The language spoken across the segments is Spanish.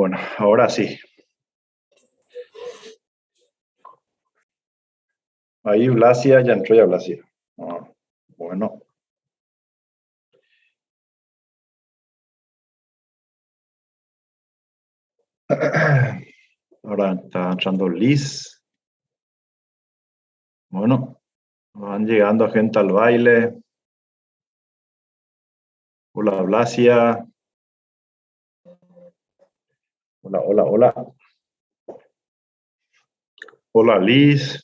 Bueno, ahora sí. Ahí Blasia, ya entró ya Blasia. Bueno. Ahora está entrando Liz. Bueno, van llegando gente al baile. Hola Blasia. Hola, hola, hola. Hola Liz.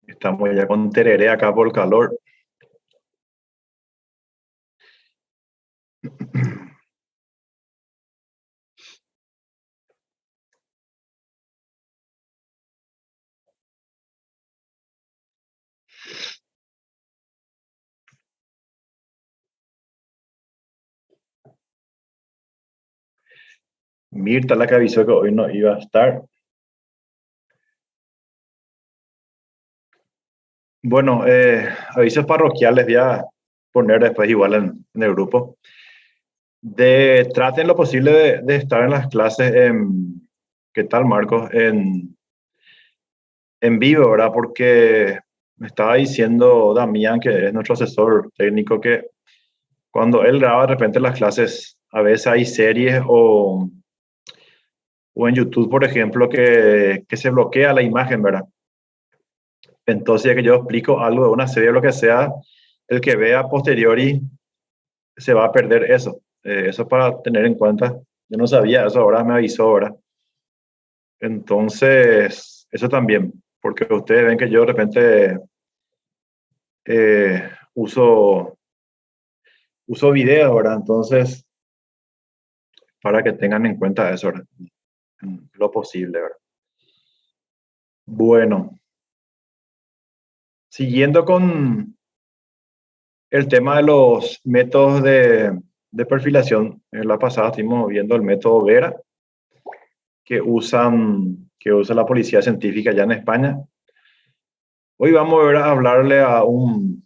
Estamos ya con tereré acá por el calor. Mirta la que avisó que hoy no iba a estar. Bueno, avisos parroquiales voy a poner después igual en el grupo. Traten lo posible de estar en las clases ¿qué tal, Marcos? En vivo, ¿verdad? Porque me estaba diciendo Damián, que es nuestro asesor técnico, que cuando él graba de repente las clases, a veces hay series o en YouTube, por ejemplo, que se bloquea la imagen, ¿verdad? Entonces, ya que yo explico algo de una serie o lo que sea, el que vea a posteriori se va a perder eso. Eso es para tener en cuenta. Yo no sabía eso, ahora me avisó ahora. Entonces, eso también, porque ustedes ven que yo de repente uso videos, ¿verdad? Entonces, para que tengan en cuenta eso, ¿verdad? Lo posible, ¿verdad? Bueno, siguiendo con el tema de los métodos de perfilación, en la pasada estuvimos viendo el método Vera, que usa la policía científica allá en España. Hoy vamos a ver a hablarle a un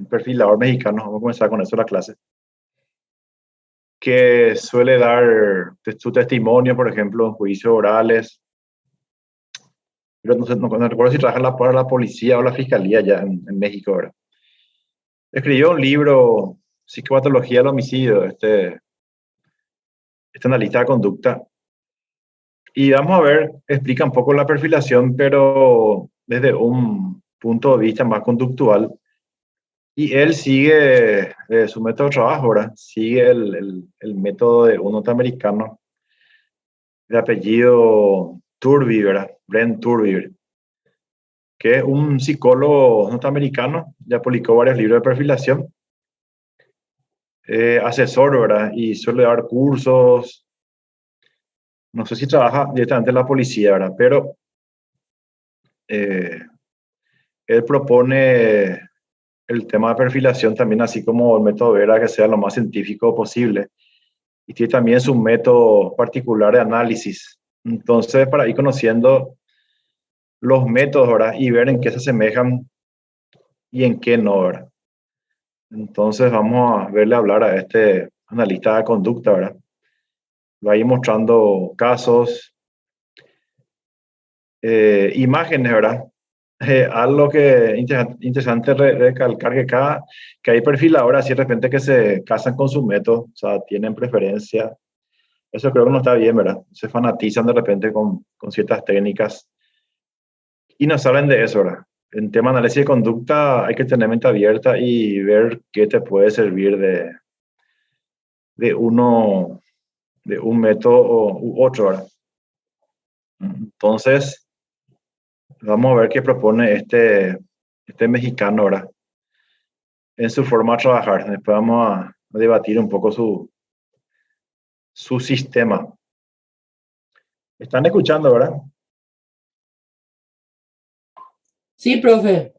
perfilador mexicano, vamos a comenzar con eso la clase, que suele dar su testimonio, por ejemplo, en juicios orales. Pero no recuerdo si trabaja para la policía o la fiscalía ya en México, ¿verdad? Escribió un libro, Psicopatología del homicidio, este analista de conducta. Y vamos a ver, explica un poco la perfilación, pero desde un punto de vista más conductual. Y él sigue su método de trabajo, ¿verdad? Sigue el método de un norteamericano de apellido Turby, ¿verdad? Brent Turby, que es un psicólogo norteamericano, ya publicó varios libros de perfilación, asesor, ¿verdad? Y suele dar cursos, no sé si trabaja directamente en la policía, ¿verdad? Pero eh, él propone el tema de perfilación también, así como el método Vera, que sea lo más científico posible. Y tiene también su método particular de análisis. Entonces, para ir conociendo los métodos, ¿verdad? Y ver en qué se asemejan y en qué no, ¿verdad? Entonces, vamos a verle hablar a este analista de conducta, ¿verdad? Va a ir mostrando casos, imágenes, ¿verdad? Algo que interesante recalcar que hay perfiladores así de repente que se casan con su método, o sea, tienen preferencia. Eso creo que no está bien, ¿verdad? Se fanatizan de repente con ciertas técnicas y no saben de eso, ¿verdad? En tema de análisis de conducta hay que tener mente abierta y ver qué te puede servir de uno, de un método u otro, ¿verdad? Entonces, vamos a ver qué propone este mexicano ahora en su forma de trabajar. Después vamos a debatir un poco su sistema. ¿Están escuchando, verdad? Sí, profe.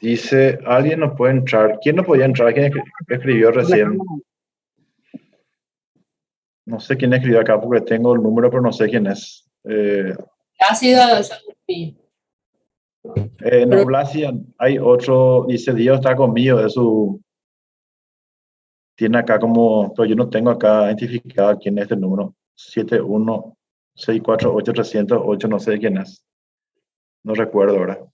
Dice, alguien no puede entrar. ¿Quién no podía entrar? ¿Quién escribió recién? No sé quién escribió acá porque tengo el número, pero no sé quién es. Ha sido Salvi. No, Blasian, hay otro, dice Dios está conmigo, de su, tiene acá como, pero yo no tengo acá identificado quién es este número. 71648308, no sé quién es. No recuerdo ahora.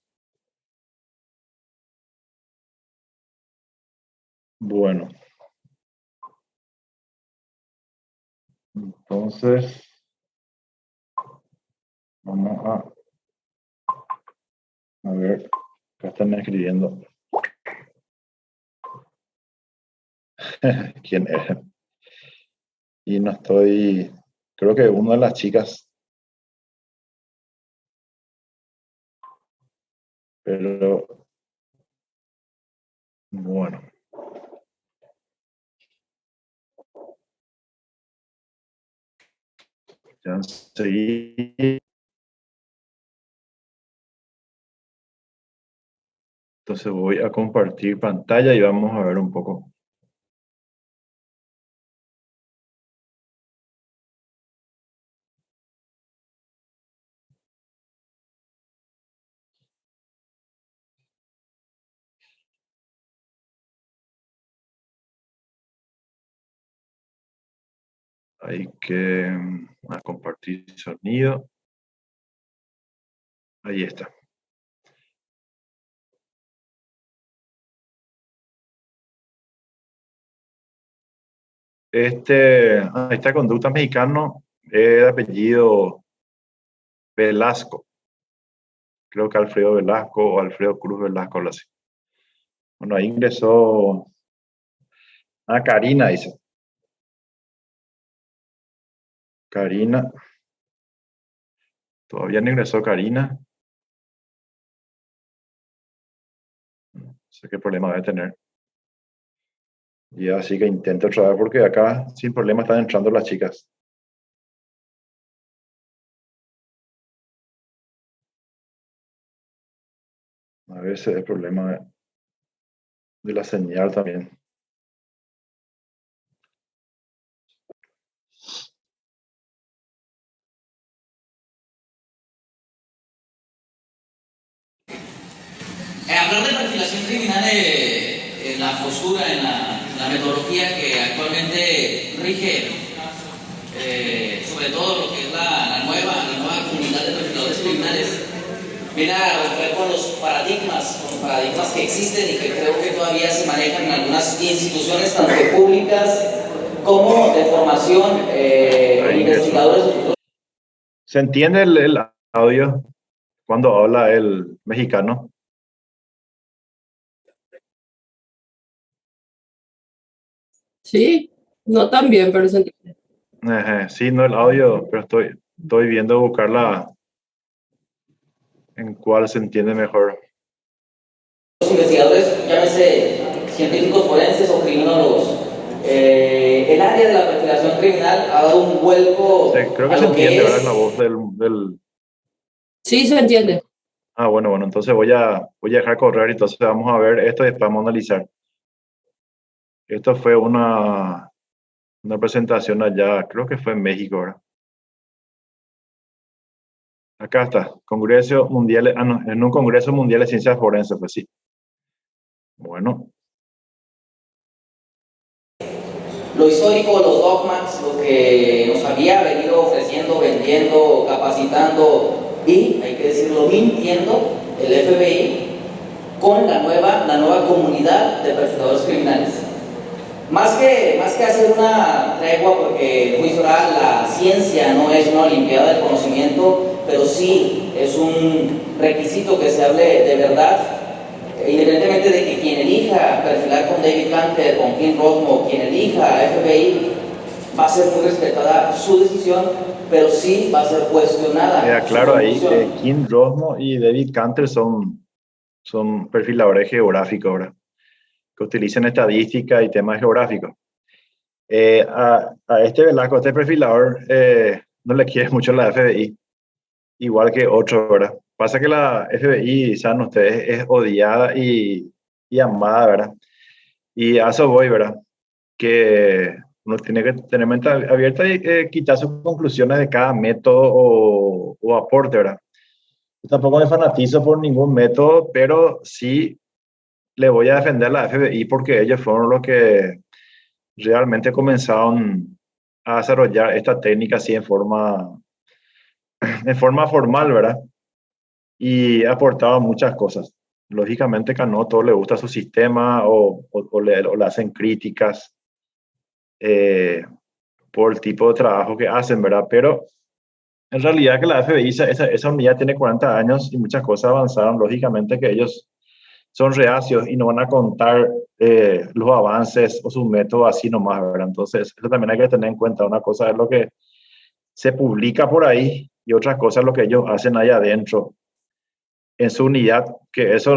Bueno, entonces, vamos a ver, acá están escribiendo. ¿Quién es? Y no estoy, creo que una de las chicas, pero bueno. Ya seguí. Entonces voy a compartir pantalla y vamos a ver un poco. Hay que compartir sonido. Ahí está. Esta conducta mexicano es de apellido Velasco. Creo que Alfredo Velasco o Alfredo Cruz Velasco, algo así. Bueno, ahí ingresó Karina, dice. Karina. Todavía no ingresó Karina. No sé qué problema debe tener. Y así que intento otra vez porque acá sin problema están entrando las chicas. A veces es el problema de la señal también. Hablar de perfilación criminal en la postura, en la metodología que actualmente rige, sobre todo lo que es la nueva comunidad de perfiladores criminales, viene a romper con los paradigmas que existen y que creo que todavía se manejan en algunas instituciones, tanto públicas como de formación, investigadores. ¿Se entiende el audio cuando habla el mexicano? Sí, no tan bien, pero se entiende. Sí, no el audio, pero estoy viendo buscarla en cuál se entiende mejor. Los investigadores, llámese científicos forenses o criminólogos, el área de la perfilación criminal ha dado un vuelco Creo que a se lo que entiende, ¿verdad? es. La voz del... Sí, se entiende. Bueno, entonces voy a dejar correr y entonces vamos a ver esto y después vamos a analizar. Esto fue una presentación allá, creo que fue en México, ¿verdad? Acá está, Congreso Mundial, no, en un Congreso Mundial de Ciencias Forenses, pues sí. Bueno. Lo histórico, los dogmas, lo que nos había venido ofreciendo, vendiendo, capacitando y, hay que decirlo, mintiendo el FBI con la nueva comunidad de perfiladores criminales. Más que hacer una tregua, porque el juicio oral, la ciencia no es una olimpiada del conocimiento, pero sí es un requisito que se hable de verdad, independientemente de que quien elija perfilar con David Canter, con Kim Rosmo, quien elija FBI, va a ser muy respetada su decisión, pero sí va a ser cuestionada. Claro, ahí Kim Rosmo y David Canter son perfiladores geográficos, ¿verdad? Que utilizan estadística y temas geográficos. A este Velasco, este perfilador, no le quiere mucho la FBI, igual que otro, ¿verdad? Pasa que la FBI, saben ustedes, es odiada y amada, ¿verdad? Y a eso voy, ¿verdad? Que Uno tiene que tener mente abierta y quitar sus conclusiones de cada método o aporte, ¿verdad? Yo tampoco me fanatizo por ningún método, pero sí le voy a defender a la FBI porque ellos fueron los que realmente comenzaron a desarrollar esta técnica así en forma formal, ¿verdad? Y aportaba muchas cosas. Lógicamente que a no todos les gusta su sistema o le hacen críticas eh, por el tipo de trabajo que hacen, ¿verdad? Pero en realidad que la FBI, esa unidad tiene 40 años y muchas cosas avanzaron. Lógicamente que ellos son reacios y no van a contar los avances o sus métodos así nomás, ¿verdad? Entonces, eso también hay que tener en cuenta. Una cosa es lo que se publica por ahí y otra cosa es lo que ellos hacen ahí adentro en su unidad, que eso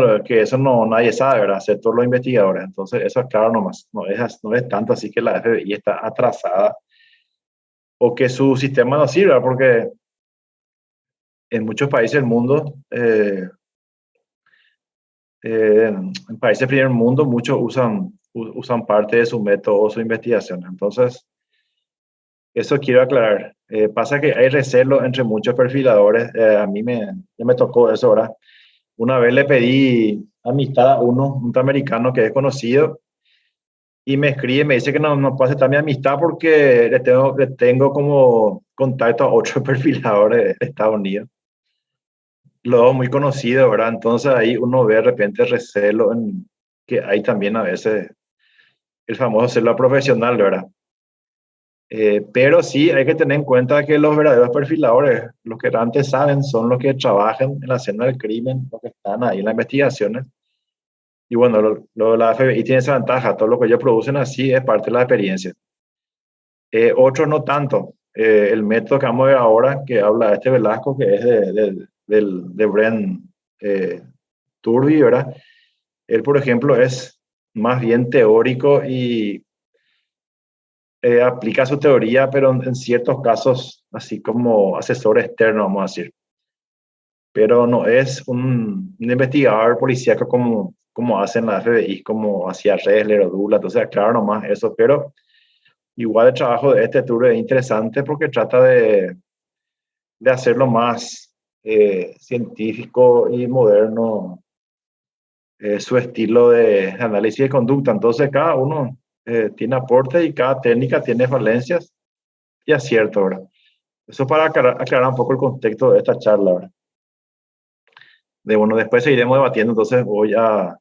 no nadie sabe, ¿verdad? Excepto los investigadores. Entonces, eso es claro nomás. No es tanto así que la FBI está atrasada o que su sistema no sirva, porque en muchos países del mundo, en países del primer mundo, muchos usan parte de su método o su investigación. Entonces, eso quiero aclarar. Pasa que hay recelo entre muchos perfiladores. A mí ya me tocó eso, ¿verdad? Una vez le pedí amistad a un norteamericano que es conocido y me escribe, me dice que no puede aceptar mi amistad porque le tengo como contacto a otros perfiladores de Estados Unidos. Los muy conocidos, ¿verdad? Entonces ahí uno ve de repente recelo en que hay también a veces el famoso celo profesional, ¿verdad? Pero sí hay que tener en cuenta que los verdaderos perfiladores, los que antes saben, son los que trabajan en la escena del crimen, los que están ahí en las investigaciones. Y bueno, la FBI tiene esa ventaja, todo lo que ellos producen así es parte de la experiencia. Otros no tanto. El método que vamos a ver ahora, que habla este Velasco, que es de Bren Turbi, ¿verdad? Él, por ejemplo, es más bien teórico y aplica su teoría, pero en ciertos casos, así como asesor externo, vamos a decir. Pero no es un investigador policíaco como hacen la FBI, como hacía Ressler o Douglas. Entonces, claro, nomás eso. Pero igual el trabajo de este tour es interesante porque trata de hacerlo más científico y moderno, su estilo de análisis de conducta. Entonces, cada uno tiene aportes y cada técnica tiene falencias y aciertos, ¿verdad? Eso para aclarar un poco el contexto de esta charla, ¿verdad? Bueno, después seguiremos debatiendo, entonces voy a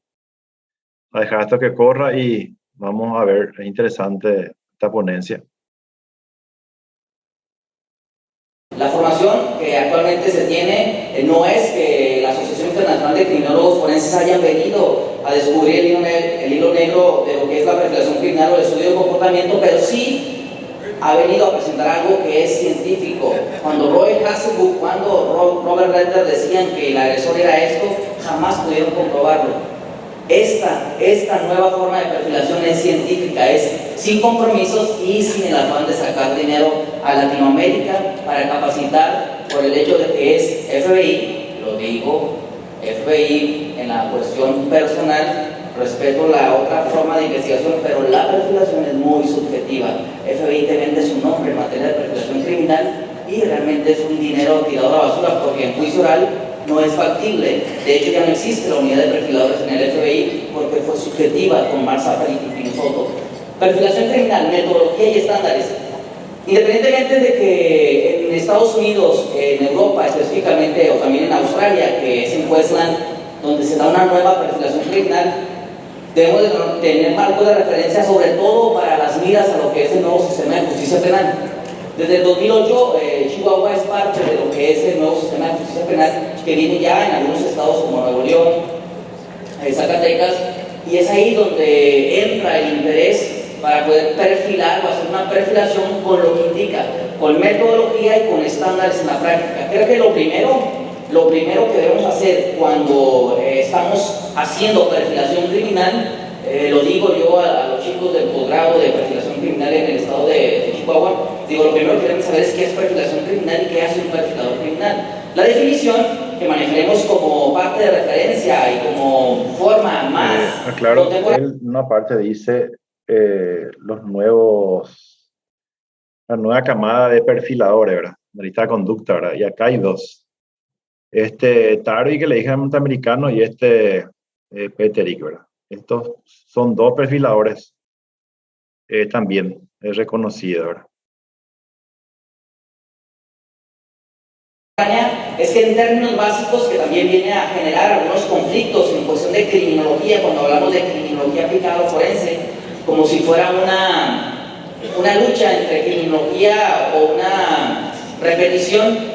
dejar esto que corra y vamos a ver, es interesante esta ponencia. La formación que actualmente se tiene no es que la Asociación Internacional de Criminólogos Forenses hayan venido a descubrir el hilo negro de lo que es la perfilación criminal o el estudio de comportamiento, pero sí ha venido a presentar algo que es científico. Cuando Roy Hasselbuch, cuando Robert Redler decían que el agresor era esto, jamás pudieron comprobarlo. Esta nueva forma de perfilación es científica, es sin compromisos y sin el afán de sacar dinero a Latinoamérica para capacitar por el hecho de que es FBI, lo digo, FBI en la cuestión personal. Respeto la otra forma de investigación, pero la perfilación es muy subjetiva. FBI te vende su nombre en materia de perfilación criminal y realmente es un dinero tirado a la basura porque en juicio oral no es factible. De hecho, ya no existe la unidad de perfiladores en el FBI porque fue subjetiva con Mark Zapper y Pinosoto. Perfilación criminal, metodología y estándares. Independientemente de que en Estados Unidos, en Europa específicamente, o también en Australia, que es en Queensland, donde se da una nueva perfilación criminal, debemos de tener marco de referencia sobre todo para las miras a lo que es el nuevo sistema de justicia penal. Desde el 2008, Chihuahua es parte de lo que es el nuevo sistema de justicia penal que viene ya en algunos estados como Nuevo León, Zacatecas, y es ahí donde entra el interés para poder perfilar o hacer una perfilación con lo que indica, con metodología y con estándares en la práctica. Creo que lo primero que debemos hacer cuando estamos haciendo perfilación criminal, lo digo yo a los chicos del posgrado de perfilación criminal en el estado de Chihuahua, digo, lo primero que debemos saber es qué es perfilación criminal y qué hace un perfilador criminal. La definición que manejaremos como parte de referencia y como forma más... Claro, él una parte dice los nuevos la nueva camada de perfiladores, ¿verdad? Analista de conducta, ¿verdad? Y acá hay dos. Este Tarby, que le dije a un norteamericano, y Peterick, ¿verdad? Estos son dos perfiladores también reconocidos, ¿verdad? Es que en términos básicos, que también viene a generar algunos conflictos en cuestión de criminología, cuando hablamos de criminología aplicada a lo forense, como si fuera una lucha entre criminología o una repetición.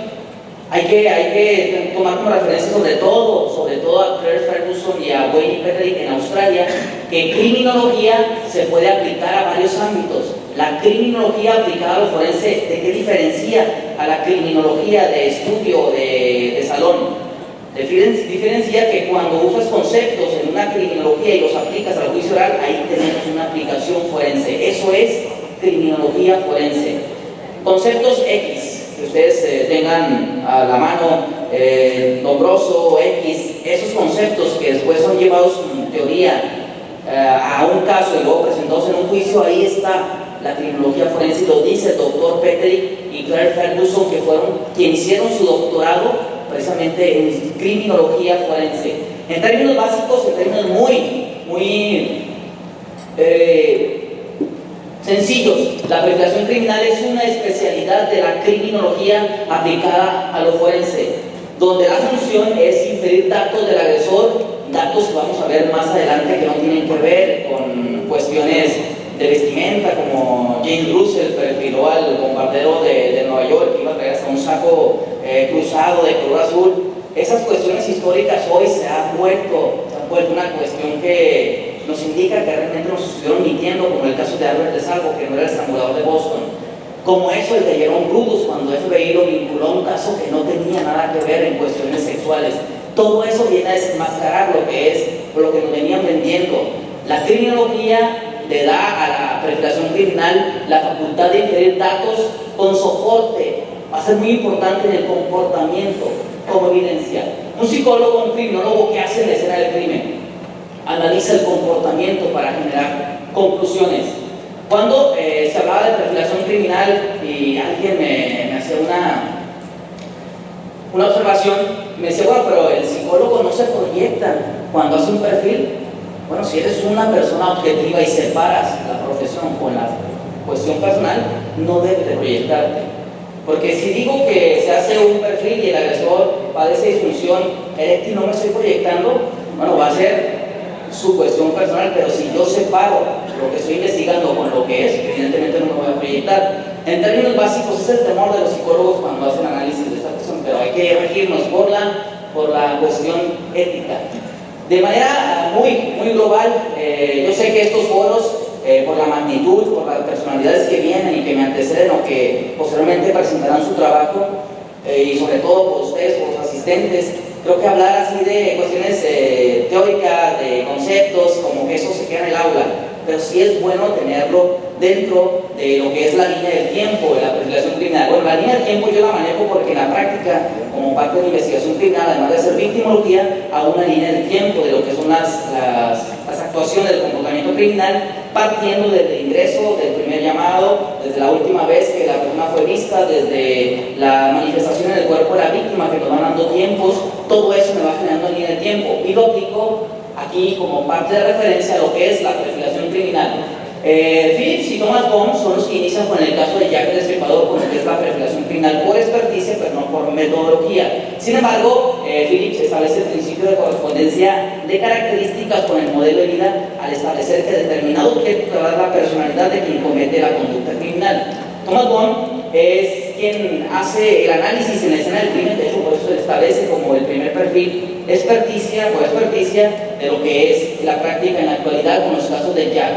Hay que tomar como referencia sobre todo a Claire Ferguson y a Wayne Peterick en Australia, que criminología se puede aplicar a varios ámbitos. La criminología aplicada a lo forense, ¿de qué diferencia a la criminología de estudio de salón? Diferencia que cuando usas conceptos en una criminología y los aplicas al juicio oral, ahí tenemos una aplicación forense. Eso es criminología forense. Conceptos X que ustedes tengan a la mano, nombroso, X, esos conceptos que después son llevados en teoría a un caso y luego presentados en un juicio, ahí está la criminología forense, y lo dice el doctor Peterick y Claire Ferguson, que fueron quienes hicieron su doctorado precisamente en criminología forense. En términos básicos, en términos muy sencillos, la perfilación criminal es una especialidad de la criminología aplicada a lo forense, donde la función es inferir datos del agresor, datos que vamos a ver más adelante que no tienen que ver con cuestiones de vestimenta, como James Russell perfiló al bombardero de Nueva York, que iba a traer hasta un saco cruzado de color azul. Esas cuestiones históricas hoy se han vuelto una cuestión que nos indica que realmente nos estuvieron mintiendo, como el caso de Albert DeSalvo, que no era el estrangulador de Boston, como eso el de Jerome Brutus, cuando FBI lo vinculó a un caso que no tenía nada que ver en cuestiones sexuales. Todo eso viene a desmascarar lo que nos venían vendiendo. La criminología le da a la perfilación criminal la facultad de inferir datos con soporte. Va a ser muy importante en el comportamiento como evidencia. Un psicólogo, un criminólogo, ¿qué hace en la escena del crimen? Analiza el comportamiento para generar conclusiones. Cuando se hablaba de perfilación criminal y alguien me hacía una observación, me decía, bueno, pero el psicólogo no se proyecta cuando hace un perfil. Bueno, si eres una persona objetiva y separas la profesión con la cuestión personal, no debes de proyectarte. Porque si digo que se hace un perfil y el agresor padece disfunción eréctil, no me estoy proyectando, bueno, va a ser su cuestión personal, pero si yo separo lo que estoy investigando con lo que es, evidentemente no me voy a proyectar. En términos básicos, es el temor de los psicólogos cuando hacen análisis de esta cuestión, pero hay que regirnos por la cuestión ética. De manera muy global, yo sé que estos foros, por la magnitud, por las personalidades que vienen y que me anteceden o que posteriormente presentarán su trabajo, y sobre todo por ustedes, por los asistentes, creo que hablar así de cuestiones teóricas, de conceptos, como que eso se queda en el aula, pero sí es bueno tenerlo dentro de lo que es la línea del tiempo de la perfilación criminal. Bueno, la línea del tiempo yo la manejo porque en la práctica, como parte de la investigación criminal, además de hacer victimología, hago una línea del tiempo de lo que son las actuaciones del comportamiento criminal, partiendo desde el ingreso, del primer llamado, desde la última vez que la persona fue vista, desde la manifestación en el cuerpo de la víctima, que nos van dando tiempos. Todo eso me va generando línea de tiempo y lo aplico aquí como parte de referencia a lo que es la perfilación criminal. Phillips y Thomas Bohm son los que inician con el caso de Jack el Destripador, con lo que es la perfilación criminal por experticia, pero no por metodología. Sin embargo, Phillips establece el principio de correspondencia de características con el modelo de vida al establecer que determinado objeto te va a dar la personalidad de quien comete la conducta criminal. Thomas Bohm es quien hace el análisis en la escena del crimen, de hecho por eso se establece como el primer perfil experticia de lo que es la práctica en la actualidad con los casos de Jack.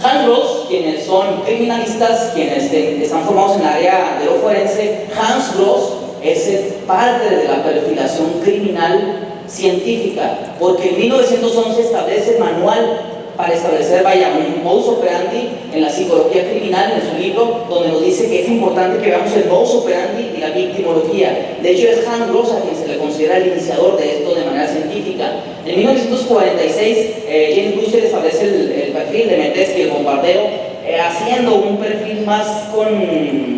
Hans Gross, quienes son criminalistas, quienes están formados en el área de lo forense, Hans Gross es parte de la perfilación criminal científica, porque en 1911 establece el manual para establecer, un modus operandi en la psicología criminal, en su libro, donde nos dice que es importante que veamos el modus operandi y la victimología. De hecho, es Hans Gross a quien se le considera el iniciador de esto de manera científica. En 1946, James Russell establece el perfil de Metesky, el bombardero, haciendo un perfil más con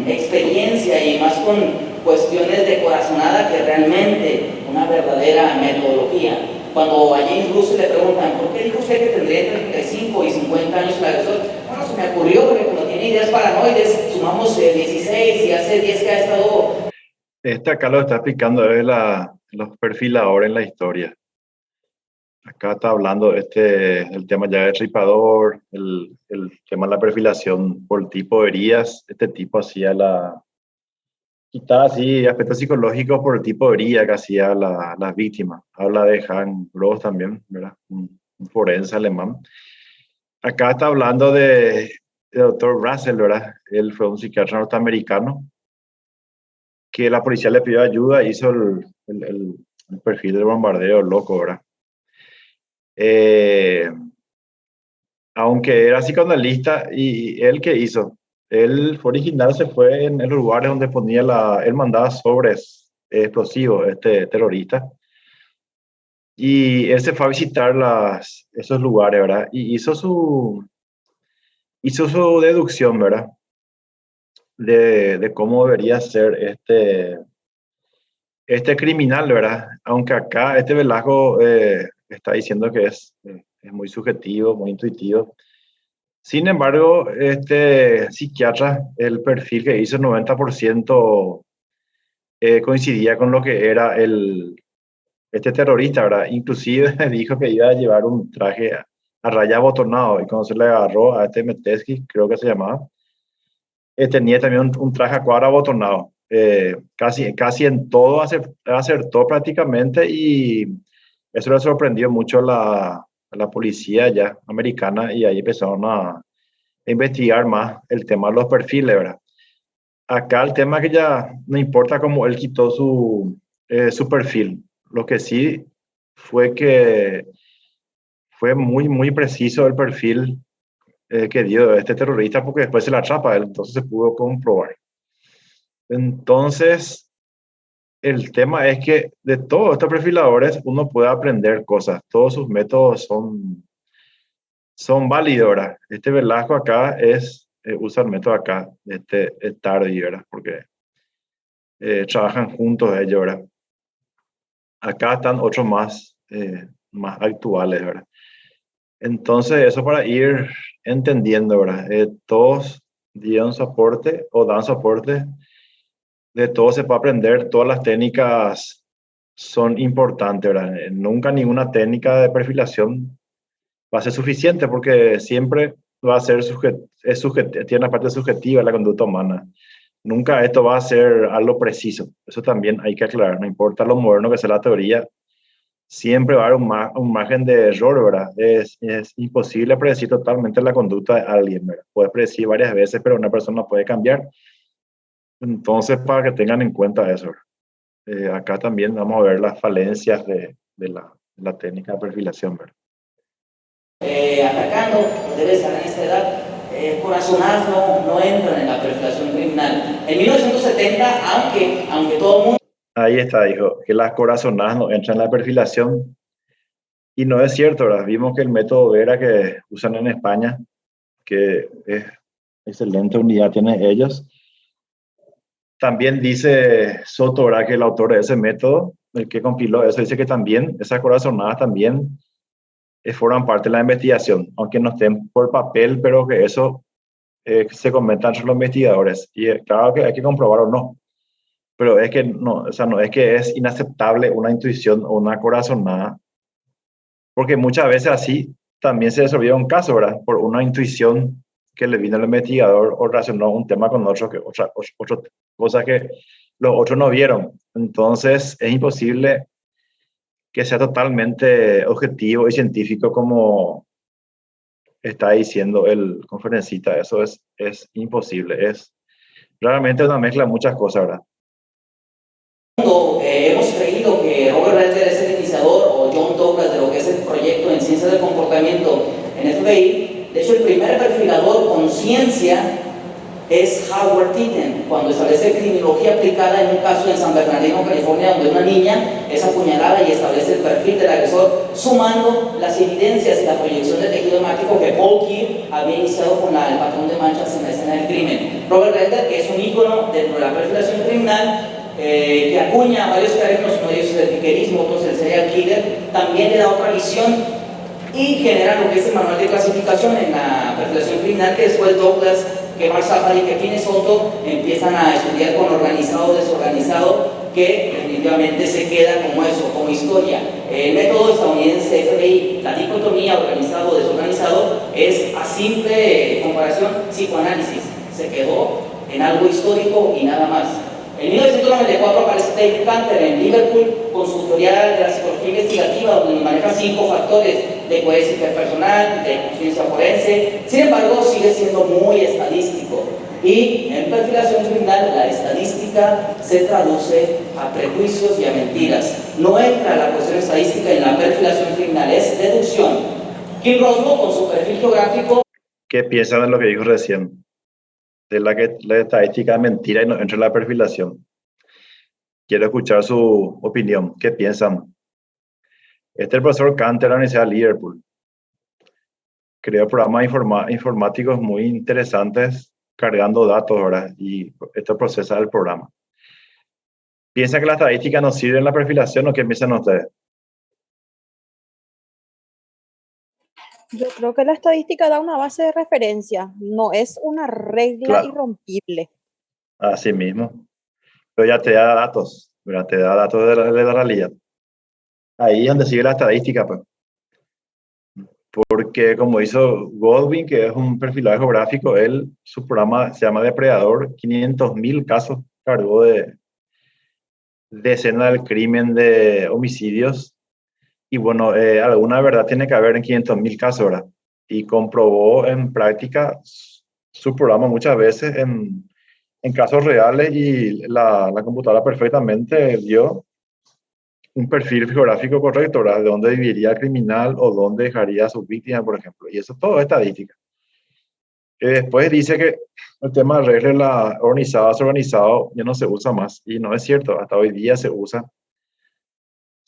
experiencia y más con cuestiones de corazonada que realmente una verdadera metodología. Cuando a James Russell le preguntan, ¿por qué dijo usted que tendría entre 35 y 50 años el agresor? Bueno, se me ocurrió porque cuando tiene ideas paranoides, sumamos 16 y hace 10 que ha estado... Acá lo está explicando es los perfiladores en la historia. Acá está hablando el tema ya del tripador, el tema de la perfilación por tipo de heridas. Este tipo hacía quitaba así aspectos psicológicos por el tipo de herida que hacía las víctimas. Habla de Hans Gross también, ¿verdad? Un forense alemán. Acá está hablando del doctor Russell, ¿verdad? Él fue un psiquiatra norteamericano que la policía le pidió ayuda, hizo el perfil del bombardeo loco, ¿verdad? Aunque era psicoanalista, y él ¿qué hizo? Él fue original, se fue en los lugares donde él mandaba sobres explosivos, terrorista, y él se fue a visitar esos lugares, ¿verdad? Y hizo su deducción, ¿verdad? De cómo debería ser este criminal, ¿verdad? Aunque acá Velasco está diciendo que es muy subjetivo, muy intuitivo. Sin embargo, este psiquiatra, el perfil que hizo, 90% coincidía con lo que era este terrorista, ¿verdad? Inclusive dijo que iba a llevar un traje a raya abotonado, y cuando se le agarró a Metesky, creo que se llamaba, tenía también un traje a cuadro abotonado. Casi en todo acertó prácticamente, y eso le sorprendió mucho a la policía ya americana, y ahí empezaron a investigar más el tema de los perfiles, ¿verdad? Acá el tema que ya no importa cómo él quitó su perfil. Lo que sí fue que fue muy, muy preciso el perfil que dio este terrorista, porque después se la atrapa, entonces se pudo comprobar. Entonces, el tema es que de todos estos perfiladores uno puede aprender cosas, todos sus métodos son válidos, ¿verdad? Velasco acá usa el método acá, Tardy, ¿verdad? Porque trabajan juntos ellos, ¿verdad? Acá están otros más actuales, ¿verdad? Entonces, eso para ir entendiendo, ¿verdad? Todos dieron soporte o dan soporte, de todo se puede aprender, todas las técnicas son importantes, ¿verdad? Nunca ninguna técnica de perfilación va a ser suficiente, porque siempre va a ser tiene una parte subjetiva la conducta humana. Nunca esto va a ser algo preciso. Eso también hay que aclarar. No importa lo moderno que sea la teoría, siempre va a haber un margen de error, ¿verdad? Es imposible predecir totalmente la conducta de alguien, ¿verdad? Puedes predecir varias veces, pero una persona puede cambiar. Entonces, para que tengan en cuenta eso. Acá también vamos a ver las falencias de la técnica de perfilación, ¿verdad? Atacando, pues debe estar en esta edad. Corazonadas no entran en la perfilación criminal. En 1970, aunque todo el mundo... Ahí está, dijo, que las corazonadas no entran en la perfilación. Y no es cierto, ¿verdad? Vimos que el método Vera que usan en España, que es excelente unidad tienen ellos. También dice Soto, ¿verdad?, que el autor de ese método, el que compiló eso, dice que también esas corazonadas también forman parte de la investigación, aunque no estén por papel, pero que eso se comenta entre los investigadores. Y claro que hay que comprobar o no, pero es que no, o sea, no es que es inaceptable una intuición o una corazonada, porque muchas veces así también se resolvió un caso, ¿verdad? Por una intuición que le vino al investigador o relacionó un tema con otra cosa que los otros no vieron. Entonces es imposible que sea totalmente objetivo y científico como está diciendo el conferencista. Eso es imposible. Es realmente una mezcla de muchas cosas, ¿verdad? Hemos creído que Robert Redler es el iniciador, o John Douglas, de lo que es el proyecto en ciencia del comportamiento en FBI. De hecho, el primer perfilador con ciencia es Howard Titten, cuando establece criminología aplicada en un caso en San Bernardino, California, donde una niña es apuñalada y establece el perfil del agresor, sumando las evidencias y la proyección de tejido hemático que Paul Keir había iniciado con el patrón de manchas en la escena del crimen. Robert Render, que es un ícono dentro de la perfilación criminal, que acuña varios términos, uno de ellos es el piquerismo, otro es el serial killer, también le da otra visión y genera lo que es el manual de clasificación en la perfilación criminal, que después Douglas, que Mark Safari y que Kine Soto empiezan a estudiar con organizado o desorganizado, que definitivamente se queda como eso, como historia. El método estadounidense FBI, la dicotomía organizado o desorganizado, es a simple comparación psicoanálisis, se quedó en algo histórico y nada más. En 1994 aparece David Canter en Liverpool con su tutorial de la psicología investigativa, donde maneja 5 factores de coherencia interpersonal, de conciencia forense. Sin embargo, sigue siendo muy estadístico. Y en perfilación criminal, la estadística se traduce a prejuicios y a mentiras. No entra la cuestión estadística en la perfilación criminal, es deducción. Kim Rosmo, con su perfil geográfico. ¿Qué piensan de lo que dijo recién? De la estadística es mentira y no entra en la perfilación. Quiero escuchar su opinión. ¿Qué piensan? Este es el profesor Canter de la Universidad de Liverpool. Creó programas informáticos muy interesantes cargando datos ahora y esto procesa el programa. ¿Piensan que la estadística no sirve en la perfilación o qué piensan ustedes? Yo creo que la estadística da una base de referencia, no es una regla irrompible. Así mismo. Pero ya te da datos, ¿verdad? Te da datos de la realidad. Ahí es donde sigue la estadística, pues. Porque como hizo Goldwyn, que es un perfilador geográfico, su programa se llama Depredador, 500.000 casos cargó de escena del crimen, de homicidios. Y bueno, alguna verdad tiene que haber en 500.000 casos, ¿verdad? Y comprobó en práctica su programa muchas veces en casos reales y la computadora perfectamente dio un perfil geográfico correcto, ¿verdad? De dónde viviría el criminal o dónde dejaría a sus víctimas, por ejemplo. Y eso todo es estadística. Después dice que el tema de regla organizada, desorganizado, ya no se usa más. Y no es cierto, hasta hoy día se usan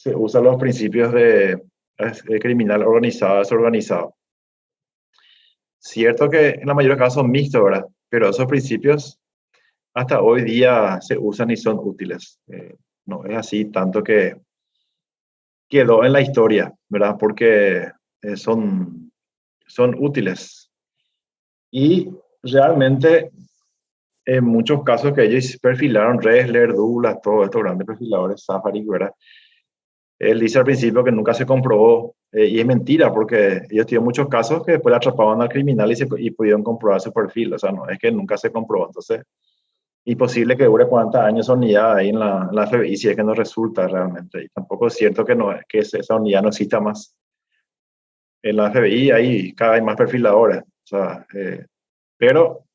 los principios de criminal organizado, desorganizado. Cierto que en la mayoría de casos son mixtos, ¿verdad? Pero esos principios hasta hoy día se usan y son útiles. No es así tanto que quedó en la historia, ¿verdad? Porque son útiles. Y realmente, en muchos casos que ellos perfilaron, Ressler, Douglas, todos estos grandes perfiladores, Safari, ¿verdad? Él dice al principio que nunca se comprobó, y es mentira, porque ellos tuvieron muchos casos que después atrapaban al criminal y pudieron comprobar su perfil. O sea, no es que nunca se comprobó. Entonces, imposible que dure 40 años esa unidad ahí en la FBI si es que no resulta realmente. Y tampoco es cierto que esa unidad no exista más. En la FBI hay cada vez más perfiladores. O sea, pero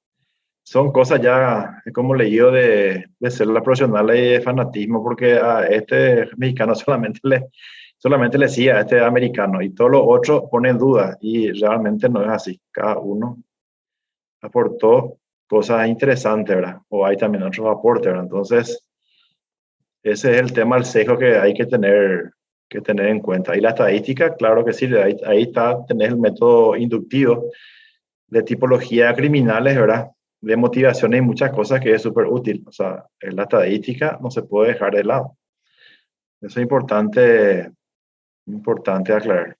son cosas ya, como leído de células profesionales y de fanatismo, porque a este mexicano solamente le sigue a este americano y todos los otros ponen dudas y realmente no es así. Cada uno aportó cosas interesantes, ¿verdad? O hay también otros aportes, ¿verdad? Entonces, ese es el tema, el sesgo que hay que tener en cuenta. Y la estadística, claro que sí, ahí está, tenés el método inductivo de tipología de criminales, ¿verdad? De motivaciones y muchas cosas que es súper útil. O sea, la estadística no se puede dejar de lado. Eso es importante aclarar.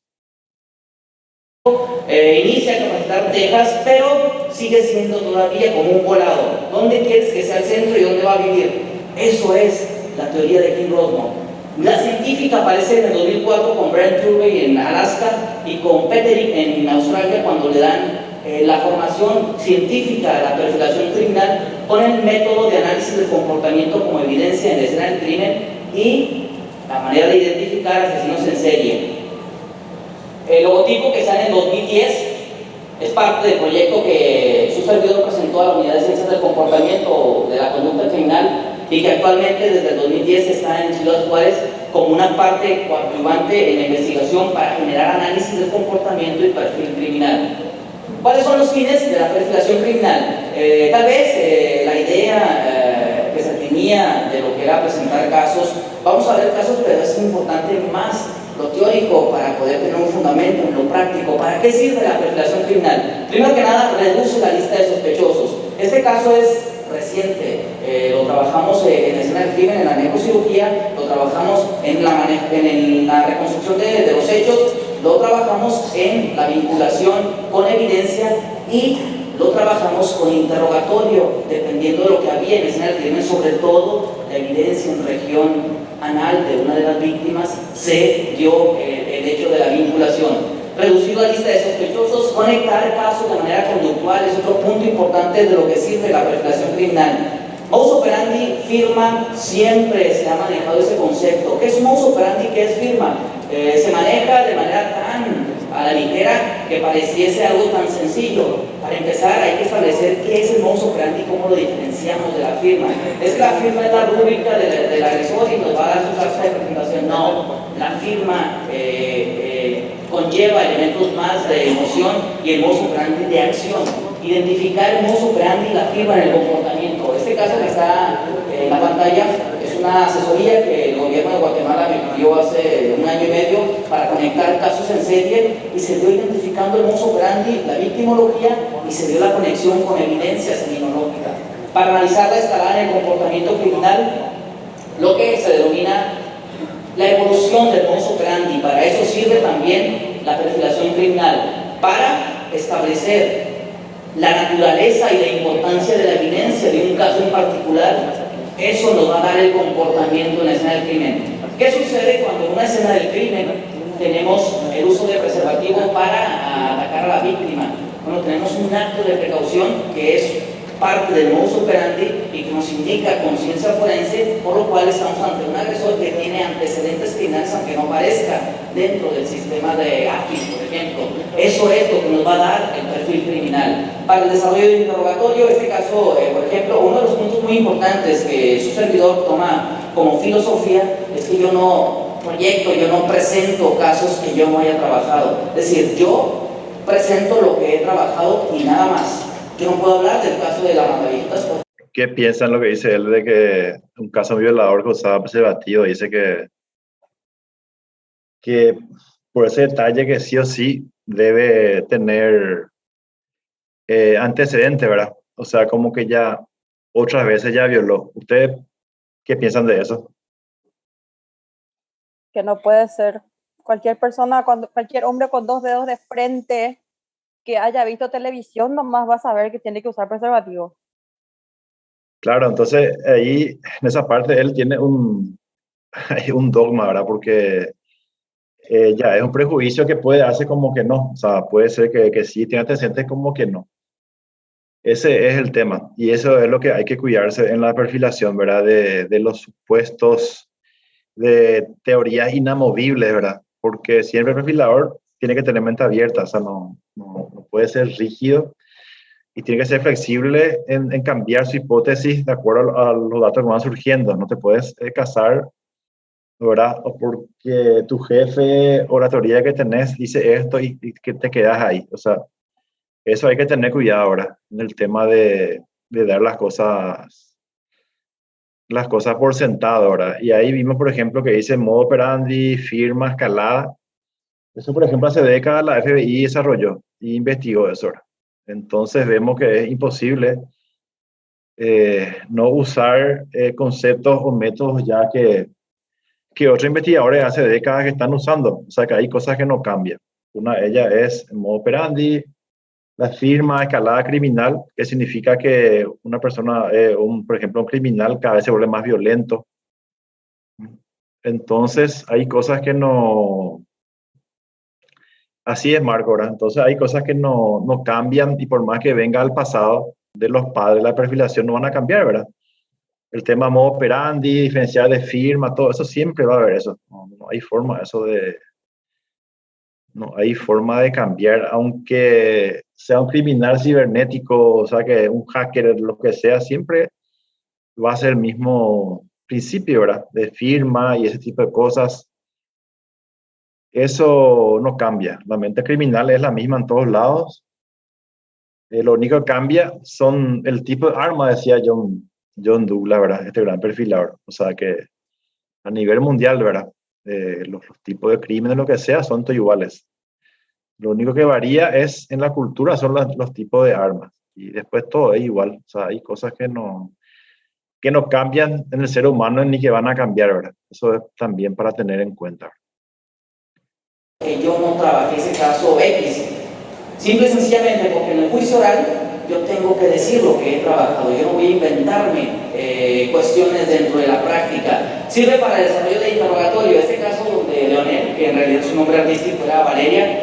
Inicia a capacitar Texas, pero sigue siendo todavía como un volado. ¿Dónde quieres que sea el centro y dónde va a vivir? Eso es la teoría de Kim Rosmo. La científica aparece en el 2004 con Brent Turvey en Alaska y con Peterick en Australia cuando le dan la formación científica de la perfilación criminal, con el método de análisis del comportamiento como evidencia en la escena del crimen y la manera de identificar asesinos en serie. El logotipo que sale en 2010 es parte del proyecto que su servidor presentó a la Unidad de Ciencias del Comportamiento de la Conducta Criminal y que actualmente desde el 2010 está en Ciudad Juárez como una parte coadyuvante en la investigación para generar análisis del comportamiento y perfil criminal. ¿Cuáles son los fines de la perfilación criminal? Tal vez la idea que se tenía de lo que era presentar casos, vamos a ver casos, pero es importante más lo teórico para poder tener un fundamento en lo práctico. ¿Para qué sirve la perfilación criminal? Primero que nada, reduce la lista de sospechosos. Este caso es reciente, lo trabajamos en escena del crimen, en la necrocirugía, lo trabajamos en la reconstrucción de los hechos, lo trabajamos en la vinculación con evidencia y lo trabajamos con interrogatorio, dependiendo de lo que había en escena del crimen, sobre todo la evidencia en región anal de una de las víctimas, se dio el hecho de la vinculación. Reducir la lista de sospechosos, conectar casos de manera conductual es otro punto importante de lo que sirve la perfilación criminal. Modus operandi, firma, siempre se ha manejado ese concepto. ¿Qué es modus operandi? ¿Qué es firma? Se maneja de manera tan a la ligera que pareciese algo tan sencillo. Para empezar, hay que establecer qué es el modus operandi y cómo lo diferenciamos de la firma. ¿Es que la firma es la rúbrica del agresor y nos va a dar su carta de presentación? No, la firma conlleva elementos más de emoción y el modus operandi de acción. Identificar el modus operandi y la firma en el comportamiento. Este caso que está en la pantalla es una asesoría que el gobierno de Guatemala me pidió hace 1 año y medio para conectar casos en serie y se dio identificando el modus operandi, la victimología y se dio la conexión con evidencia criminológica. Para analizar la escalada en el comportamiento criminal, lo que se denomina la evolución del modus operandi. Para eso sirve también la perfilación criminal, para establecer la naturaleza y la importancia de la evidencia de un caso en particular. Eso nos va a dar el comportamiento en la escena del crimen. ¿Qué sucede cuando en una escena del crimen tenemos el uso de preservativo para atacar a la víctima? Bueno, tenemos un acto de precaución que es parte del modus operandi y que nos indica conciencia forense, por lo cual estamos ante un agresor que tiene antecedentes criminales aunque no parezca dentro del sistema de AFIS, por ejemplo. Eso es lo que nos va a dar el perfil criminal. Para el desarrollo del interrogatorio, este caso, por ejemplo, uno de los puntos muy importantes que su servidor toma como filosofía es que yo no proyecto, yo no presento casos que yo no haya trabajado. Es decir, yo presento lo que he trabajado y nada más. Yo no puedo hablar del caso de la Mataviejitas. ¿Qué piensan lo que dice él de que un caso violador que usaba preservativo? Dice que por ese detalle que sí o sí debe tener antecedente, ¿verdad? O sea, como que ya otras veces ya violó. ¿Ustedes qué piensan de eso? Que no puede ser cualquier persona, cualquier hombre con 2 dedos de frente que haya visto televisión nomás va a saber que tiene que usar preservativo. Claro, entonces ahí en esa parte él tiene hay un dogma, ¿verdad? Porque ya es un prejuicio que puede hacer como que no, o sea, puede ser que sí tiene antecedentes como que no. Ese es el tema y eso es lo que hay que cuidarse en la perfilación, ¿verdad? De los supuestos de teorías inamovibles, ¿verdad? Porque siempre el perfilador tiene que tener mente abierta, o sea, no puede ser rígido y tiene que ser flexible en cambiar su hipótesis de acuerdo a los datos que van surgiendo. No te puedes casar, ¿verdad? O porque tu jefe o la teoría que tenés dice esto y que te quedas ahí. O sea, eso hay que tener cuidado ahora en el tema de dar las cosas por sentado, ¿verdad? Y ahí vimos, por ejemplo, que dice modo operandi, firma, escalada. Eso, por ejemplo, hace décadas la FBI desarrolló e investigó eso, ¿verdad? Entonces vemos que es imposible no usar conceptos o métodos ya que otros investigadores hace décadas que están usando. O sea que hay cosas que no cambian. Una de ellas es el modo operandi, la firma, escalada criminal, que significa que una persona, por ejemplo, un criminal cada vez se vuelve más violento. Entonces hay cosas que no... Así es, Marco, ¿verdad? Entonces hay cosas que no cambian y por más que venga al pasado de los padres, la perfilación no van a cambiar, ¿verdad? El tema modo operandi, diferenciar de firma, todo eso siempre va a haber eso. No hay forma no hay forma de cambiar, aunque sea un criminal cibernético, o sea que un hacker, lo que sea, siempre va a ser el mismo principio, ¿verdad? De firma y ese tipo de cosas. Eso no cambia. La mente criminal es la misma en todos lados Lo único que cambia son el tipo de arma, decía John Douglas, ¿verdad? Este gran perfilador. O sea que a nivel mundial, ¿verdad? Los tipos de crímenes, lo que sea, son todos iguales. Lo único que varía es en la cultura, son los tipos de armas. Y después todo es igual. O sea, hay cosas que no cambian en el ser humano ni que van a cambiar, ¿verdad? Eso es también para tener en cuenta. Que yo no trabajé ese caso X, simple y sencillamente porque en el juicio oral yo tengo que decir lo que he trabajado, yo no voy a inventarme cuestiones dentro de la práctica. Sirve para el desarrollo de interrogatorio. Este caso donde Leonel, que en realidad su nombre artístico era Valeria,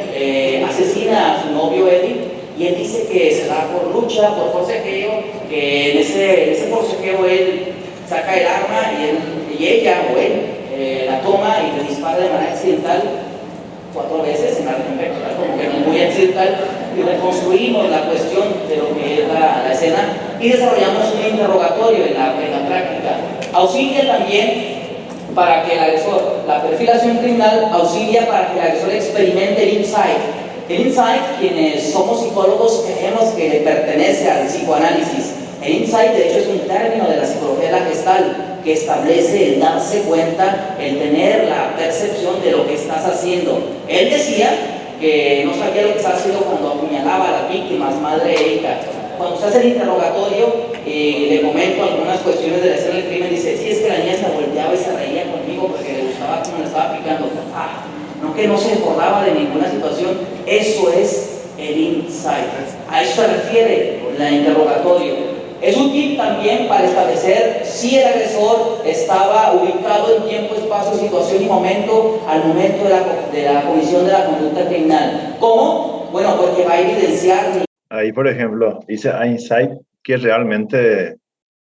asesina a su novio Eddie, y él dice que se da por lucha, por forcejeo, que en ese forcejeo él saca el arma y ella o él la toma y le dispara de manera accidental 4 veces en arte perfecto, como que no es muy accidental, y reconstruimos la cuestión de lo que es la escena y desarrollamos un interrogatorio en la práctica. Auxilia también para que el agresor, la perfilación criminal auxilia para que el agresor experimente el insight. El insight, quienes somos psicólogos creemos que le pertenece al psicoanálisis. El insight, de hecho, es un término de la psicología de la Gestalt que establece el darse cuenta, el tener la percepción de lo que estás haciendo. Él decía que no sabía lo que estaba haciendo cuando apuñalaba a las víctimas, madre e hija. Cuando se hace el interrogatorio, le comento algunas cuestiones de la escena del crimen, dice, sí, es que la niña se volteaba y se reía conmigo porque le gustaba cómo le estaba picando. No que no se acordaba de ninguna situación. Eso es el insight. A eso se refiere el interrogatorio. Es útil también para establecer si el agresor estaba ubicado en tiempo, espacio, situación y momento al momento de la comisión de la conducta criminal. ¿Cómo? Bueno, porque va a evidenciar... Ahí, por ejemplo, dice Einstein que realmente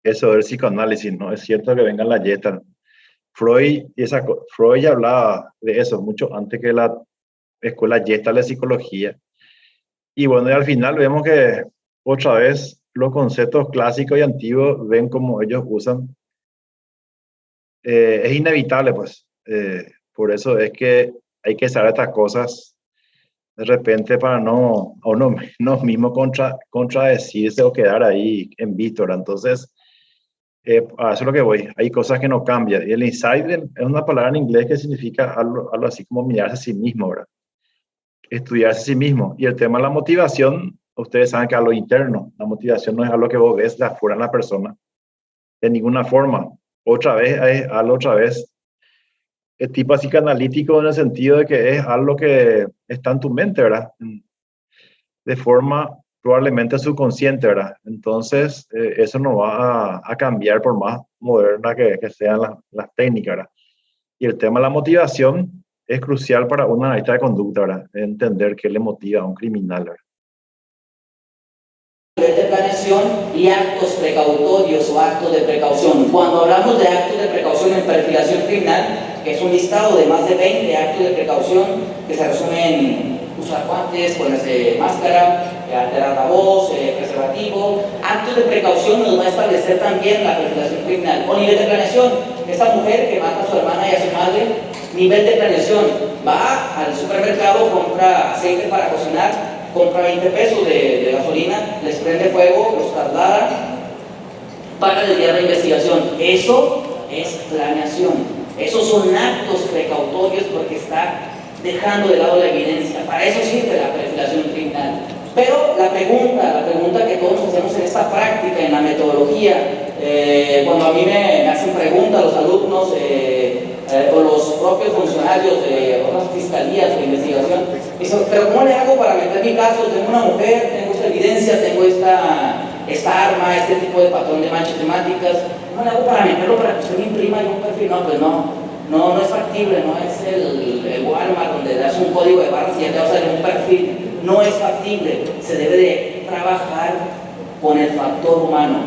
eso del psicoanálisis, ¿no? Es cierto que venga la Jetta. Freud ya hablaba de eso mucho antes que la escuela Jetta de psicología. Y bueno, y al final vemos que otra vez los conceptos clásicos y antiguos ven como ellos usan. Es inevitable, pues. Por eso es que hay que saber estas cosas de repente para no mismo contradecirse o quedar ahí en visto, ¿verdad? Entonces, a eso es lo que voy. Hay cosas que no cambian. Y el insight es una palabra en inglés que significa algo así como mirarse a sí mismo, ¿verdad? Estudiarse a sí mismo. Y el tema de la motivación, ustedes saben que a lo interno, la motivación no es algo que vos ves de afuera en la persona, de ninguna forma. Otra vez, es tipo psicoanalítico en el sentido de que es algo que está en tu mente, ¿verdad? De forma probablemente subconsciente, ¿verdad? Entonces, eso no va a cambiar por más moderna que sean las técnicas, ¿verdad? Y el tema de la motivación es crucial para un analista de conducta, ¿verdad? Entender qué le motiva a un criminal, ¿verdad? De planeación y actos precautorios o actos de precaución. Cuando hablamos de actos de precaución en perfilación criminal, que es un listado de más de 20 actos de precaución que se resumen: usar guantes, ponerse máscara, alterar la voz, preservativo. Actos de precaución nos va a establecer también la perfilación criminal. O nivel de planeación, esta mujer que mata a su hermana y a su madre, nivel de planeación, va al supermercado, compra aceite para cocinar, compra 20 pesos de gasolina, les prende fuego, los traslada para desviar la investigación. Eso es planeación. Esos son actos precautorios porque está dejando de lado la evidencia. Para eso sirve la perfilación criminal. Pero la pregunta que todos hacemos en esta práctica, en la metodología, cuando a mí me hacen preguntas los alumnos o los propios funcionarios de otras fiscalías de investigación, dicen, pero ¿cómo le hago para meter mi caso? Tengo una mujer, tengo esta evidencia, tengo esta arma, este tipo de patrón de manchas temáticas. ¿Cómo le hago para meterlo para que usted me imprima y un perfil? No, pues no es factible, no es el Walmart donde das un código de barras y ya te va a salir un perfil. No es factible, se debe de trabajar con el factor humano.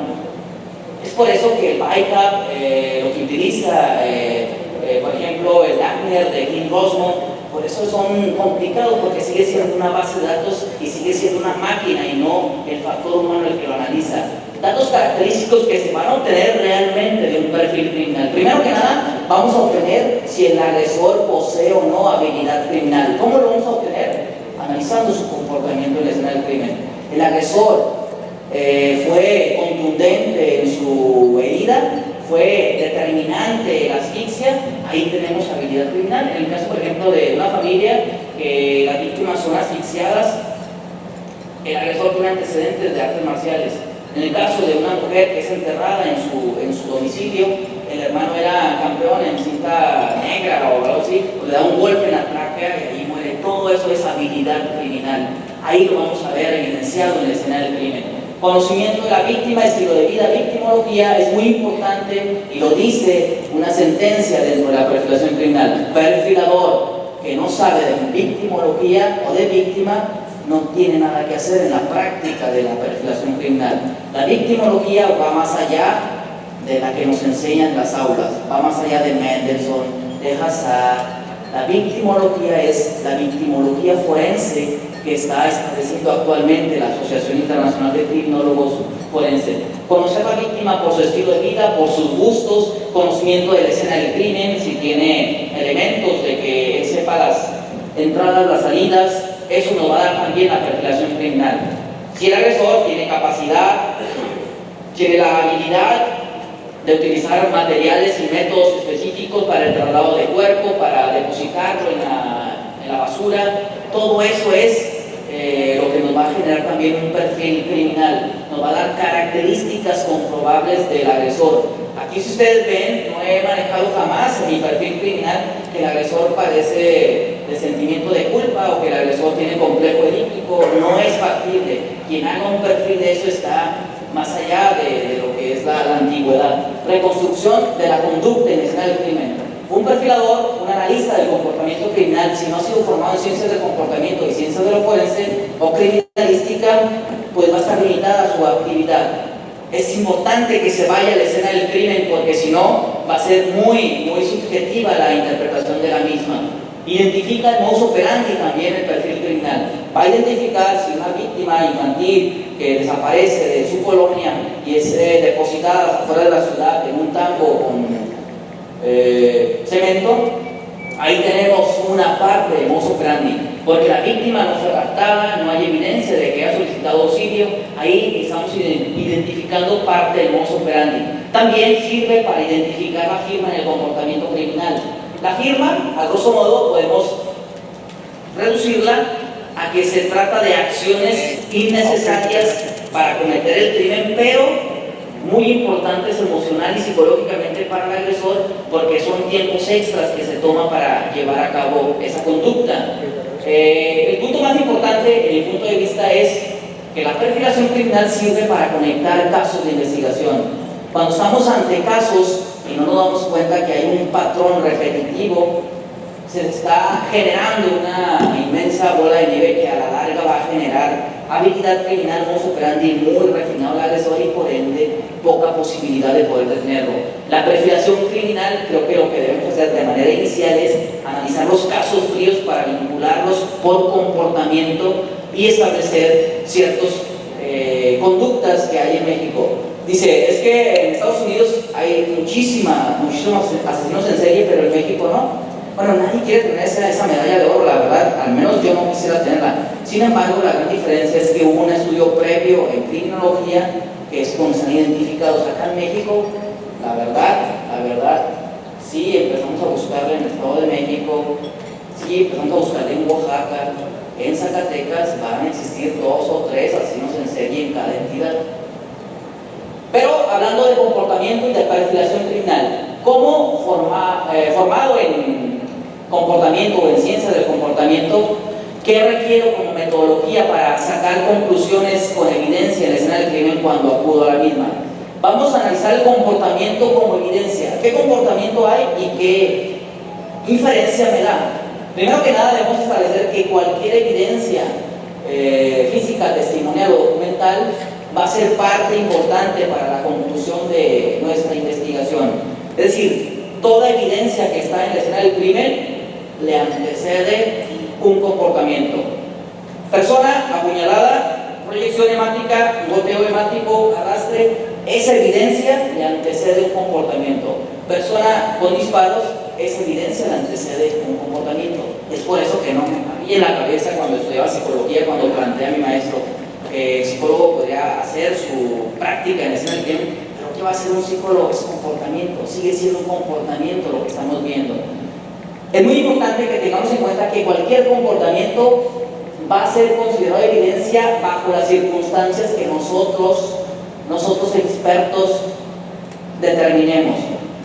Es por eso que el BICAP, lo que utiliza, por ejemplo, el Dagner de Kim Rosmo, por eso son complicados, porque sigue siendo una base de datos y sigue siendo una máquina y no el factor humano el que lo analiza. Datos característicos que se van a obtener realmente de un perfil criminal. Primero que nada, vamos a obtener si el agresor posee o no habilidad criminal. ¿Cómo lo vamos a obtener? Analizando su comportamiento en la escena del crimen. el agresor fue contundente en su herida, fue determinante la asfixia, ahí tenemos habilidad criminal. En el caso, por ejemplo, de una familia que las víctimas son asfixiadas, el agresor tiene antecedentes de artes marciales. En el caso de una mujer que es enterrada en su domicilio, el hermano era campeón en cinta negra o algo así, le da un golpe en la tráquea y ahí muere. Todo eso es habilidad criminal. Ahí lo vamos a ver evidenciado en la escena del crimen. Conocimiento de la víctima, estilo de vida, victimología es muy importante y lo dice una sentencia dentro de la perfilación criminal. Perfilador que no sabe de victimología o de víctima no tiene nada que hacer en la práctica de la perfilación criminal. La victimología va más allá de la que nos enseñan las aulas, va más allá de Mendelssohn, de Hazard. La victimología es la victimología forense que está estableciendo actualmente la Asociación Internacional de Criminólogos Forenses. Conocer a la víctima por su estilo de vida, por sus gustos, conocimiento de la escena del crimen, si tiene elementos de que él sepa las entradas, las salidas, eso nos va a dar también la perfilación criminal. Si el agresor tiene capacidad, tiene la habilidad de utilizar materiales y métodos específicos para el traslado de cuerpo, para depositarlo en la basura, todo eso es lo que nos va a generar también un perfil criminal, nos va a dar características comprobables del agresor. Aquí, si ustedes ven, no he manejado jamás en mi perfil criminal que el agresor padece de sentimiento de culpa o que el agresor tiene complejo edípico. No es factible. Quien haga un perfil de eso está más allá de lo que es la antigüedad. Reconstrucción de la conducta en escena del crimen. Un perfilador, un analista del comportamiento criminal, si no ha sido formado en ciencias del comportamiento y ciencias de lo forense o criminalística, pues va a estar limitada su actividad. Es importante que se vaya a la escena del crimen porque si no va a ser muy subjetiva la interpretación de la misma. Identifica el modus operandi también el perfil criminal. Va a identificar si una víctima infantil que desaparece de su colonia y es depositada fuera de la ciudad en un tambo con cemento, ahí tenemos una parte de modus operandi, porque la víctima no fue raptada, no hay evidencia de que haya solicitado auxilio, ahí estamos identificando parte del modus operandi. También sirve para identificar la firma en el comportamiento criminal. La firma, a grosso modo, podemos reducirla a que se trata de acciones innecesarias para cometer el crimen, pero muy importantes emocional y psicológicamente para el agresor, porque son tiempos extras que se toma para llevar a cabo esa conducta. El punto más importante, en mi punto de vista, es que la perfilación criminal sirve para conectar casos de investigación. Cuando estamos ante casos y no nos damos cuenta que hay un patrón repetitivo, se está generando una inmensa bola de nieve que a la larga va a generar habilidad criminal, modus operandi muy refinado al agresor y por ende poca posibilidad de poder detenerlo. La perfilación criminal, creo que lo que debemos hacer de manera inicial es analizar los casos fríos para vincularlos por comportamiento y establecer ciertas conductas que hay en México. Dice, es que en Estados Unidos hay muchísimos asesinos en serie, pero en México no. Bueno, nadie quiere tener esa medalla de oro, la verdad, al menos yo no quisiera tenerla. Sin embargo, la gran diferencia es que hubo un estudio previo en criminología, que es donde están identificados acá en México. La verdad, sí empezamos a buscarla en el Estado de México, sí empezamos a buscarla en Oaxaca, en Zacatecas van a existir 2 o 3 asesinos en serie en cada entidad. Pero hablando de comportamiento y de perfilación criminal, ¿cómo formado en comportamiento o en ciencias del comportamiento, qué requiero como metodología para sacar conclusiones con evidencia en la escena del crimen cuando acudo a la misma? Vamos a analizar el comportamiento como evidencia. ¿Qué comportamiento hay y qué inferencia me da? Primero que nada debemos establecer que cualquier evidencia física, testimonial o documental va a ser parte importante para la conclusión de nuestra investigación. Es decir, toda evidencia que está en la escena del crimen le antecede un comportamiento. Persona apuñalada, proyección hemática, goteo hemático, arrastre, esa evidencia le antecede un comportamiento. Persona con disparos, esa evidencia le antecede un comportamiento. Es por eso que no me cabía en la cabeza cuando estudiaba psicología, cuando planteé a mi maestro, el psicólogo podría hacer su práctica en escena del crimen, pero ¿qué va a hacer un psicólogo? Es comportamiento, sigue siendo un comportamiento lo que estamos viendo. Es muy importante que tengamos en cuenta que cualquier comportamiento va a ser considerado evidencia bajo las circunstancias que nosotros expertos determinemos.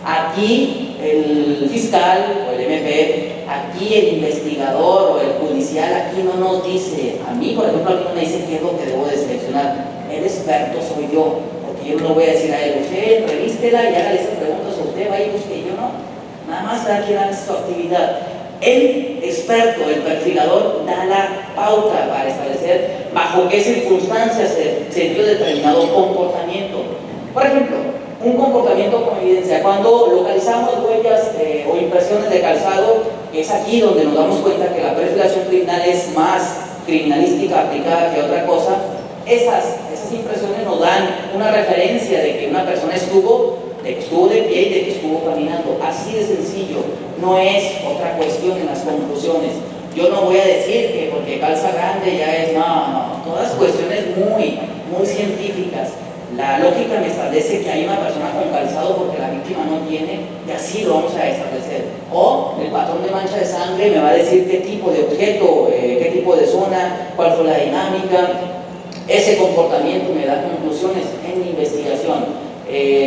Aquí el fiscal o el MP, aquí el investigador o el judicial, aquí no nos dice, a mí por ejemplo, a mí no me dice qué es lo que debo de seleccionar. El experto soy yo, porque yo no le voy a decir a él, usted entrevístela y hágale esas preguntas a usted, vaya y busque, yo no. Nada más cada quien hace su actividad. El experto, el perfilador, da la pauta para establecer bajo qué circunstancias se dio determinado comportamiento. Por ejemplo, un comportamiento con evidencia. Cuando localizamos huellas o impresiones de calzado, es aquí donde nos damos cuenta que la perfilación criminal es más criminalística aplicada que otra cosa. Esas impresiones nos dan una referencia de que una persona estuvo de pie y de que estuvo caminando. Así de sencillo, no es otra cuestión en las conclusiones. Yo no voy a decir que porque calza grande ya es, no, todas cuestiones muy científicas. La lógica me establece que hay una persona con calzado porque la víctima no tiene, y así lo vamos a establecer. O el patrón de mancha de sangre me va a decir qué tipo de objeto, qué tipo de zona, cuál fue la dinámica. Ese comportamiento me da conclusiones en mi investigación.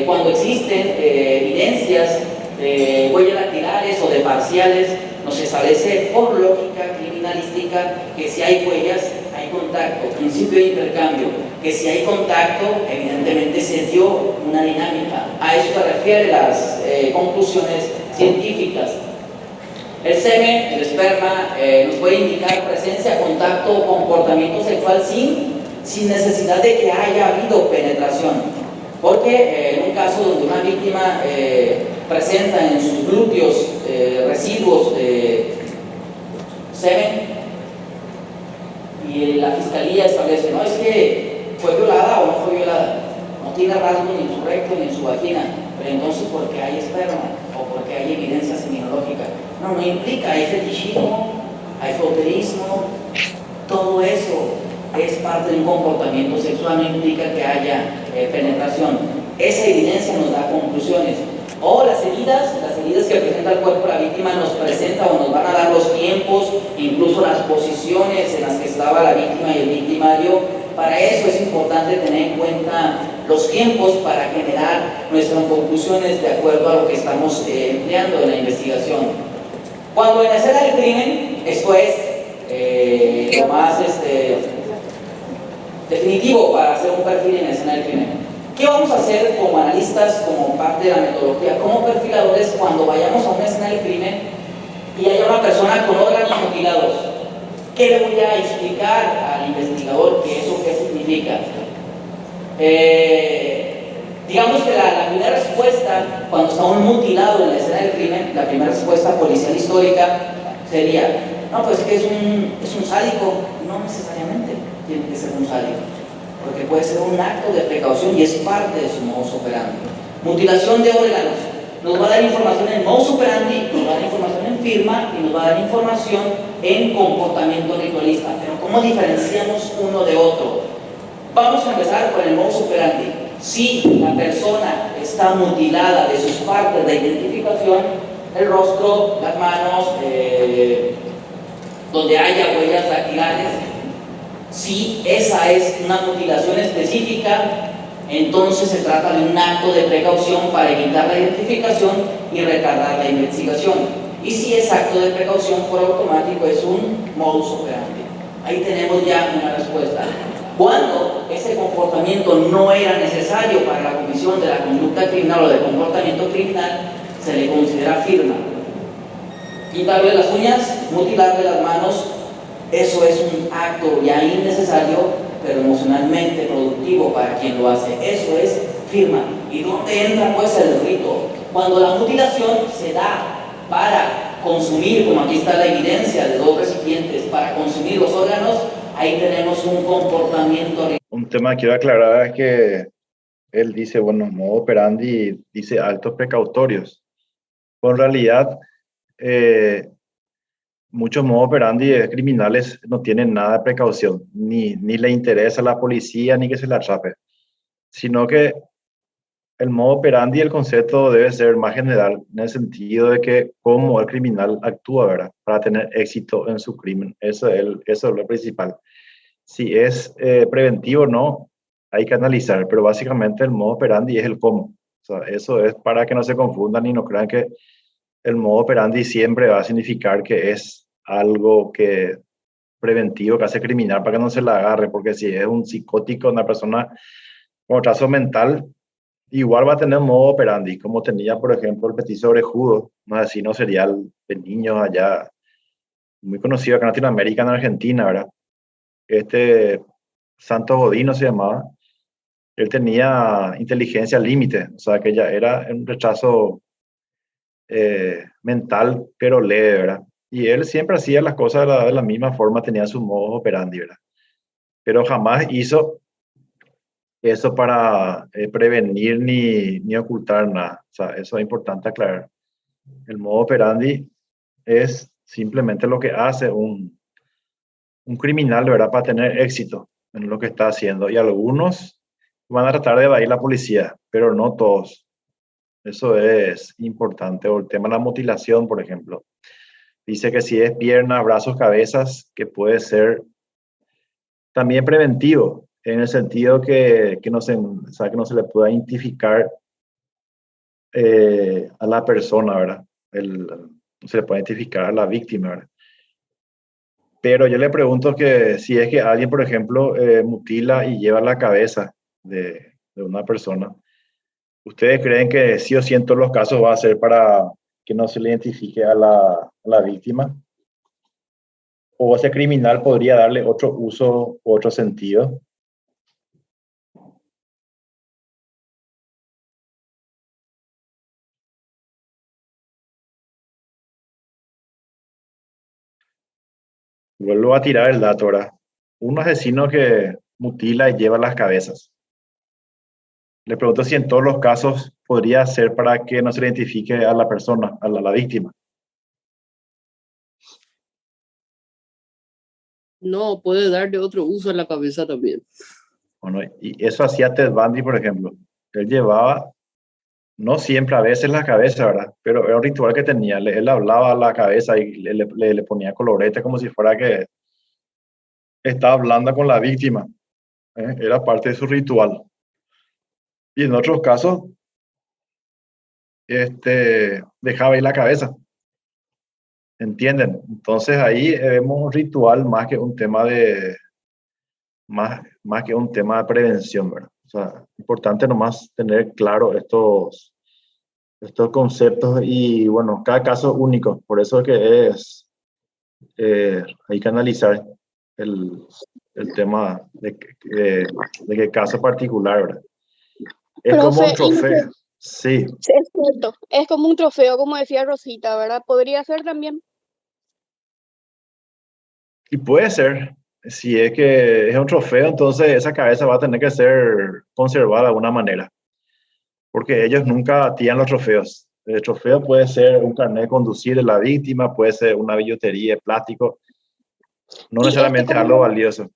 Cuando existen evidencias de huellas dactilares o de parciales, nos establece por lógica criminalística que si hay huellas, hay contacto, principio de intercambio, que si hay contacto, evidentemente se dio una dinámica. A eso se refieren las conclusiones científicas. El semen, el esperma, nos puede indicar presencia, contacto o comportamiento sexual sin necesidad de que haya habido penetración. Porque en un caso donde una víctima presenta en sus glúteos residuos de semen y la fiscalía establece, no, es que fue violada o no fue violada, no tiene rasgo ni en su recto ni en su vagina, pero entonces porque hay esperma o porque hay evidencia seminológica. No implica, hay fetichismo, hay froterismo, todo eso es parte de un comportamiento sexual, no implica que haya penetración. Esa evidencia nos da conclusiones. O las heridas que presenta el cuerpo de la víctima nos presenta o nos van a dar los tiempos, incluso las posiciones en las que estaba la víctima y el victimario. Para eso es importante tener en cuenta los tiempos para generar nuestras conclusiones de acuerdo a lo que estamos empleando en la investigación. Cuando en la escena del crimen, esto es lo más definitivo para hacer un perfil en la escena del crimen. ¿Qué vamos a hacer como analistas, como parte de la metodología, como perfiladores, cuando vayamos a una escena del crimen y haya una persona con órganos mutilados? ¿Qué le voy a explicar al investigador que eso qué significa? Digamos que la primera respuesta, cuando está un mutilado en la escena del crimen, la primera respuesta policial histórica sería, no, pues que es un sádico. No necesariamente tiene que ser un sádico, porque puede ser un acto de precaución y es parte de su modus operandi. Mutilación de órganos nos va a dar información en modus operandi, nos va a dar información en firma y nos va a dar información en comportamiento ritualista. Pero ¿cómo diferenciamos uno de otro? Vamos a empezar con el modus operandi. Si la persona está mutilada de sus partes de identificación, el rostro, las manos, donde haya huellas dactilares, si esa es una mutilación específica, entonces se trata de un acto de precaución para evitar la identificación y retardar la investigación. Y si es acto de precaución por automático, es un modus operandi. Ahí tenemos ya una respuesta. Cuando ese comportamiento no era necesario para la comisión de la conducta criminal o del comportamiento criminal, se le considera firma. Quitarle las uñas, mutilarle las manos, eso es un acto ya innecesario, pero emocionalmente productivo para quien lo hace. Eso es firma. ¿Y dónde entra pues el rito? Cuando la mutilación se da para consumir, como aquí está la evidencia de dos recipientes, para consumir los órganos, ahí tenemos un comportamiento. Un tema que quiero aclarar es que él dice, bueno, modo operandi, dice actos precautorios. Pero en realidad, muchos modos operandi de criminales no tienen nada de precaución, ni le interesa a la policía ni que se la atrape, sino que el modo operandi, el concepto debe ser más general, en el sentido de que cómo el criminal actúa, ¿verdad? Para tener éxito en su crimen. Eso es lo principal. Si es preventivo o no, hay que analizar, pero básicamente el modo operandi es el cómo. O sea, eso es para que no se confundan y no crean que el modo operandi siempre va a significar que es algo que preventivo, que hace criminal para que no se la agarre, porque si es un psicótico, una persona con retraso mental, igual va a tener modo operandi, como tenía, por ejemplo, el petiso orejudo, un asesino serial de niños allá, muy conocido acá en Latinoamérica, en Argentina, ¿verdad? Este Santos Godino se llamaba. Él tenía inteligencia al límite, o sea que ya era un rechazo mental, pero leve, ¿verdad? Y él siempre hacía las cosas de la misma forma, tenía su modo operandi, ¿verdad? Pero jamás hizo eso para prevenir ni ocultar nada. O sea, eso es importante aclarar. El modo operandi es simplemente lo que hace un criminal, ¿verdad? Para tener éxito en lo que está haciendo. Y algunos van a tratar de evadir la policía, pero no todos. Eso es importante. O el tema de la mutilación, por ejemplo. Dice que si es piernas, brazos, cabezas, que puede ser también preventivo, en el sentido que no se, o sea, que no se le pueda identificar a la persona, ¿verdad? No se le puede identificar a la víctima, ¿verdad? Pero yo le pregunto que si es que alguien, por ejemplo, mutila y lleva la cabeza de una persona, ¿ustedes creen que sí o sí en todos los casos va a ser para que no se le identifique a la víctima? ¿O ese criminal podría darle otro uso, otro sentido? Vuelvo a tirar el dato ahora. Un asesino que mutila y lleva las cabezas. Le pregunto si en todos los casos podría ser para que no se le identifique a la persona, a la víctima. No, puede darle otro uso a la cabeza también. Bueno, y eso hacía Ted Bundy, por ejemplo. Él llevaba, no siempre, a veces la cabeza, ¿verdad? Pero era un ritual que tenía. Él hablaba a la cabeza y le ponía colorete como si fuera que estaba hablando con la víctima. Era parte de su ritual. Y en otros casos, dejaba ahí la cabeza. ¿Entienden? Entonces ahí vemos un ritual más que un tema más que un tema de prevención, ¿verdad? O sea, importante nomás tener claro estos conceptos y bueno, cada caso es único, por eso es que hay que analizar el, el tema de qué caso particular, ¿verdad? Es como un Profe, y trofeo, sí, es cierto, es como un trofeo, como decía Rosita, ¿verdad? Podría ser también. y puede ser, si es que es un trofeo, entonces esa cabeza va a tener que ser conservada de alguna manera, porque ellos nunca tiran los trofeos. El trofeo puede ser un carnet de conducir de la víctima, puede ser una billutería de plástico, no Y necesariamente algo valioso.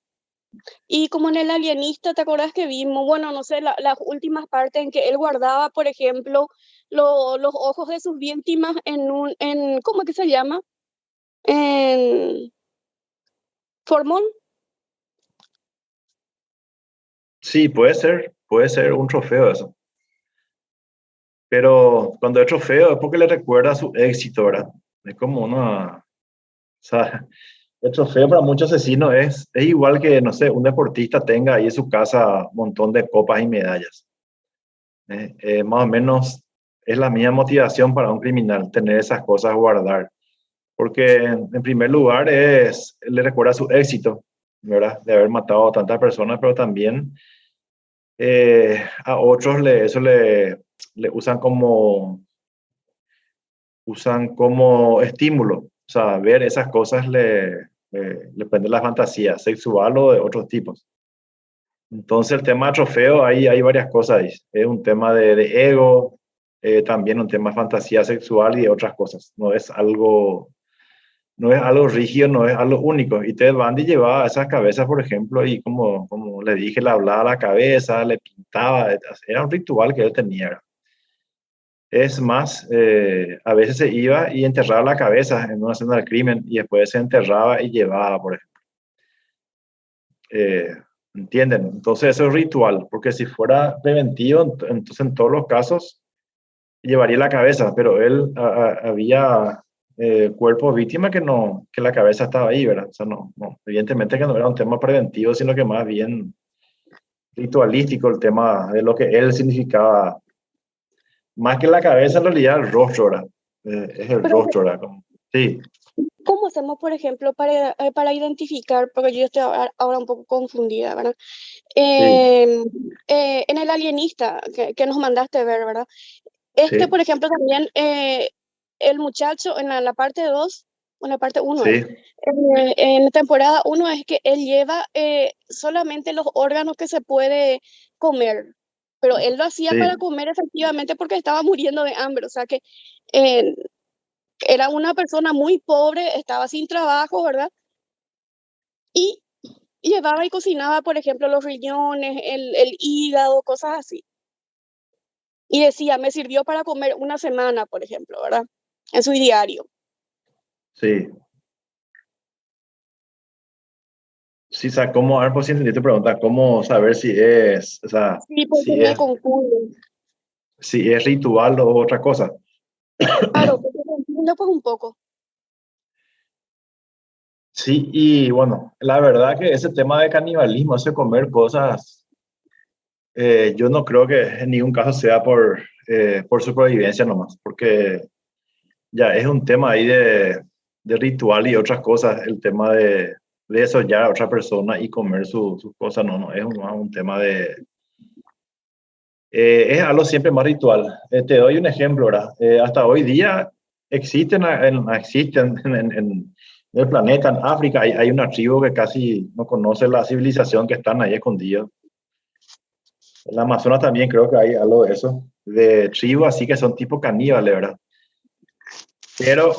y como en el Alienista, ¿te acordás que vimos? Bueno, no sé, las últimas partes en que él guardaba, por ejemplo, los ojos de sus víctimas ¿cómo es que se llama? En formol. Sí, puede ser un trofeo eso. Pero cuando es trofeo es porque le recuerda su éxito, ¿verdad? Es como una... O sea, el trofeo para muchos asesinos es igual que, no sé, un deportista tenga ahí en su casa un montón de copas y medallas. Más o menos es la misma motivación para un criminal tener esas cosas a guardar. Porque en primer lugar le recuerda su éxito, ¿verdad? De haber matado a tantas personas, pero también a otros le usan como estímulo. O sea, ver esas cosas le prende la fantasía sexual o de otros tipos. Entonces el tema de trofeo, ahí hay varias cosas ahí. Es un tema de ego, también un tema de fantasía sexual y de otras cosas. No es algo no es algo rígido, no es algo único. Y Ted Bundy llevaba esas cabezas, por ejemplo, y como le dije, le hablaba a la cabeza, le pintaba, era un ritual que él tenía. Es más, a veces se iba y enterraba la cabeza en una escena del crimen y después se enterraba y llevaba, por ejemplo. ¿Entienden? Entonces eso es ritual, porque si fuera preventivo, entonces en todos los casos llevaría la cabeza, pero él había cuerpos víctimas que la cabeza estaba ahí, ¿verdad? O sea, evidentemente que no era un tema preventivo, sino que más bien ritualístico el tema de lo que él significaba. Más que la cabeza, en realidad, el rostro, ¿verdad? Es el Pero, rostro, ¿verdad? Sí, ¿cómo hacemos, por ejemplo, para identificar? Porque yo estoy ahora un poco confundida, ¿verdad? sí, En el alienista que nos mandaste ver, ¿verdad? Este, sí, por ejemplo, también el muchacho en la parte 2, o en la parte uno es, sí, en temporada uno es que él lleva solamente los órganos que se puede comer, pero él lo hacía para sí, comer efectivamente porque estaba muriendo de hambre, o sea que eh, era una persona muy pobre, estaba sin trabajo, ¿verdad? Y llevaba y cocinaba, por ejemplo, los riñones, el hígado, cosas así. Y decía, me sirvió para comer una semana, por ejemplo, ¿verdad? En su diario. sí. Sí, o sea, ¿cómo, a ver, pues si entendí tu pregunta, cómo saber si es, o sea, Sí, porque me confundo. si es ritual o otra cosa? Claro, porque me confundo pues un poco. Sí, y bueno, la verdad que ese tema de canibalismo, ese comer cosas, yo no creo que en ningún caso sea por supervivencia nomás, porque ya es un tema ahí de ritual y otras cosas, el tema de desollar a otra persona y comer sus cosas, no, es un tema es algo siempre más ritual. Te doy un ejemplo, ¿verdad? Hasta hoy día existen en el planeta, en África, hay una tribu que casi no conoce la civilización que están ahí escondidos. En la Amazonas también creo que hay algo de eso, de tribu así que son tipo caníbales, ¿verdad? Pero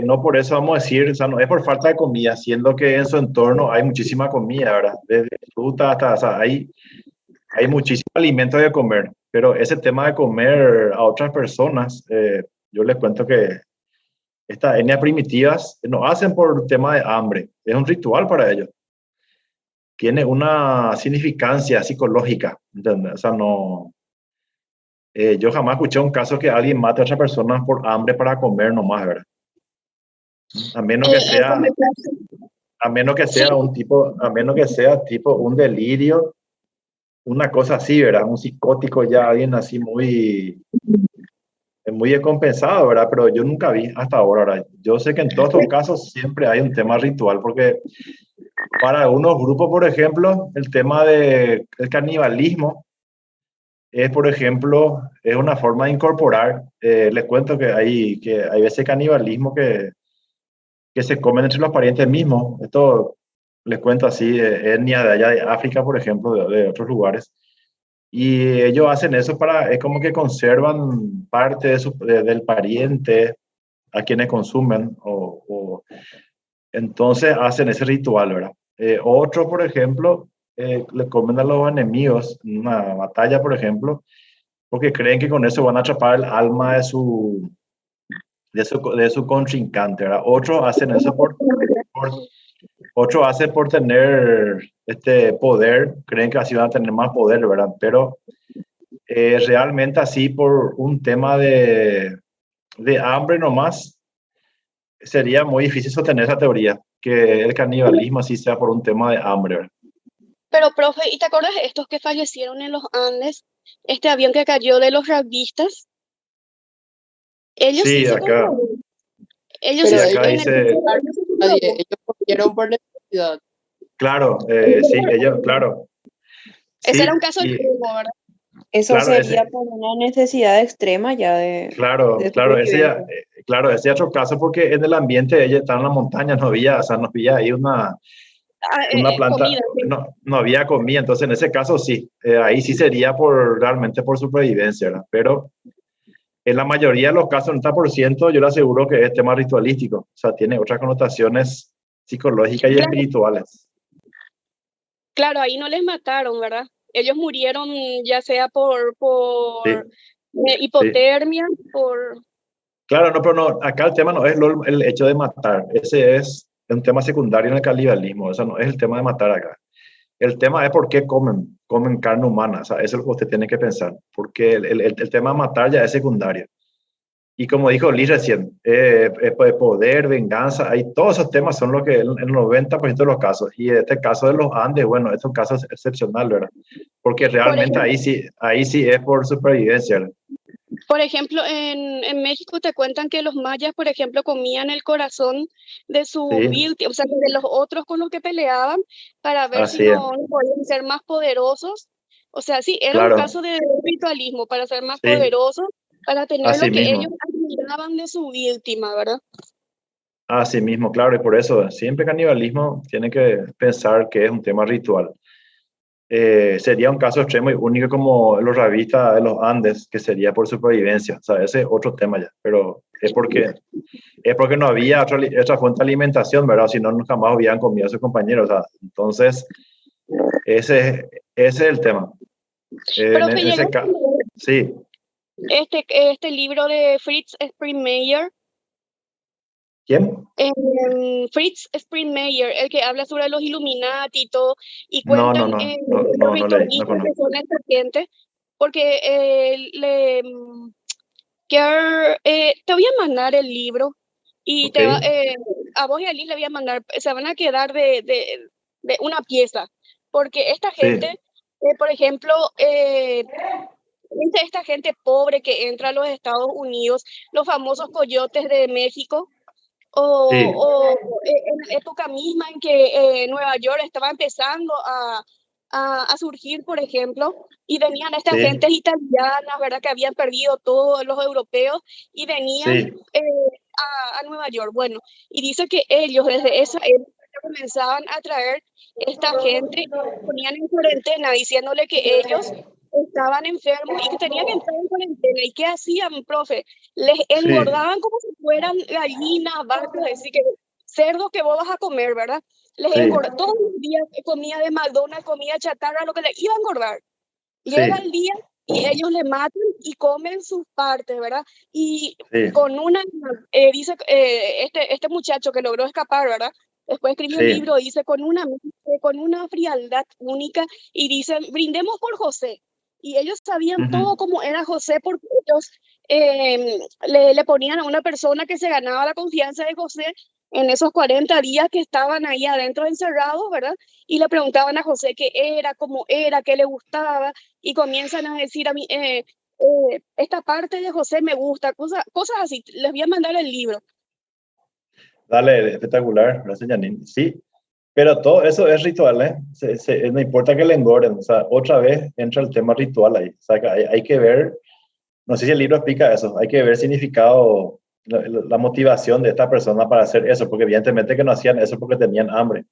no por eso vamos a decir, o sea, no es por falta de comida, siendo que en su entorno hay muchísima comida, ¿verdad? Desde fruta hasta, o sea, hay muchísimo alimento de comer, pero ese tema de comer a otras personas, yo les cuento que estas etnias primitivas no hacen por tema de hambre, es un ritual para ellos. Tiene una significancia psicológica, ¿entendés? O sea, no, yo jamás escuché un caso que alguien mate a otra persona por hambre para comer nomás, ¿verdad? A menos que Con sea, a menos que sí, sea un tipo, a menos que sea tipo un delirio, una cosa así, ¿verdad? Un psicótico ya, alguien así muy descompensado, ¿verdad? Pero yo nunca vi hasta ahora, ¿verdad? Yo sé que en todos estos casos siempre hay un tema ritual, porque para algunos grupos, por ejemplo, el tema del canibalismo es, por ejemplo, es una forma de incorporar, les cuento que hay veces canibalismo que se comen entre los parientes mismos. Esto les cuento así, etnia de allá de África, por ejemplo, de otros lugares. Y ellos hacen eso es como que conservan parte del pariente a quienes consumen, entonces hacen ese ritual, ¿verdad? Otro, por ejemplo, le comen a los enemigos en una batalla, por ejemplo, porque creen que con eso van a atrapar el alma de su contrincante, ¿verdad? Otros hacen eso por otros hacen por tener este poder, creen que así van a tener más poder, ¿verdad? Pero realmente así por un tema de hambre nomás, sería muy difícil sostener esa teoría, que el canibalismo así sea por un tema de hambre, ¿verdad? pero profe, ¿y te acuerdas de estos que fallecieron en los Andes? Este avión que cayó de los rugbyistas, ellos sí Sí, se acá, contaron. Ellos sí, sí Pero se, ellos acá en el no dice, hospital mataron no se a nadie, comprobó. ellos murieron por necesidad. claro, sí, ellos, claro, Ese era sí, un caso y extremo, ¿verdad? Eso claro, sería por una necesidad extrema ya claro, de claro, supervivencia. ese es otro caso porque en el ambiente ella estaba en la montaña, no había, o sea, no había ahí Ah, una planta, comida, sí. no había comida, entonces en ese caso sí, ahí sí sería realmente por supervivencia, ¿verdad? Pero En la mayoría de los casos, en 90%, yo le aseguro que es tema ritualístico. O sea, tiene otras connotaciones psicológicas y Claro, espirituales. claro, ahí no les mataron, ¿verdad? Ellos murieron ya sea por Sí, sí. hipotermia, por... Claro, no, pero no, acá el tema no es el hecho de matar. Ese es un tema secundario en el canibalismo. Eso no es el tema de matar acá. El tema es por qué comen carne humana. O sea, eso es lo que usted tiene que pensar. Porque el tema de matar ya es secundario. Y como dijo Lee recién, poder, venganza, hay, todos esos temas son lo que en el 90% de los casos. Y en este caso de los Andes, bueno, es un caso excepcional, ¿verdad? Porque Por realmente ejemplo, ahí sí es por supervivencia, ¿verdad? en México te cuentan que los mayas, por ejemplo, comían el corazón de sus Sí, víctimas, o sea, de los otros con los que peleaban para ver si así es. no podían ser más poderosos. O sea, sí, era un Claro, caso de ritualismo para ser más sí, poderosos, para tener lo así que ellos mismo. admiraban de su víctima, ¿verdad? Así mismo, claro, y por eso siempre canibalismo tiene que pensar que es un tema ritual. Sería un caso extremo y único como los rabitas de los Andes, que sería por supervivencia. O sea, ese es otro tema ya, pero es porque no había otra fuente de alimentación, ¿verdad? Si no, nunca más hubieran comido a sus compañeros. O sea, entonces, ese es el tema. En Profe, ese llegaste a caso, leer sí. este libro de Fritz Springmeier. ¿Quién? Fritz Springmeier, el que habla sobre los Illuminati y todo, y No, no, cuentan no, no, los no, no leí, no ritualistas que conozco. son esta gente, porque te voy a mandar el libro y Ok, a vos y a Liz le voy a mandar, se van a quedar de una pieza, porque esta gente, sí, por ejemplo, ¿viste esta gente pobre que entra a los Estados Unidos, los famosos coyotes de México? sí, En la época misma en que Nueva York estaba empezando a surgir, por ejemplo, y venían estas sí, gentes italianas, ¿verdad? Que habían perdido todos los europeos y venían sí, eh, a Nueva York. Bueno, y dice que ellos desde esa época ya comenzaban a traer esta gente, ponían en cuarentena diciéndole que ellos estaban enfermos y que tenían que entrar en cuarentena. ¿Y qué hacían, profe? Les sí, engordaban como si fueran gallinas, vacas, decir que cerdos que vos vas a comer, ¿verdad? Les sí, engordaban todos los días, comida de McDonald's, comida chatarra, lo que les iba a engordar. Llega sí, el día y ellos le matan y comen sus partes, ¿verdad? Y sí, con una, dice, este muchacho que logró escapar, ¿verdad? Después escribió un sí, libro, dice, con una frialdad única, y dice, brindemos por José. Y ellos sabían todo ujú, cómo era José, porque ellos le ponían a una persona que se ganaba la confianza de José en esos 40 días que estaban ahí adentro encerrados, ¿verdad? Y le preguntaban a José qué era, cómo era, qué le gustaba, y comienzan a decir a mí, esta parte de José me gusta, cosas así. Les voy a mandar el libro. dale, espectacular, gracias, Janine. Sí, pero todo eso es ritual, ¿eh? No importa que le engorden, o sea, otra vez entra el tema ritual ahí. O sea, que hay que ver, no sé si el libro explica eso, hay que ver significado, la motivación de esta persona para hacer eso, porque evidentemente que no hacían eso porque tenían hambre.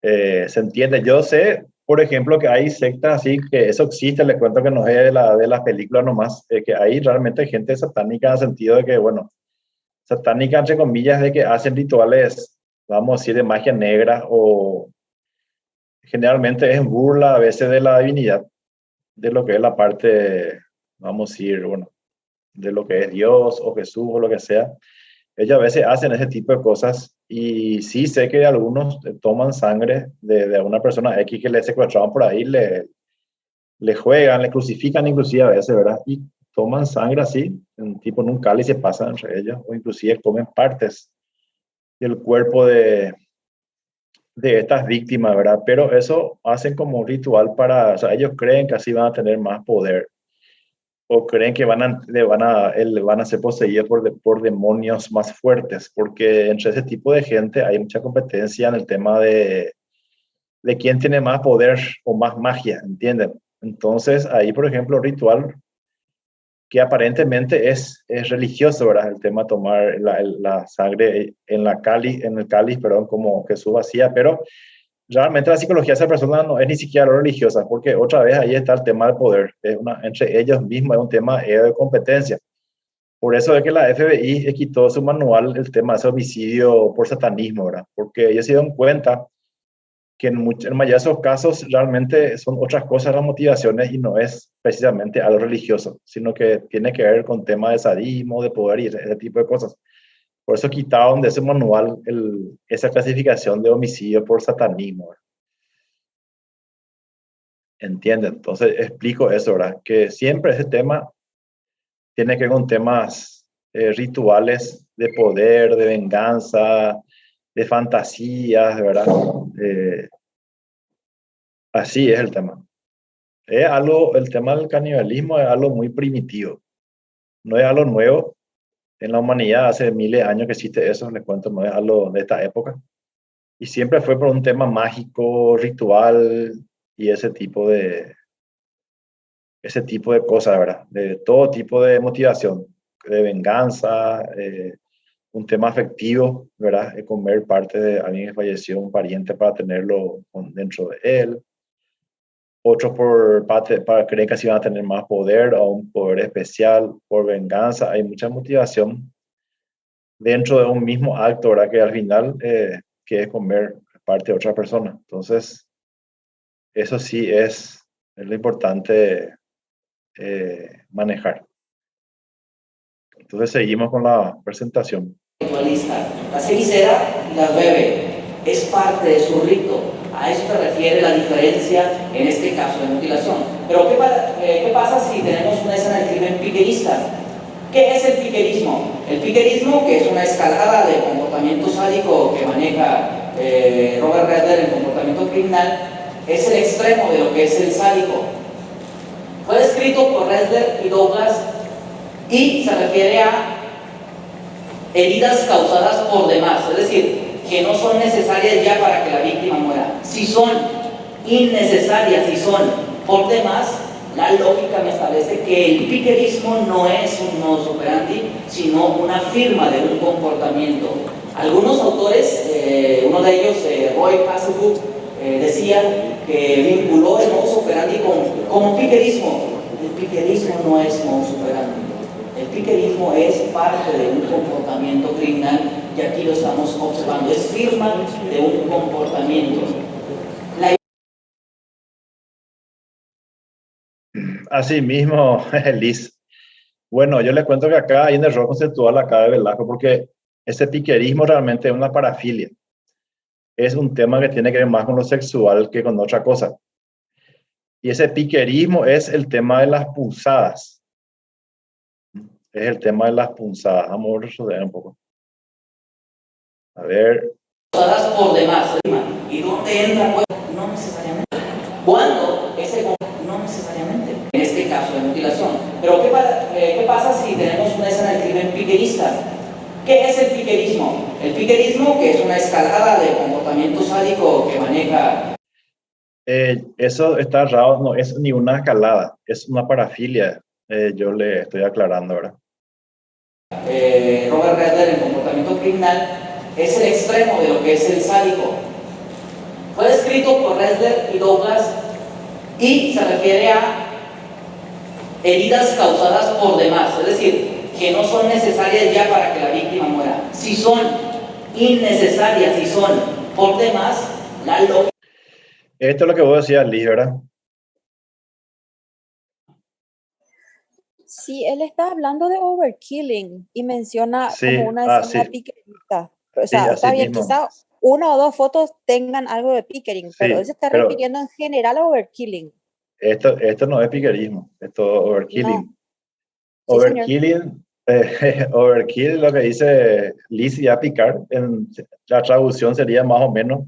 ¿Se entiende? Yo sé, por ejemplo, que hay sectas así, que eso existe, les cuento que no es de las películas nomás, que hay realmente gente satánica en el sentido de que, bueno, satánica entre comillas, de que hacen rituales, vamos a decir, de magia negra o generalmente es burla a veces de la divinidad, de lo que es la parte, vamos a decir, bueno, de lo que es Dios o Jesús o lo que sea. Ellos a veces hacen ese tipo de cosas y sí sé que algunos toman sangre de una persona X que le secuestraban por ahí, le juegan, le crucifican inclusive a veces, ¿verdad? Y toman sangre así, en tipo en un cáliz se pasan entre ellos o inclusive comen partes del cuerpo de estas víctimas, ¿verdad? Pero eso hacen como un ritual para, o sea, ellos creen que así van a tener más poder o creen que van a ser poseídos por demonios más fuertes, porque entre ese tipo de gente hay mucha competencia en el tema de quién tiene más poder o más magia, ¿entienden? Entonces, ahí, por ejemplo, ritual que aparentemente es religioso, ¿verdad? El tema de tomar la sangre en el cáliz, perdón, como Jesús hacía, pero realmente la psicología de esa persona no es ni siquiera lo religiosa, porque otra vez ahí está el tema del poder. Entre ellos mismos es un tema de competencia. Por eso es que la FBI quitó de su manual el tema de ese homicidio por satanismo, ¿verdad? Porque ellos se dieron cuenta que en mayoría de esos casos realmente son otras cosas las motivaciones y no es precisamente algo religioso, sino que tiene que ver con temas de sadismo, de poder y ese tipo de cosas. Por eso quitaron de ese manual esa clasificación de homicidio por satanismo, ¿verdad? ¿Entienden? Entonces explico eso, ¿verdad? Que siempre ese tema tiene que ver con temas rituales de poder, de venganza, de fantasías, ¿verdad? Así es el tema. El tema del canibalismo es algo muy primitivo, no es algo nuevo. En la humanidad hace miles de años que existe eso, les cuento, no es algo de esta época. Y siempre fue por un tema mágico, ritual y ese tipo de cosas, ¿verdad? De todo tipo de motivación, de venganza, un tema afectivo, ¿verdad? De comer parte de alguien que falleció, un pariente para tenerlo dentro de él. Otros para creer que así van a tener más poder o un poder especial, por venganza. Hay mucha motivación dentro de un mismo acto, ¿verdad? Que al final que es comer parte de otra persona. Entonces, eso sí es lo importante manejar. Entonces seguimos con la presentación. La cenicera la bebe, es parte de su rito. A eso se refiere la diferencia en este caso de mutilación. Pero ¿qué pasa si tenemos una escena de crimen piquerista? ¿Qué es el piquerismo? El piquerismo, que es una escalada de comportamiento sádico que maneja Robert Redler en comportamiento criminal, es el extremo de lo que es el sádico. Fue descrito por Redler y Douglas y se refiere a heridas causadas por demás, es decir, que no son necesarias ya para que la víctima muera. Si son innecesarias, si son por demás, la lógica me establece que el piquerismo no es un modus operandi, sino una firma de un comportamiento. Algunos autores, uno de ellos, Roy Hasselhoff, decía que vinculó el modus operandi con piquerismo. El piquerismo no es modus operandi. El piquerismo es parte de un comportamiento criminal y aquí lo estamos observando. Es firma de un comportamiento. Así mismo, Liz. Bueno, yo le cuento que acá hay un error conceptual acá de Velasco porque ese piquerismo realmente es una parafilia. Es un tema que tiene que ver más con lo sexual que con otra cosa. Y ese piquerismo es el tema de las punzadas. Es el tema de las punzadas. Vamos a resolver un poco. A ver. Punzadas por demás. ¿Y dónde entra? No necesariamente. ¿Cuándo? No necesariamente. En este caso de mutilación. Pero ¿qué pasa si tenemos una escena de crimen piquerista? ¿Qué es el piquerismo? El piquerismo, que es una escalada de comportamiento sádico que maneja... Eso está raro, no es ni una escalada, es una parafilia. Yo le estoy aclarando ahora. Robert Redler en comportamiento criminal es el extremo de lo que es el sádico. Fue descrito por Redler y Douglas y se refiere a heridas causadas por demás, es decir, que no son necesarias ya para que la víctima muera. Si son innecesarias, si son por demás, la lógica... Esto es lo que vos decías, Liz, ¿verdad? Sí, él está hablando de overkilling y menciona Sí, como una escena sí. piquerista. O Sí, sea, así está bien, mismo. quizá una o dos fotos tengan algo de pickering, pero Sí, él se está pero refiriendo en general a overkilling. esto no es piquerismo, esto es overkilling. No. Sí, señor. Overkilling, overkill, lo que dice Liz y a picar, en la traducción sería más o menos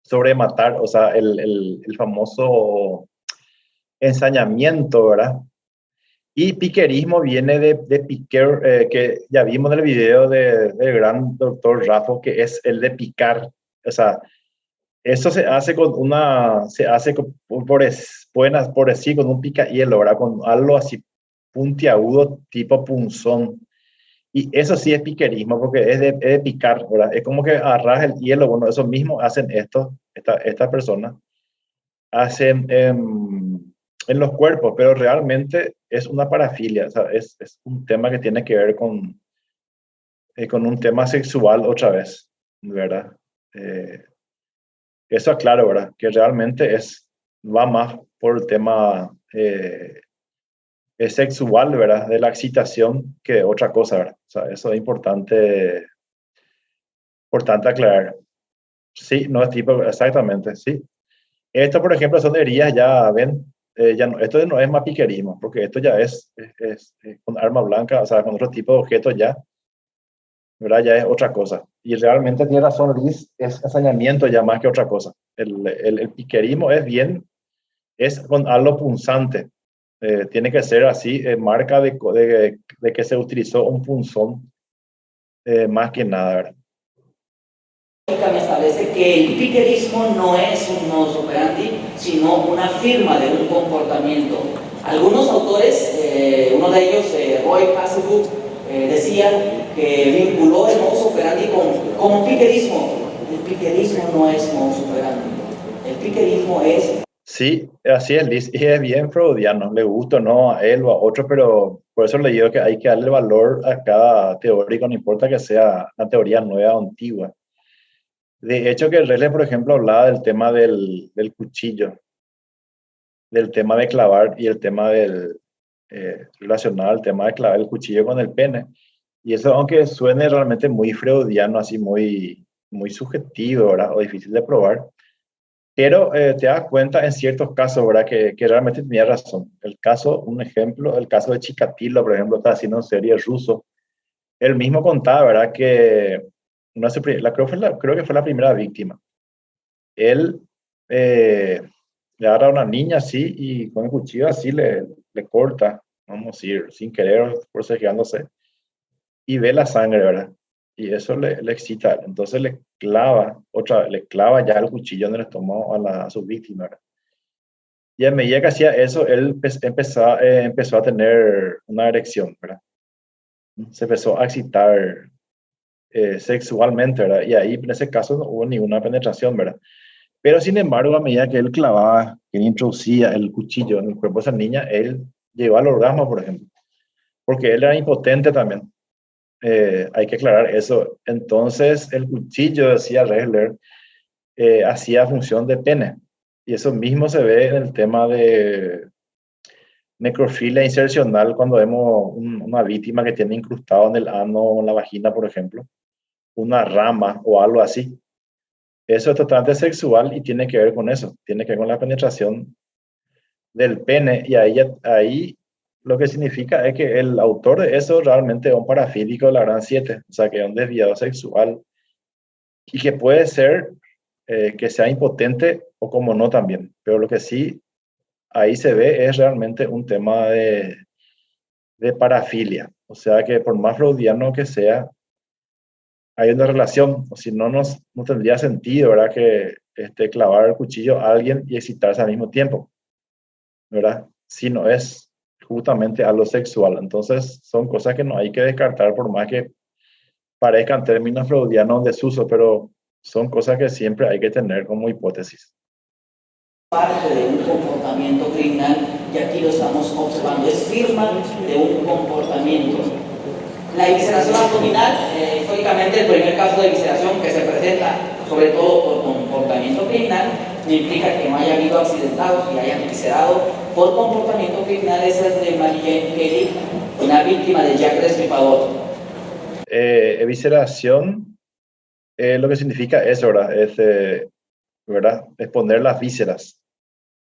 sobre matar, o sea, el famoso ensañamiento, ¿verdad? Y piquerismo viene de piquer, que ya vimos en el video del gran doctor Raffo, que es el de picar. O sea, eso se hace por así, con un picahielo, ¿verdad? Con algo así puntiagudo, tipo punzón. Y eso sí es piquerismo, porque es de picar, ¿verdad? Es como que agarras el hielo, bueno, eso mismo hacen estos esta persona hacen en los cuerpos, pero realmente es una parafilia, o sea, es un tema que tiene que ver con un tema sexual otra vez, ¿verdad? Eso aclaro, ¿verdad? Que realmente va más por el tema sexual, ¿verdad? De la excitación que otra cosa, ¿verdad? O sea, eso es importante aclarar. Sí, no es tipo, exactamente, sí. Esto, por ejemplo, son heridas, ya ven, esto no es más piquerismo, porque esto ya es con arma blanca, o sea, con otro tipo de objeto ya, ¿verdad? Ya es otra cosa. Y realmente tiene razón Liz, es ensañamiento ya más que otra cosa. El piquerismo es con algo punzante. Tiene que ser así, marca de que se utilizó un punzón más que nada, ¿verdad? Me establece que el piquerismo no es un modus operandi, sino una firma de un comportamiento. Algunos autores, uno de ellos, Roy Hasselhoff, decía que vinculó el modus operandi con piquerismo. El piquerismo no es modus operandi. El piquerismo es... Sí, así es, Liz, y es bien freudiano, le gusta o no a él o a otro, pero por eso le digo que hay que darle valor a cada teórico, no importa que sea una teoría nueva o antigua. De hecho, que Rele, por ejemplo, hablaba del tema del cuchillo, del tema de clavar y el tema relacionado al tema de clavar el cuchillo con el pene. Y eso, aunque suene realmente muy freudiano, así muy subjetivo, ¿verdad? O difícil de probar, pero te das cuenta en ciertos casos, ¿verdad? Que realmente tenía razón. Un ejemplo, el caso de Chikatilo, por ejemplo, está haciendo en serie ruso. Él mismo contaba, ¿verdad? Que no sé, creo que fue la primera víctima. Él le agarra a una niña así y con el cuchillo así le corta, vamos a decir, sin querer, forcejeándose, y ve la sangre, ¿verdad? Y eso le excita. Entonces le clava ya el cuchillo en el estómago a su víctima, ¿verdad? Y a medida que hacía eso, él empezó a tener una erección, ¿verdad? Se empezó a excitar sexualmente, ¿verdad? Y ahí en ese caso no hubo ninguna penetración, ¿verdad? Pero sin embargo, a medida que él clavaba, que él introducía el cuchillo en el cuerpo de esa niña, él llegó al orgasmo, por ejemplo, porque él era impotente también. Hay que aclarar eso. Entonces, el cuchillo, decía Rehler, hacía función de pene. Y eso mismo se ve en el tema de necrofilia insercional cuando vemos una víctima que tiene incrustado en el ano o en la vagina, por ejemplo, una rama o algo así. Eso es totalmente sexual y tiene que ver con eso, tiene que ver con la penetración del pene y ahí lo que significa es que el autor de eso realmente es un parafílico de la gran 7, o sea que es un desviado sexual y que puede ser que sea impotente o como no también, pero lo que sí ahí se ve es realmente un tema de parafilia, o sea que por más freudiano que sea, hay una relación, o si no, no tendría sentido, ¿verdad? Que clavar el cuchillo a alguien y excitarse al mismo tiempo, ¿verdad? Si no es justamente algo sexual. Entonces, son cosas que no hay que descartar por más que parezcan términos freudianos en desuso, pero son cosas que siempre hay que tener como hipótesis. Parte de un comportamiento criminal y aquí lo estamos observando, es firma de un comportamiento. La evisceración abdominal, históricamente el primer caso de evisceración que se presenta, sobre todo por comportamiento criminal, no implica que no haya habido accidentados y hayan eviscerado por comportamiento criminal, es el de Marie Kelly, una víctima de Jack the Stripador. Evisceración, lo que significa eso, ¿verdad? ¿Verdad? Es poner las vísceras.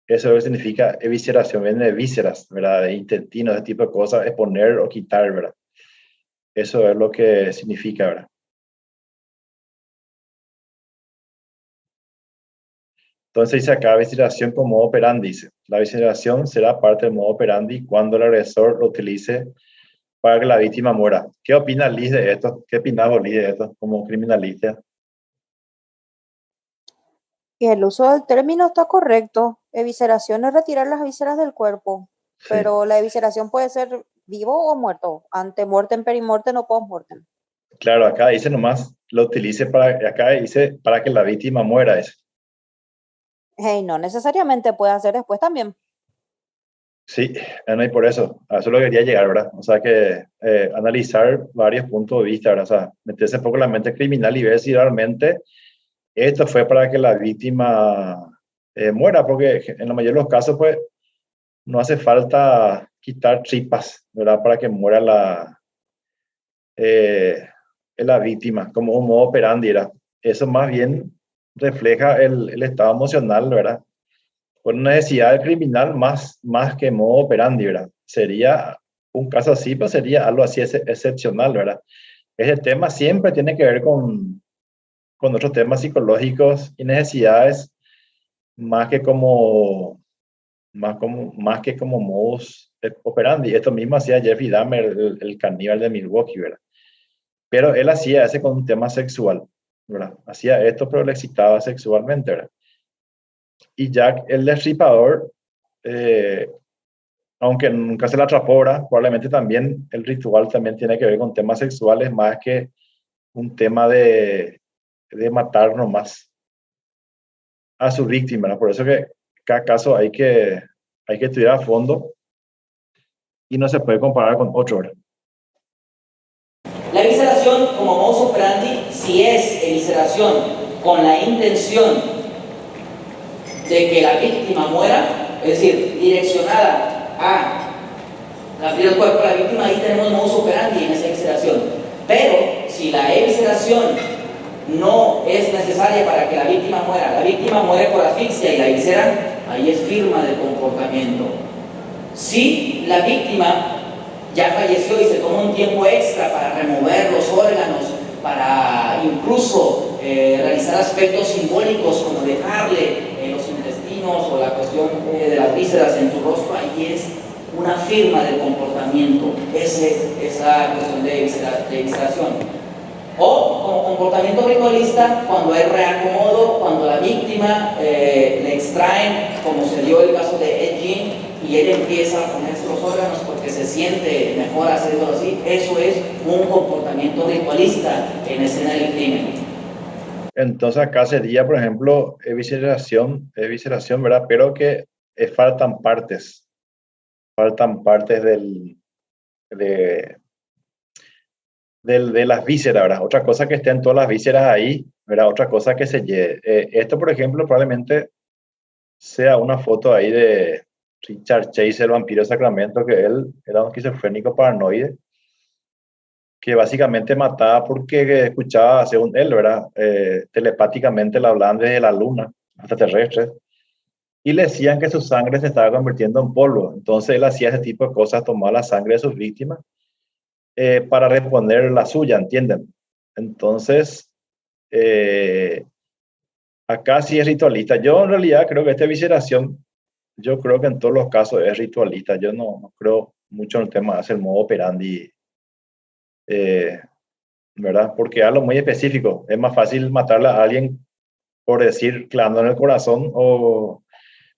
Eso es lo que significa evisceración, viene de vísceras, ¿verdad? De intestinos, ese tipo de cosas, es poner o quitar, ¿verdad? Eso es lo que significa, ¿verdad? Entonces dice acá, evisceración como modo operandi, dice. La evisceración será parte del modo operandi cuando el agresor lo utilice para que la víctima muera. ¿Qué opina Liz de esto? ¿Qué opina Liz de esto como criminalista? Y el uso del término está correcto. Evisceración es retirar las vísceras del cuerpo, Sí. pero la evisceración puede ser vivo o muerto, ante muertem, perimortem o postmortem. Claro, acá dice nomás, lo utilice acá dice para que la víctima muera. Hey, no necesariamente puede hacer después también. Sí, no, y por eso, a eso lo quería llegar, ¿verdad? O sea que analizar varios puntos de vista, ¿verdad? O sea, meterse un poco en la mente criminal y ver si realmente esto fue para que la víctima muera, porque en la mayoría de los casos, pues, no hace falta quitar tripas, ¿verdad? Para que muera eh, la víctima, como un modo operandi, ¿verdad? Eso más bien refleja el estado emocional, ¿verdad? Por una necesidad del criminal más que modo operandi, ¿verdad? Sería un caso así, pues sería algo así excepcional, ¿verdad? Ese tema siempre tiene que ver con otros temas psicológicos y necesidades más que como, más que como modus operandi. Esto mismo hacía Jeffrey Dahmer, el caníbal de Milwaukee, ¿verdad? Pero él hacía ese con un tema sexual, ¿verdad? Hacía esto, pero le excitaba sexualmente, ¿verdad? Y Jack, el destripador, eh, aunque nunca se la atrapó, ¿verdad? Probablemente también el ritual también tiene que ver con temas sexuales más que un tema de matar nomás a su víctima, ¿no? Por eso que cada caso hay que estudiar a fondo y no se puede comparar con otro, ¿verdad? La evisceración como modus operandi, si es evisceración con la intención de que la víctima muera, es decir, direccionada a abrir el cuerpo de la víctima, ahí tenemos modus operandi en esa evisceración. Pero si la evisceración no es necesaria para que la víctima muere por asfixia y la evisceran, ahí es firma del comportamiento. Si la víctima ya falleció y se toma un tiempo extra para remover los órganos, para incluso realizar aspectos simbólicos como dejarle los intestinos o la cuestión de las vísceras en tu rostro, ahí es una firma del comportamiento, esa cuestión de evisceración. O como comportamiento ritualista, cuando hay reacomodo, cuando la víctima le extraen, como se dio el caso de Ed Gein, y él empieza a ponerse los órganos porque se siente mejor hacerlo así, eso es un comportamiento ritualista en escena del crimen. Entonces acá sería, por ejemplo, evisceración, ¿verdad? Pero que faltan partes de, de las vísceras, ¿verdad? Otra cosa que estén todas las vísceras ahí, ¿verdad? Otra cosa que se lleve. Esto, por ejemplo, probablemente sea una foto ahí de Richard Chase, el vampiro de Sacramento, que él era un esquizofrénico paranoide, que básicamente mataba porque escuchaba, según él, ¿verdad? Telepáticamente le hablaban desde la luna, extraterrestres, y le decían que su sangre se estaba convirtiendo en polvo. Entonces él hacía ese tipo de cosas, tomaba la sangre de sus víctimas para reponer la suya, ¿entienden? Entonces, acá sí es ritualista. Yo en realidad creo que esta evisceración, yo creo que en todos los casos es ritualista. Yo no creo mucho en el tema de hacer modo operandi, eh, ¿verdad? Porque es algo muy específico. Es más fácil matarle a alguien por decir clavándole el corazón o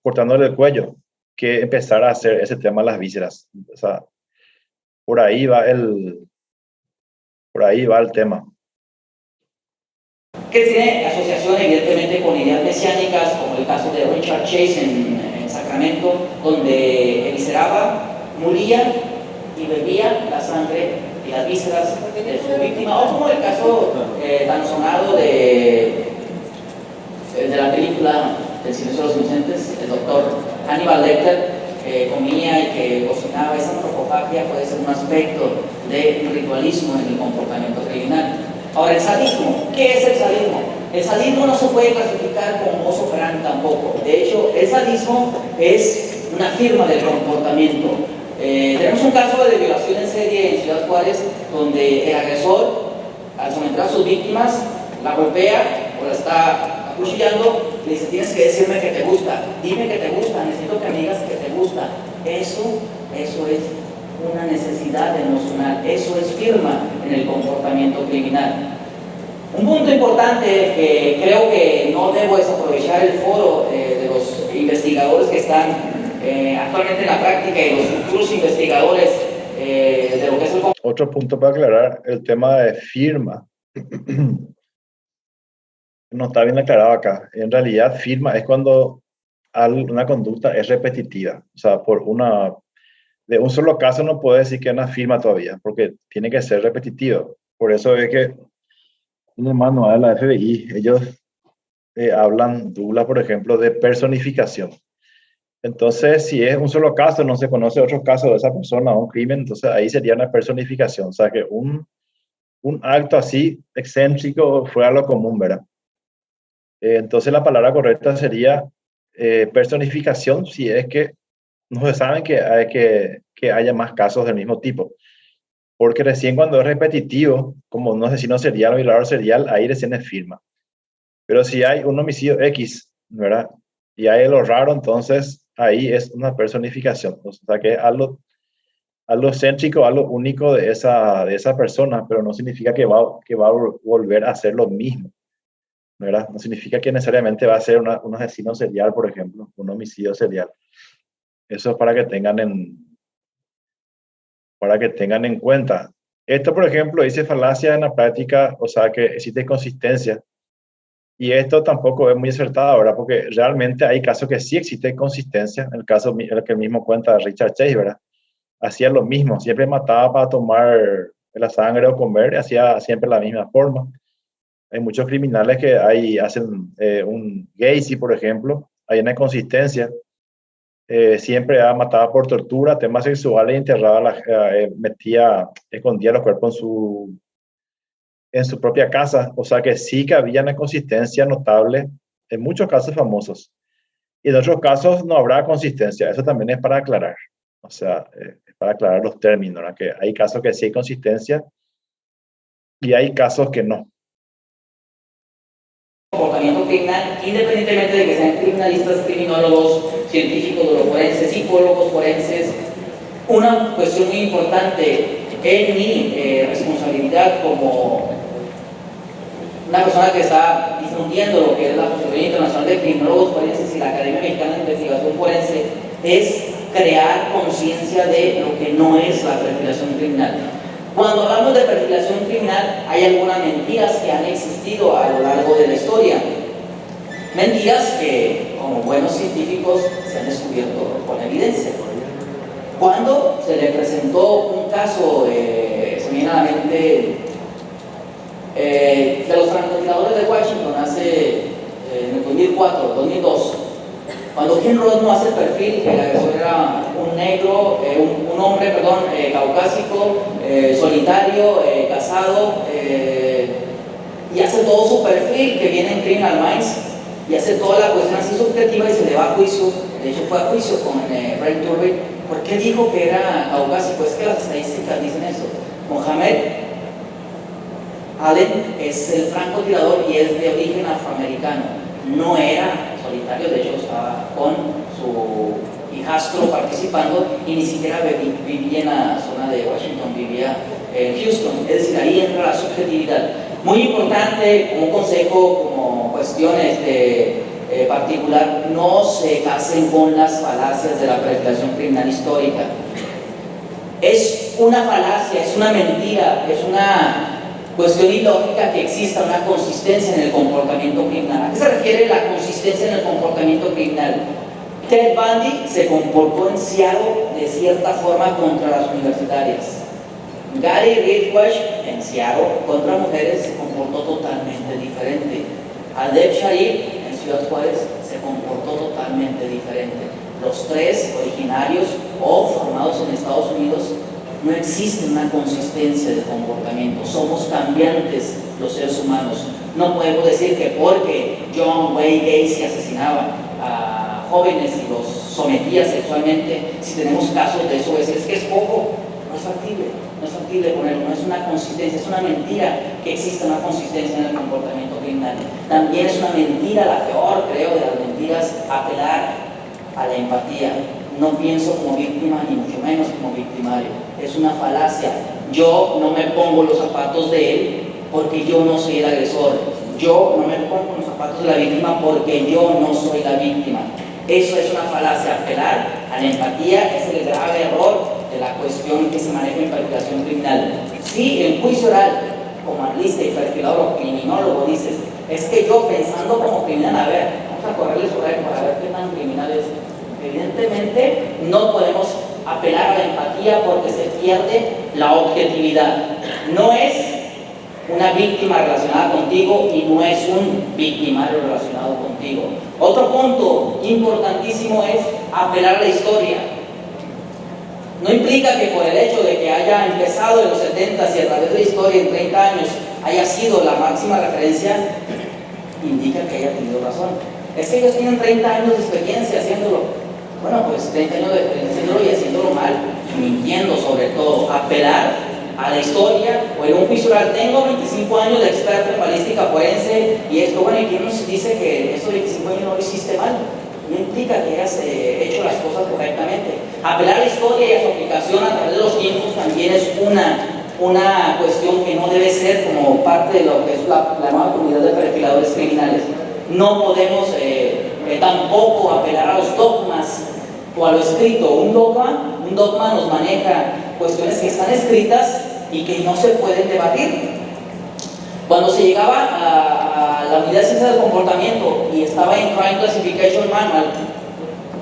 cortándole el cuello que empezar a hacer ese tema de las vísceras. O sea, por ahí va el tema. Que tiene asociación evidentemente con ideas mesiánicas, como el caso de Richard Chase en Sacramento, donde evisceraba, moría y bebía la sangre y las vísceras de su víctima, o como el caso tan sonado de la película El silencio de los inocentes, el doctor Hannibal Lecter, comía y que cocinaba. Esa antropofagia puede ser un aspecto de ritualismo en el comportamiento criminal. Ahora, el sadismo. ¿Qué es el sadismo? El sadismo no se puede clasificar como modus operandi tampoco. De hecho, el sadismo es una firma del comportamiento. Tenemos un caso de violación en serie en Ciudad Juárez, donde el agresor, al someter a sus víctimas, la golpea o la está acuchillando, le dice: tienes que decirme que te gusta, dime que te gusta, necesito que me digas que te gusta. Eso es una necesidad emocional, eso es firma en el comportamiento criminal. Un punto importante que creo que no debo desaprovechar el foro de los investigadores que están actualmente en la práctica y los futuros investigadores de lo que es el... Otro punto para aclarar, el tema de firma. No está bien aclarado acá. En realidad, firma es cuando una conducta es repetitiva. O sea, de un solo caso no puedo decir que es una firma todavía, porque tiene que ser repetitivo. Por eso es que en el manual de la FBI, ellos hablan, Douglas, por ejemplo, de personificación. Entonces, si es un solo caso, no se conoce otro caso de esa persona o un crimen, entonces ahí sería una personificación. O sea, que un acto así excéntrico fuera lo común, ¿verdad? Entonces la palabra correcta sería personificación, si es que no se sabe que haya más casos del mismo tipo. Porque recién cuando es repetitivo, como un asesino serial o violador serial, ahí recién es firma. Pero si hay un homicidio X, ¿verdad? Y hay lo raro, entonces ahí es una personificación. O sea, que es algo céntrico, algo único de esa persona, pero no significa que va a volver a hacer lo mismo, ¿verdad? No significa que necesariamente va a ser un asesino serial, por ejemplo, un homicidio serial. Eso es para que tengan en cuenta. Esto, por ejemplo, dice falacia en la práctica, o sea, que existe consistencia. Y esto tampoco es muy acertado, ¿verdad? Porque realmente hay casos que sí existe consistencia. En el caso en el que mismo cuenta Richard Chase, ¿verdad? Hacía lo mismo, siempre mataba para tomar la sangre o comer, hacía siempre la misma forma. Hay muchos criminales que hacen un Gacy, por ejemplo, hay una consistencia. Siempre mataba por tortura, temas sexuales, enterraba, escondía los cuerpos en su propia casa. O sea que sí que había una consistencia notable en muchos casos famosos. Y en otros casos no habrá consistencia. Eso también es para aclarar. O sea, es para aclarar los términos, ¿no? Que hay casos que sí hay consistencia y hay casos que no. Comportamiento criminal, independientemente de que sean criminalistas, criminólogos, científicos, forenses, psicólogos forenses, una cuestión muy importante en mi responsabilidad como una persona que está difundiendo lo que es la Asociación Internacional de Criminólogos Forenses y la Academia Mexicana de Investigación Forense es crear conciencia de lo que no es la perfilación criminal. Cuando hablamos de perfilación criminal, hay algunas mentiras que han existido a lo largo de la historia. Mentiras que, como buenos científicos, se han descubierto con evidencia. Cuando se le presentó un caso, se me viene a la mente, de los francotiradores de Washington en el 2004, 2002, cuando Ken Roth no hace el perfil, que el agresor era un negro, un hombre, caucásico, solitario, casado, y hace todo su perfil que viene en Criminal Minds, y hace toda la cuestión así subjetiva y se le va a juicio. De hecho fue a juicio con Brian Turbin. ¿Por qué dijo que era caucásico? Es que las estadísticas dicen eso. Mohamed Allen es el francotirador y es de origen afroamericano. No era solitario, de hecho estaba con su hijastro participando y ni siquiera vivía en la zona de Washington, vivía en Houston. Es decir, ahí entra la subjetividad. Muy importante, como consejo, como cuestiones de particular, no se casen con las falacias de la perfilación criminal histórica. Es una falacia, es una mentira, es una cuestión ilógica que exista una consistencia en el comportamiento criminal. ¿A qué se refiere la consistencia en el comportamiento criminal? Ted Bundy se comportó en Seattle de cierta forma contra las universitarias. Gary Ridgway en Seattle contra mujeres se comportó totalmente diferente. Adep Sharif en Ciudad Juárez se comportó totalmente diferente. Los tres originarios o formados en Estados Unidos, no existe una consistencia de comportamiento. Somos cambiantes los seres humanos. No podemos decir que porque John Wayne Gacy asesinaba a jóvenes y los sometía sexualmente, si tenemos casos de eso, es que es poco. No es factible ponerlo, no es una consistencia, es una mentira que exista una consistencia en el comportamiento criminal. También es una mentira, la peor creo de las mentiras, apelar a la empatía. No pienso como víctima ni mucho menos como victimario. Es una falacia. Yo no me pongo los zapatos de él porque yo no soy el agresor. Yo no me pongo los zapatos de la víctima porque yo no soy la víctima. Eso es una falacia. Apelar a la empatía es el grave error de la cuestión que se maneja en perfilación criminal. Sí, el juicio oral como analista y perfilador o criminólogo dices, es que yo pensando como criminal, a ver, vamos a correrle su récord para ver qué tan criminal es. Evidentemente no podemos apelar a la empatía porque se pierde la objetividad. No es una víctima relacionada contigo y no es un victimario relacionado contigo. Otro punto importantísimo es apelar a la historia. No implica que por el hecho de que haya empezado en los 70 y a través de la historia en 30 años haya sido la máxima referencia, indica que haya tenido razón. Es que ellos tienen 30 años de experiencia haciéndolo. Bueno, pues 30 años de experiencia haciéndolo y haciéndolo mal, y mintiendo sobre todo. Apelar a la historia, o en un juicio oral, tengo 25 años de experto en balística forense y esto, bueno, ¿y quién nos dice que esos 25 años no lo hiciste mal? No implica que hayas hecho las cosas correctamente. Apelar a la historia y a su aplicación a través de los tiempos también es una cuestión que no debe ser como parte de lo que es la nueva comunidad de perfiladores criminales. No podemos tampoco apelar a los dogmas o a lo escrito. Un dogma nos maneja cuestiones que están escritas y que no se pueden debatir. Cuando se llegaba a la unidad de ciencia del comportamiento y estaba en Crime Classification Manual,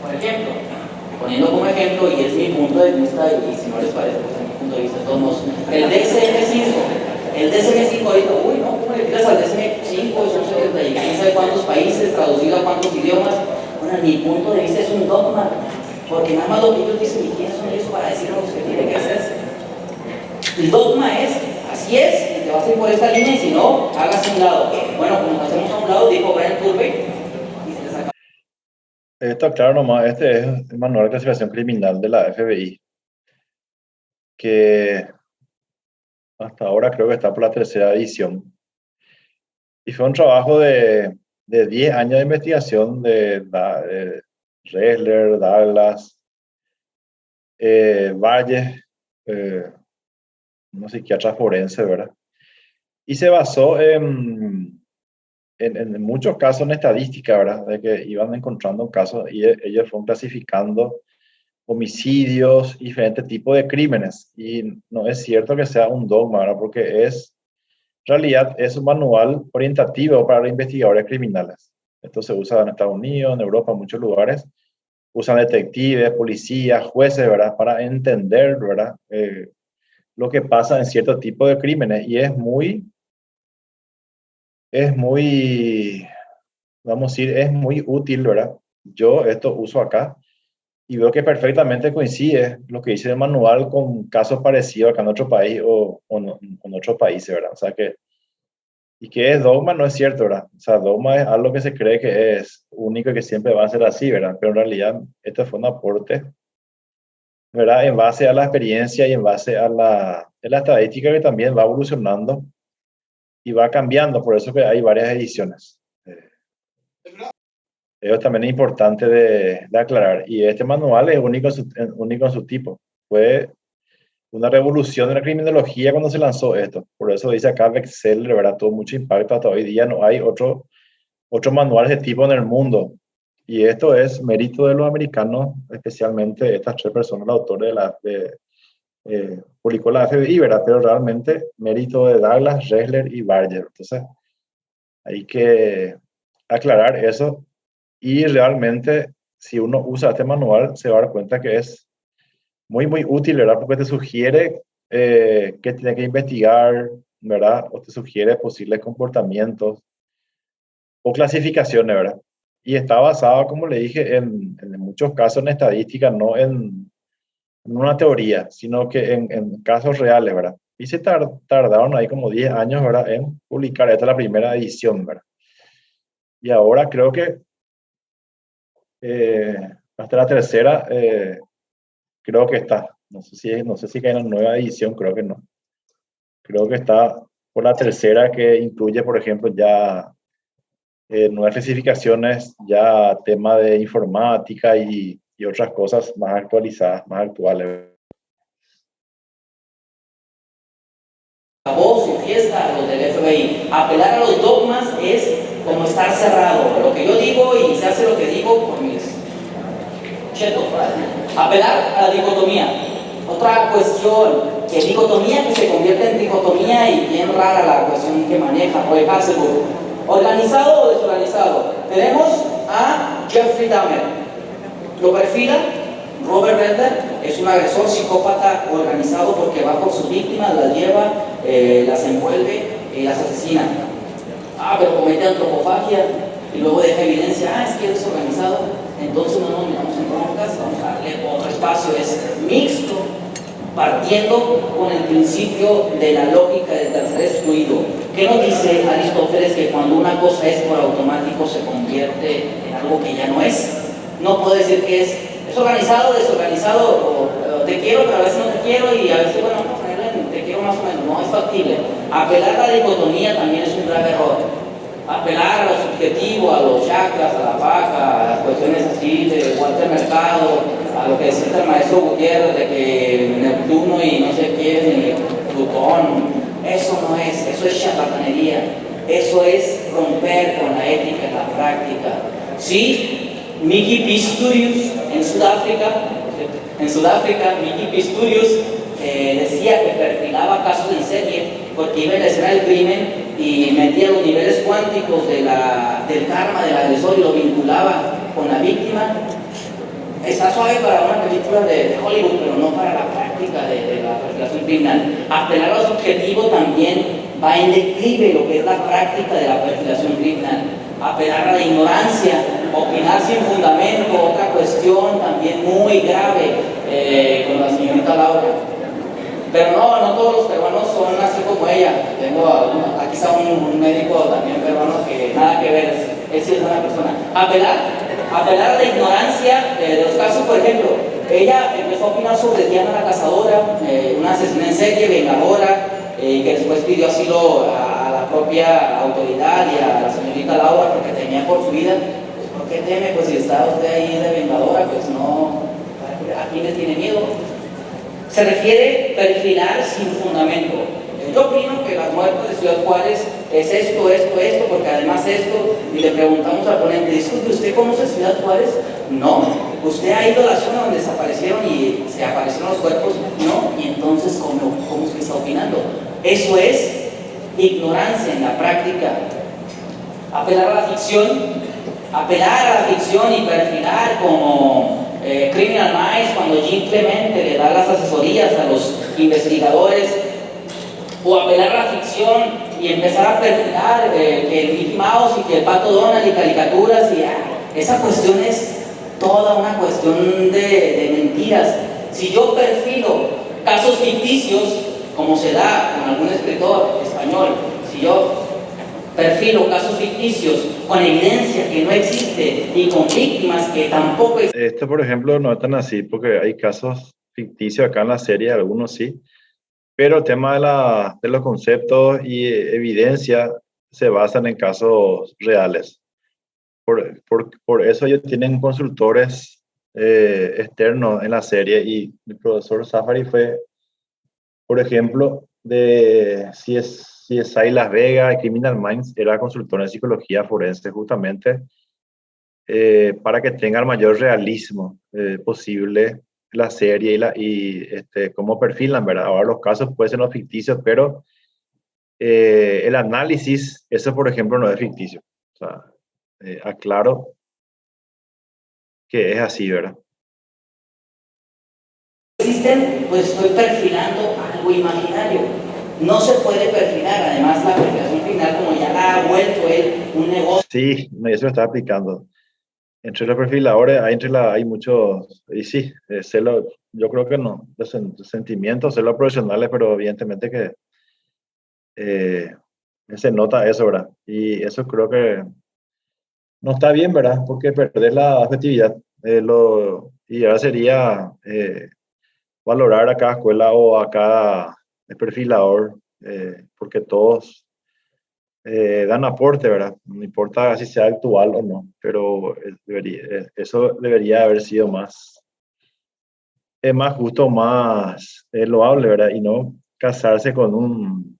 por ejemplo, poniendo como ejemplo, y es mi punto de vista, y si no les parece, pues es mi punto de vista, todos, el DSM-5 ahorita, uy, no, ¿cómo le tiras al DSM-5? Son 70 y quién sabe cuántos países, traducido a cuántos idiomas. Bueno, mi punto de vista es un dogma, porque nada más lo que ellos dicen, ¿y quiénes son ellos para decirnos que tiene que hacerse? El dogma es, así es, y te vas a ir por esta línea, y si no, hagas un lado. Bueno, como hacemos a un lado, dijo Brian Turvey, y se les acaba. Esto, claro, nomás, este es el manual de clasificación criminal de la FBI, que hasta ahora creo que está por la 3ª edición. Y fue un trabajo de 10 años de investigación de Ressler, Douglas, Valle, unos psiquiatras forenses, ¿verdad? Y se basó en muchos casos en estadística, ¿verdad? De que iban encontrando casos y ellos fueron clasificando homicidios y diferentes tipos de crímenes. Y no es cierto que sea un dogma, ¿verdad? Porque en realidad es un manual orientativo para los investigadores criminales. Esto se usa en Estados Unidos, en Europa, en muchos lugares. Usan detectives, policías, jueces, ¿verdad? Para entender, ¿verdad? Lo que pasa en cierto tipo de crímenes. Y es muy, vamos a decir, es muy útil, ¿verdad? Yo esto uso acá y veo que perfectamente coincide lo que dice el manual con casos parecidos acá en otro país o en otros países, ¿verdad? O sea que, y que es dogma, no es cierto, ¿verdad? O sea, dogma es algo que se cree que es único y que siempre va a ser así, ¿verdad? Pero en realidad esto fue un aporte, ¿verdad? En base a la experiencia y en base a la estadística que también va evolucionando y va cambiando, por eso que hay varias ediciones. Eso también es importante de aclarar. Y este manual es único en su tipo. Fue una revolución en la criminología cuando se lanzó esto. Por eso dice acá Bestseller, ¿verdad? Tuvo mucho impacto. Hasta hoy día no hay otro manual de este tipo en el mundo. Y esto es mérito de los americanos, especialmente estas 3 personas, los autores publicó la FBI, ¿verdad? Pero realmente mérito de Douglas, Ressler y Barger. Entonces, hay que aclarar eso. Y realmente, si uno usa este manual, se va a dar cuenta que es muy, muy útil, ¿verdad? Porque te sugiere que tiene que investigar, ¿verdad? O te sugiere posibles comportamientos o clasificaciones, ¿verdad? Y está basado, como le dije, en muchos casos en estadística, no en una teoría, sino que en casos reales, ¿verdad? Y se tardaron ahí como 10 años, ¿verdad? En publicar. Esta es la primera edición, ¿verdad? Y ahora creo que hasta la 3ª, creo que está. No sé si hay una nueva edición, creo que no. Creo que está por la 3ª, que incluye, por ejemplo, ya nuevas especificaciones, ya tema de informática y otras cosas más actualizadas, más actuales. Acabó su fiesta a los del FBI. Apelar a los dogmas es como estar cerrado. Lo que yo digo y se hace lo que digo por mis chetos. Apelar a la dicotomía. Otra cuestión que dicotomía que se convierte en tricotomía y bien rara la cuestión que maneja Roy Hasselburg. ¿Organizado o desorganizado? Tenemos a Jeffrey Dahmer. Lo perfila Robert Redler, es un agresor psicópata organizado porque va por sus víctimas, las lleva, las envuelve y las asesina. Pero comete antropofagia y luego deja evidencia, es que es desorganizado. Entonces no nos miramos en broncas, vamos a darle otro espacio, es mixto, partiendo con el principio de la lógica del tercer excluido. ¿Qué nos dice Aristóteles? Que cuando una cosa es por automático se convierte en algo que ya no es. No puedo decir que es organizado, desorganizado, o te quiero, pero a veces no te quiero, y a veces, bueno, vamos a ponerle en te quiero más o menos. No es factible. Apelar a la dicotomía también es un grave error. Apelar a lo subjetivo, a los chakras, a la vaca, a las cuestiones así de Walter Mercado, a lo que decía el maestro Gutiérrez de que Neptuno y no sé quién, y Plutón, eso no es, eso es charlatanería, eso es romper con la ética y la práctica. Sí, Miki Pistorius en Sudáfrica, Miki Pistorius decía que perfilaba casos en serie porque iba a la escena del crimen y metía los niveles cuánticos del karma del agresor y lo vinculaba con la víctima. Está suave para una película de Hollywood, pero no para la práctica de la perfilación criminal. Apelar a lo subjetivo también va en declive lo que es la práctica de la perfilación criminal. Apelar a la ignorancia, opinar sin fundamento, otra cuestión también muy grave con la señorita Laura. Pero no todos los peruanos son así como ella. Aquí está un médico también peruano que nada que ver, él sí es una persona. Apelar a la ignorancia de los casos, por ejemplo, ella empezó a opinar sobre Diana la Cazadora, una asesina en serie, vengadora, que después pidió asilo a la propia autoridad y a la señorita Laura porque temía por su vida. Pues, ¿por qué teme? Pues si está usted ahí de vengadora, pues no, ¿a quién le tiene miedo? Se refiere perfilar sin fundamento. Yo opino que las muertes de Ciudad Juárez es esto, porque además esto, y le preguntamos al ponente, disculpe, ¿usted conoce Ciudad Juárez? No. ¿Usted ha ido a la zona donde desaparecieron y se aparecieron los cuerpos? No. Y entonces, ¿cómo es que está opinando? Eso es ignorancia en la práctica. Apelar a la ficción y perfilar como Criminal Minds, cuando Jim Clemente le da las asesorías a los investigadores, o apelar a la ficción y empezar a perfilar que el Mickey Mouse y que el Pato Donald y caricaturas, y esa cuestión es toda una cuestión de mentiras. Si yo perfilo casos ficticios, como se da con algún escritor español, si yo perfilo casos ficticios con evidencia que no existe y con víctimas que tampoco existen. Esto, por ejemplo, no es tan así, porque hay casos ficticios acá en la serie, algunos sí, pero el tema de los conceptos y evidencia se basan en casos reales. Por eso ellos tienen consultores externos en la serie, y el profesor Safari fue, por ejemplo, de CSI Las Vegas, Criminal Minds, era consultor en psicología forense justamente para que tenga el mayor realismo posible la serie y cómo perfilan, ¿verdad? Ahora los casos pueden ser no ficticios, pero el análisis, eso por ejemplo no es ficticio. O sea, aclaro que es así, ¿verdad? Existen, pues estoy perfilando algo imaginario. No se puede perfilar, además la perfilación criminal, como ya la ha vuelto él un negocio. Sí, eso lo está aplicando. Entre los perfiladores hay muchos, y sí, yo creo que no, los sentimientos, celos profesionales, pero evidentemente que se nota eso, ¿verdad? Y eso creo que no está bien, ¿verdad? Porque perder la objetividad. Y ahora sería valorar a cada escuela o a cada perfilador, porque todos dan aporte, ¿verdad? No importa si sea actual o no, pero eso debería haber sido más justo, más loable, ¿verdad? Y no casarse con un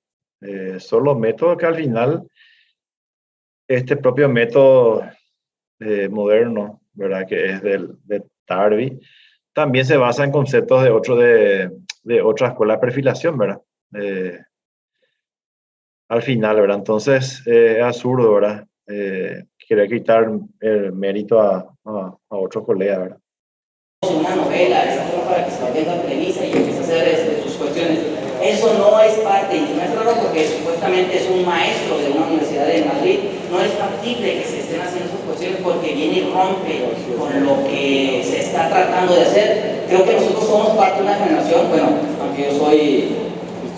solo método que al final, este propio método moderno, ¿verdad? Que es de Tarby, también se basa en conceptos de de otra escuela de perfilación, ¿verdad? Al final, ¿verdad? Entonces, es absurdo, ¿verdad? Querer quitar el mérito a otro colega, ¿verdad? Una novela, esa forma para que se la venda Televisa y empiece a hacer sus cuestiones. Eso no es parte, y no es raro porque supuestamente es un maestro de una universidad de Madrid. No es factible que se estén haciendo sus cuestiones porque viene y rompe con lo que se está tratando de hacer. Creo que nosotros somos parte de una generación, bueno, aunque yo soy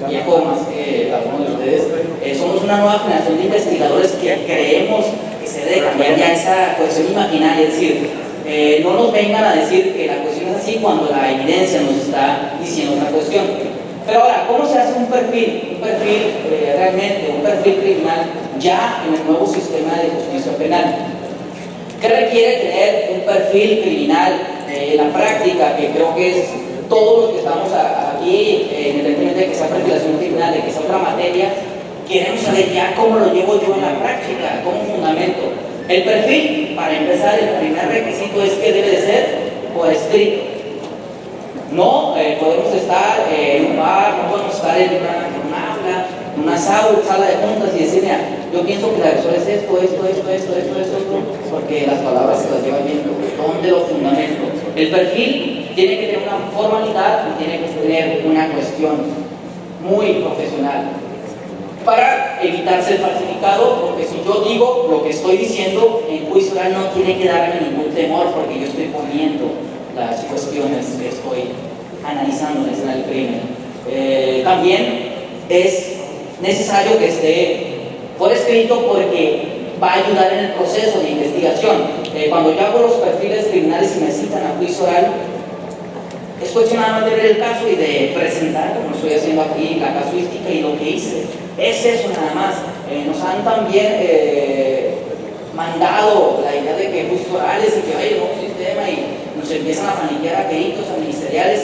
viejo más que algunos de ustedes, somos una nueva generación de investigadores que creemos que se debe cambiar ya esa cuestión imaginaria, es decir, no nos vengan a decir que la cuestión es así cuando la evidencia nos está diciendo otra cuestión. Pero ahora, ¿cómo se hace un perfil? Realmente, un perfil criminal ya en el nuevo sistema de justicia penal. ¿Qué requiere tener un perfil criminal en la práctica? Que creo que es todos los que estamos aquí, independientemente de que sea perfilación criminal, de que sea otra materia, queremos saber ya cómo lo llevo yo en la práctica, cómo fundamento. El perfil, para empezar, el primer requisito es que debe de ser por escrito. No podemos estar en un bar, no podemos estar en una aula, en una sala de juntas y decir, mira, yo pienso que la resolución es esto, porque las palabras se las lleva viendo. ¿Dónde lo fundamento? El perfil tiene que tener una formalidad y tiene que tener una cuestión muy profesional para evitarse el falsificado, porque si yo digo lo que estoy diciendo en juicio oral no tiene que darme ningún temor porque yo estoy poniendo las cuestiones que estoy analizando en la escena del crimen. También es necesario que esté por escrito porque va a ayudar en el proceso de investigación. Cuando yo hago los perfiles criminales y me citan a juicio oral, es cuestión nada más de ver el caso y de presentar, como estoy haciendo aquí, la casuística y lo que hice. Es eso nada más. Nos han también mandado la idea de que juicios orales y que vaya el nuevo sistema y nos empiezan a paniquear a peritos, a ministeriales.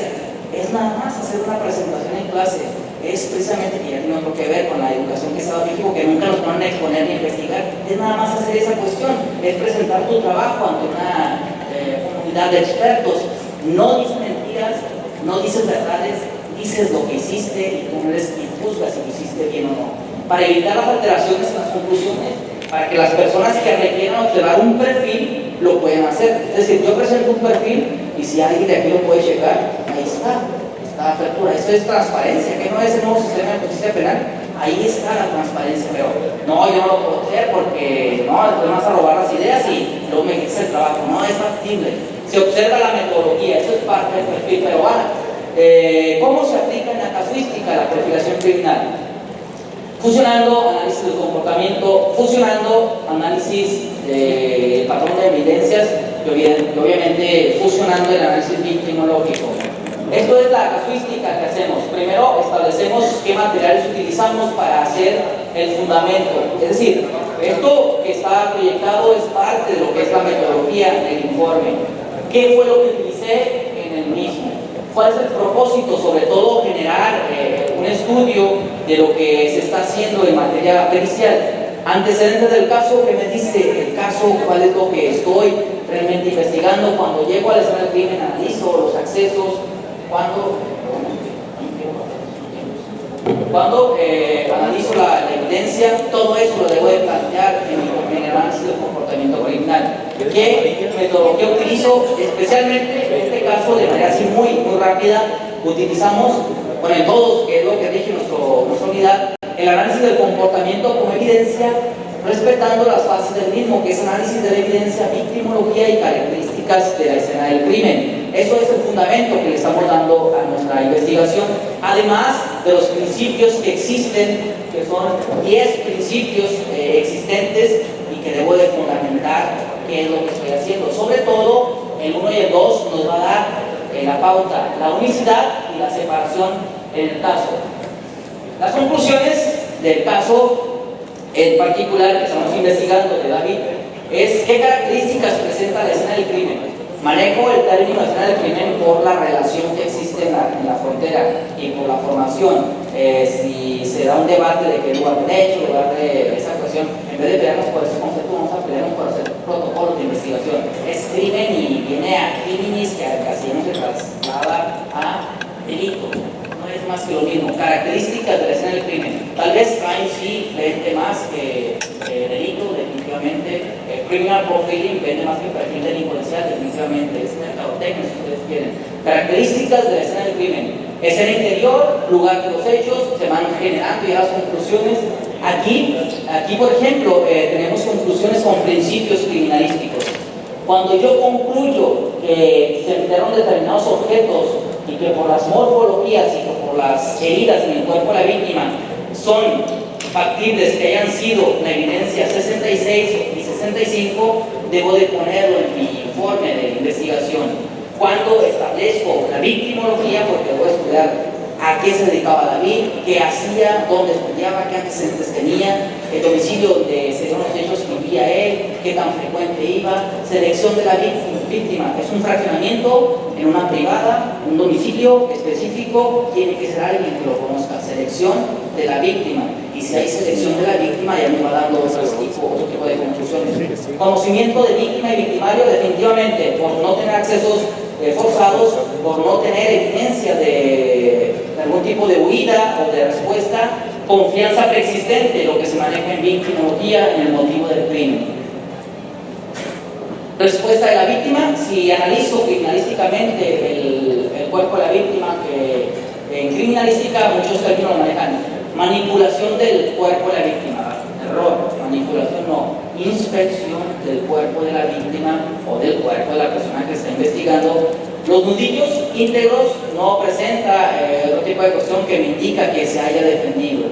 Es nada más hacer una presentación en clase. Es precisamente que ya tiene algo que ver con la educación que se da en México, que nunca nos van a exponer ni investigar. Es nada más hacer esa cuestión, es presentar tu trabajo ante una comunidad de expertos. No dices mentiras, no dices verdades, dices lo que hiciste y tú eres y juzgas si lo hiciste bien o no. Para evitar las alteraciones en las conclusiones, para que las personas que requieran observar un perfil lo puedan hacer. Es decir, yo presento un perfil y si alguien de aquí lo puede checar, ahí está apertura. Esto es transparencia, que no es el nuevo sistema de justicia penal. Ahí está la transparencia, pero no, yo no lo puedo hacer porque no, después vas a robar las ideas y luego me quitas el trabajo. No es factible. Se observa la metodología, eso es parte del perfil, pero ahora, ¿cómo se aplica en la casuística la perfilación criminal? Fusionando análisis del comportamiento, fusionando análisis del patrón de evidencias y obviamente fusionando el análisis victimológico. Esto es la casuística que hacemos. Primero establecemos qué materiales utilizamos para hacer el fundamento. Es decir, esto que está proyectado es parte de lo que es la metodología del informe. ¿Qué fue lo que utilicé en el mismo? ¿Cuál es el propósito? Sobre todo generar un estudio de lo que se está haciendo en materia pericial. Antecedentes del caso, ¿qué me dice el caso? ¿Cuál es lo que estoy realmente investigando? Cuando llego a la escena del crimen, analizo los accesos. Cuando analizo la evidencia, todo eso lo debo de plantear en el análisis del comportamiento criminal. ¿Qué metodología utilizo? Especialmente en este caso, de manera así muy rápida, utilizamos, bueno, en todos, que es lo que rige nuestra unidad, el análisis del comportamiento como evidencia, respetando las fases del mismo, que es análisis de la evidencia, victimología y características de la escena del crimen. Eso es el fundamento que le estamos dando a nuestra investigación, además de los principios que existen, que son 10 principios existentes y que debo de fundamentar qué es lo que estoy haciendo. Sobre todo, el 1 y el 2 nos va a dar la pauta, la unicidad y la separación en el caso. Las conclusiones del caso en particular que estamos investigando de David es qué características presenta la escena del crimen. Manejo el término escena del crimen por la relación que existe en la frontera y por la formación. Si se da un debate de qué lugar de hecho, lugar de esa cuestión, en vez de pelearnos por ese concepto, vamos a pelearnos por hacer protocolos de investigación. Es crimen y viene a criminis, que al castellano se traslada a delito. más que delito, definitivamente. Criminal profiling vende más que perfil delincuencial, definitivamente. Es mercadotecnia, si ustedes quieren. Características de la escena del crimen. Escena interior, lugar de los hechos, se van generando ya las conclusiones. Aquí por ejemplo, tenemos conclusiones con principios criminalísticos. Cuando yo concluyo que se emplearon determinados objetos y que por las morfologías y que por las heridas en el cuerpo de la víctima son factibles que hayan sido la evidencia 66 y 65, debo de ponerlo en mi informe de investigación. Cuando establezco la victimología, porque voy a estudiar a qué se dedicaba David, qué hacía, dónde estudiaba, qué antecedentes tenía, el domicilio donde se dieron los hechos vivía él, qué tan frecuente iba, selección de la víctima. Es un fraccionamiento en una privada, un domicilio específico, tiene que ser alguien que lo conozca. Selección de la víctima. Y si hay selección de la víctima, ya me va dando otro tipo de conclusiones. Conocimiento de víctima y victimario, definitivamente, por no tener accesos forzados, por no tener evidencia de algún tipo de huida o de respuesta, confianza preexistente, lo que se maneja en victimología, en el motivo del crimen. Respuesta de la víctima: si analizo criminalísticamente el cuerpo de la víctima, que en criminalística muchos términos lo manejan: manipulación del cuerpo de la víctima, error, manipulación no, inspección del cuerpo de la víctima o del cuerpo de la persona que está investigando. Los nudillos íntegros no presenta otro tipo de cuestión que me indica que se haya defendido.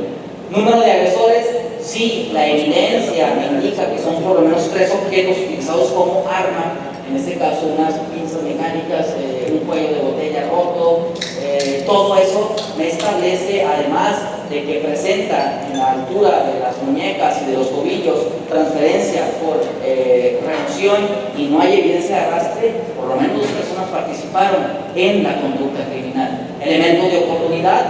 Número de agresores: sí, la evidencia me indica que son por lo menos 3 objetos utilizados como arma, en este caso unas pinzas mecánicas, un cuello de botella roto, todo eso me establece, además de que presenta en la altura de las muñecas y de los tobillos transferencia por remoción y no hay evidencia de arrastre, por lo menos 2 personas participaron en la conducta criminal. Elementos de oportunidad: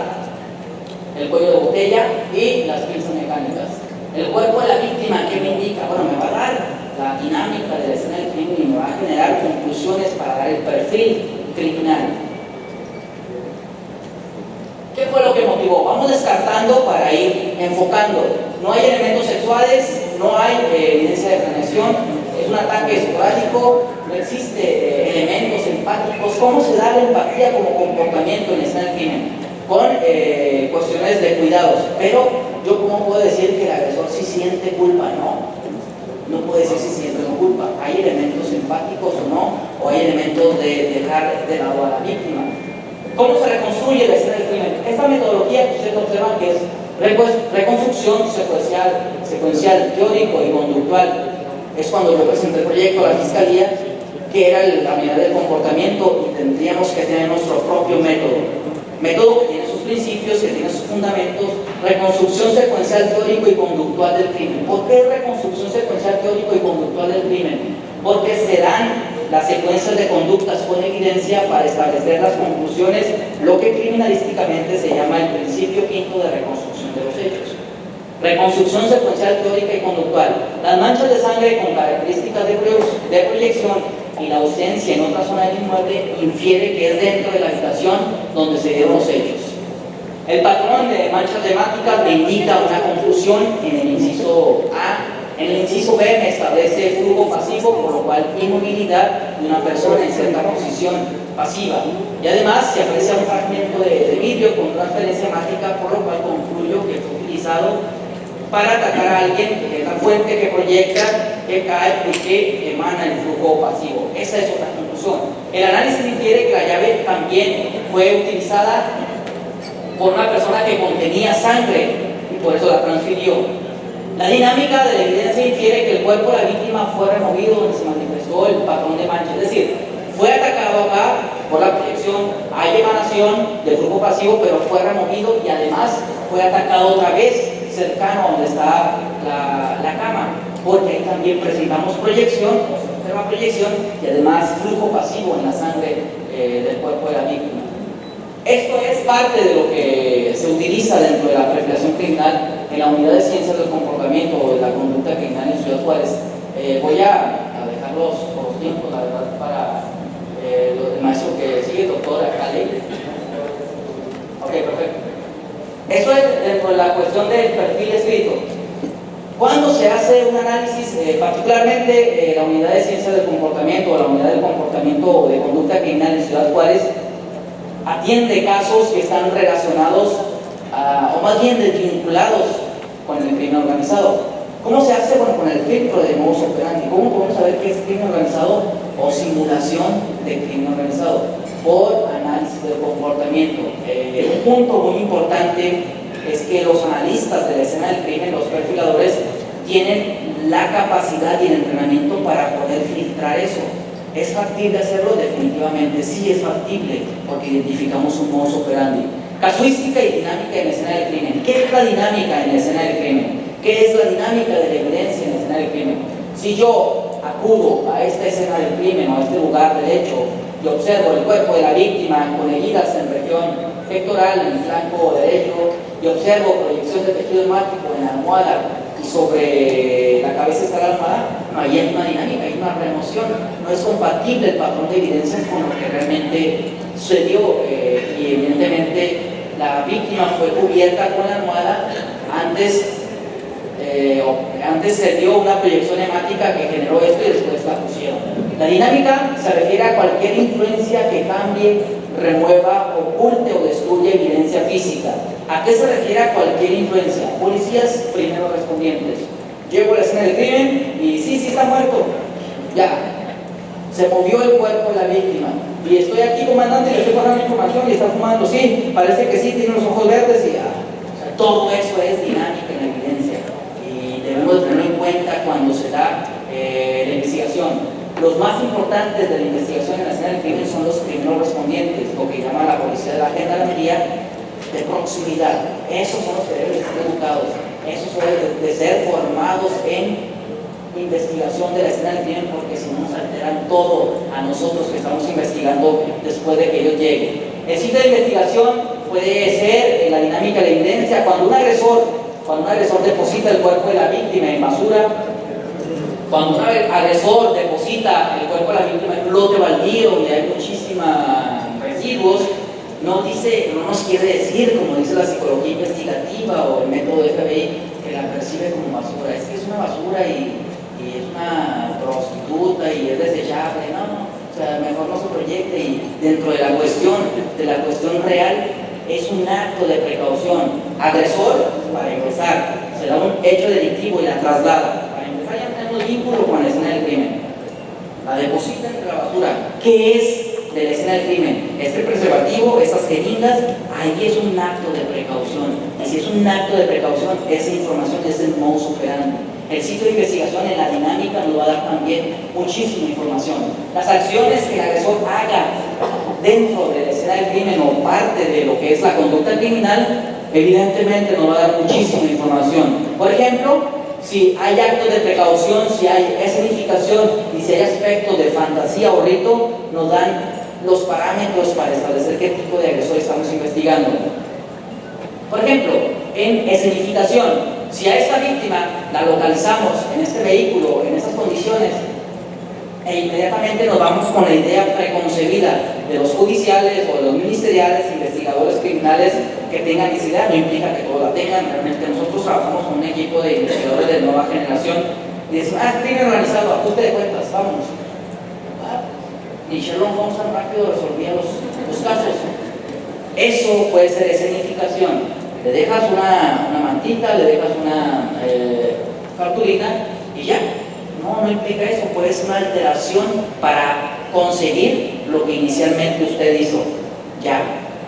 el cuello de botella y las pinzas mecánicas. El cuerpo de la víctima, ¿qué me indica? Bueno, me va a dar la dinámica de la escena del crimen y me va a generar conclusiones para dar el perfil criminal. ¿Qué fue lo que motivó? Vamos descartando para ir enfocando. No hay elementos sexuales, no hay evidencia de planeación, es un ataque esporádico, no existe elementos empáticos. ¿Cómo se da la empatía como comportamiento en la escena del crimen? Con cuestiones de cuidados. Pero yo, ¿cómo puedo decir que el agresor sí siente culpa? No puedo decir si siente culpa. Hay elementos empáticos o no, o hay elementos de dejar de lado a la víctima. ¿Cómo se reconstruye la escena del crimen? Esta metodología que ustedes observan, que es reconstrucción secuencial, teórico y conductual, es cuando yo presenté el proyecto a la Fiscalía, que era la unidad del comportamiento, y tendríamos que tener nuestro propio método que tiene sus principios, que tiene sus fundamentos. Reconstrucción secuencial, teórico y conductual del crimen. ¿Por qué reconstrucción secuencial, teórico y conductual del crimen? Porque se dan las secuencias de conductas con evidencia para establecer las conclusiones, lo que criminalísticamente se llama el principio quinto de reconstrucción de los hechos. Reconstrucción secuencial, teórica y conductual. Las manchas de sangre con características de proyección y la ausencia en otra zona del inmueble infiere que es dentro de la habitación donde se dieron los hechos. El patrón de manchas temáticas me indica una conclusión en el inciso A. En el inciso B me establece flujo pasivo, por lo cual inmovilidad de una persona en cierta posición pasiva. Y además se aprecia un fragmento de vidrio con transferencia mágica, por lo cual concluyo que fue utilizado para atacar a alguien, que es la fuente que proyecta, que cae y que emana el flujo pasivo. Esa es otra conclusión. El análisis infiere que la llave también fue utilizada por una persona que contenía sangre y por eso la transfirió. La dinámica de la evidencia infiere que el cuerpo de la víctima fue removido donde se manifestó el patrón de mancha, es decir, fue atacado acá por la proyección, hay emanación de flujo pasivo, pero fue removido y además fue atacado otra vez cercano a donde está la cama, porque ahí también presentamos proyección, o se observa proyección y además flujo pasivo en la sangre del cuerpo de la víctima. Esto es parte de lo que se utiliza dentro de la perfilación criminal en la unidad de ciencias del comportamiento o de la conducta criminal en Ciudad Juárez. Voy a dejarlos por los tiempos, la verdad, para el maestro que sigue, doctor Cali. Ok, perfecto. Eso es dentro de la cuestión del perfil escrito. Cuando se hace un análisis, particularmente la unidad de ciencias del comportamiento o la unidad del comportamiento o de conducta criminal en Ciudad Juárez, atiende casos que están relacionados o más bien desvinculados con el crimen organizado. ¿Cómo se hace? Bueno, con el filtro de modus operandi. ¿Cómo podemos saber qué es crimen organizado o simulación de crimen organizado? Por análisis del comportamiento. Un punto muy importante es que los analistas de la escena del crimen, los perfiladores, tienen la capacidad y el entrenamiento para poder filtrar eso. ¿Es factible hacerlo? Definitivamente sí es factible, porque identificamos un modus operandi. Casuística y dinámica en la escena del crimen. ¿Qué es la dinámica en la escena del crimen? ¿Qué es la dinámica de la evidencia en la escena del crimen? Si yo acudo a esta escena del crimen o a este lugar del hecho y observo el cuerpo de la víctima con heridas en región pectoral, en el flanco derecho, y observo proyección de tejido hemático en la almohada y sobre la cabeza está la almohada, no hay una dinámica, hay una remoción, no es compatible el patrón de evidencias con lo que realmente sucedió, y evidentemente la víctima fue cubierta con la almohada, antes se dio una proyección hemática que generó esto y después la pusieron. La dinámica se refiere a cualquier influencia que cambie, remueva, oculte o destruya evidencia física. ¿A qué se refiere a cualquier influencia? Policías primero respondientes. Llego a la escena del crimen y sí está muerto. Ya. Se movió el cuerpo de la víctima. Y estoy aquí, comandante, y le estoy pasando información y está fumando. Sí, parece que sí, tiene los ojos verdes y ya. O sea, todo eso es dinámica en la evidencia. Y debemos tenerlo en cuenta cuando se da la investigación. Los más importantes de la investigación en la escena del crimen son los primeros respondientes, lo que llama la policía de la gendarmería de proximidad. Esos son los que deben estar educados, esos deben de ser formados en investigación de la escena del crimen, porque si no nos alteran todo a nosotros que estamos investigando después de que ellos lleguen. El sitio de investigación puede ser la dinámica de la evidencia. Cuando un agresor deposita el cuerpo de la víctima en basura, cuando un agresor deposita el cuerpo de la víctima en un lote baldío donde hay muchísimos residuos, no nos quiere decir, como dice la psicología investigativa o el método de FBI, que la percibe como basura. Es que es una basura y es una prostituta y es desechable. No, o sea, mejor no se proyecte. Y dentro de la cuestión real, es un acto de precaución. Agresor, para empezar, se da un hecho delictivo y la traslada. Ya tenemos vínculo con la escena del crimen. La deposita entre la basura. ¿Qué es de la escena del crimen? Este preservativo, esas jeringas, ahí es un acto de precaución. Y si es un acto de precaución, esa información es el modus operandi. El sitio de investigación en la dinámica nos va a dar también muchísima información. Las acciones que el agresor haga dentro de la escena del crimen o parte de lo que es la conducta criminal, evidentemente nos va a dar muchísima información. Por ejemplo, si hay actos de precaución, si hay escenificación y si hay aspectos de fantasía o rito, nos dan los parámetros para establecer qué tipo de agresor estamos investigando. Por ejemplo, en escenificación, si a esta víctima la localizamos en este vehículo, en estas condiciones, e inmediatamente nos vamos con la idea preconcebida de los judiciales o de los ministeriales, investigadores criminales que tengan esa idea, no implica que todos la tengan. Realmente nosotros trabajamos con un equipo de investigadores de nueva generación y decimos, crimen organizado, ajuste de cuentas, vámonos. Ni Sherlock Holmes tan rápido resolvía los casos. Eso puede ser escenificación. Le dejas una mantita, le dejas una cartulina y ya. No implica eso, puede ser una alteración para conseguir lo que inicialmente usted hizo. Ya,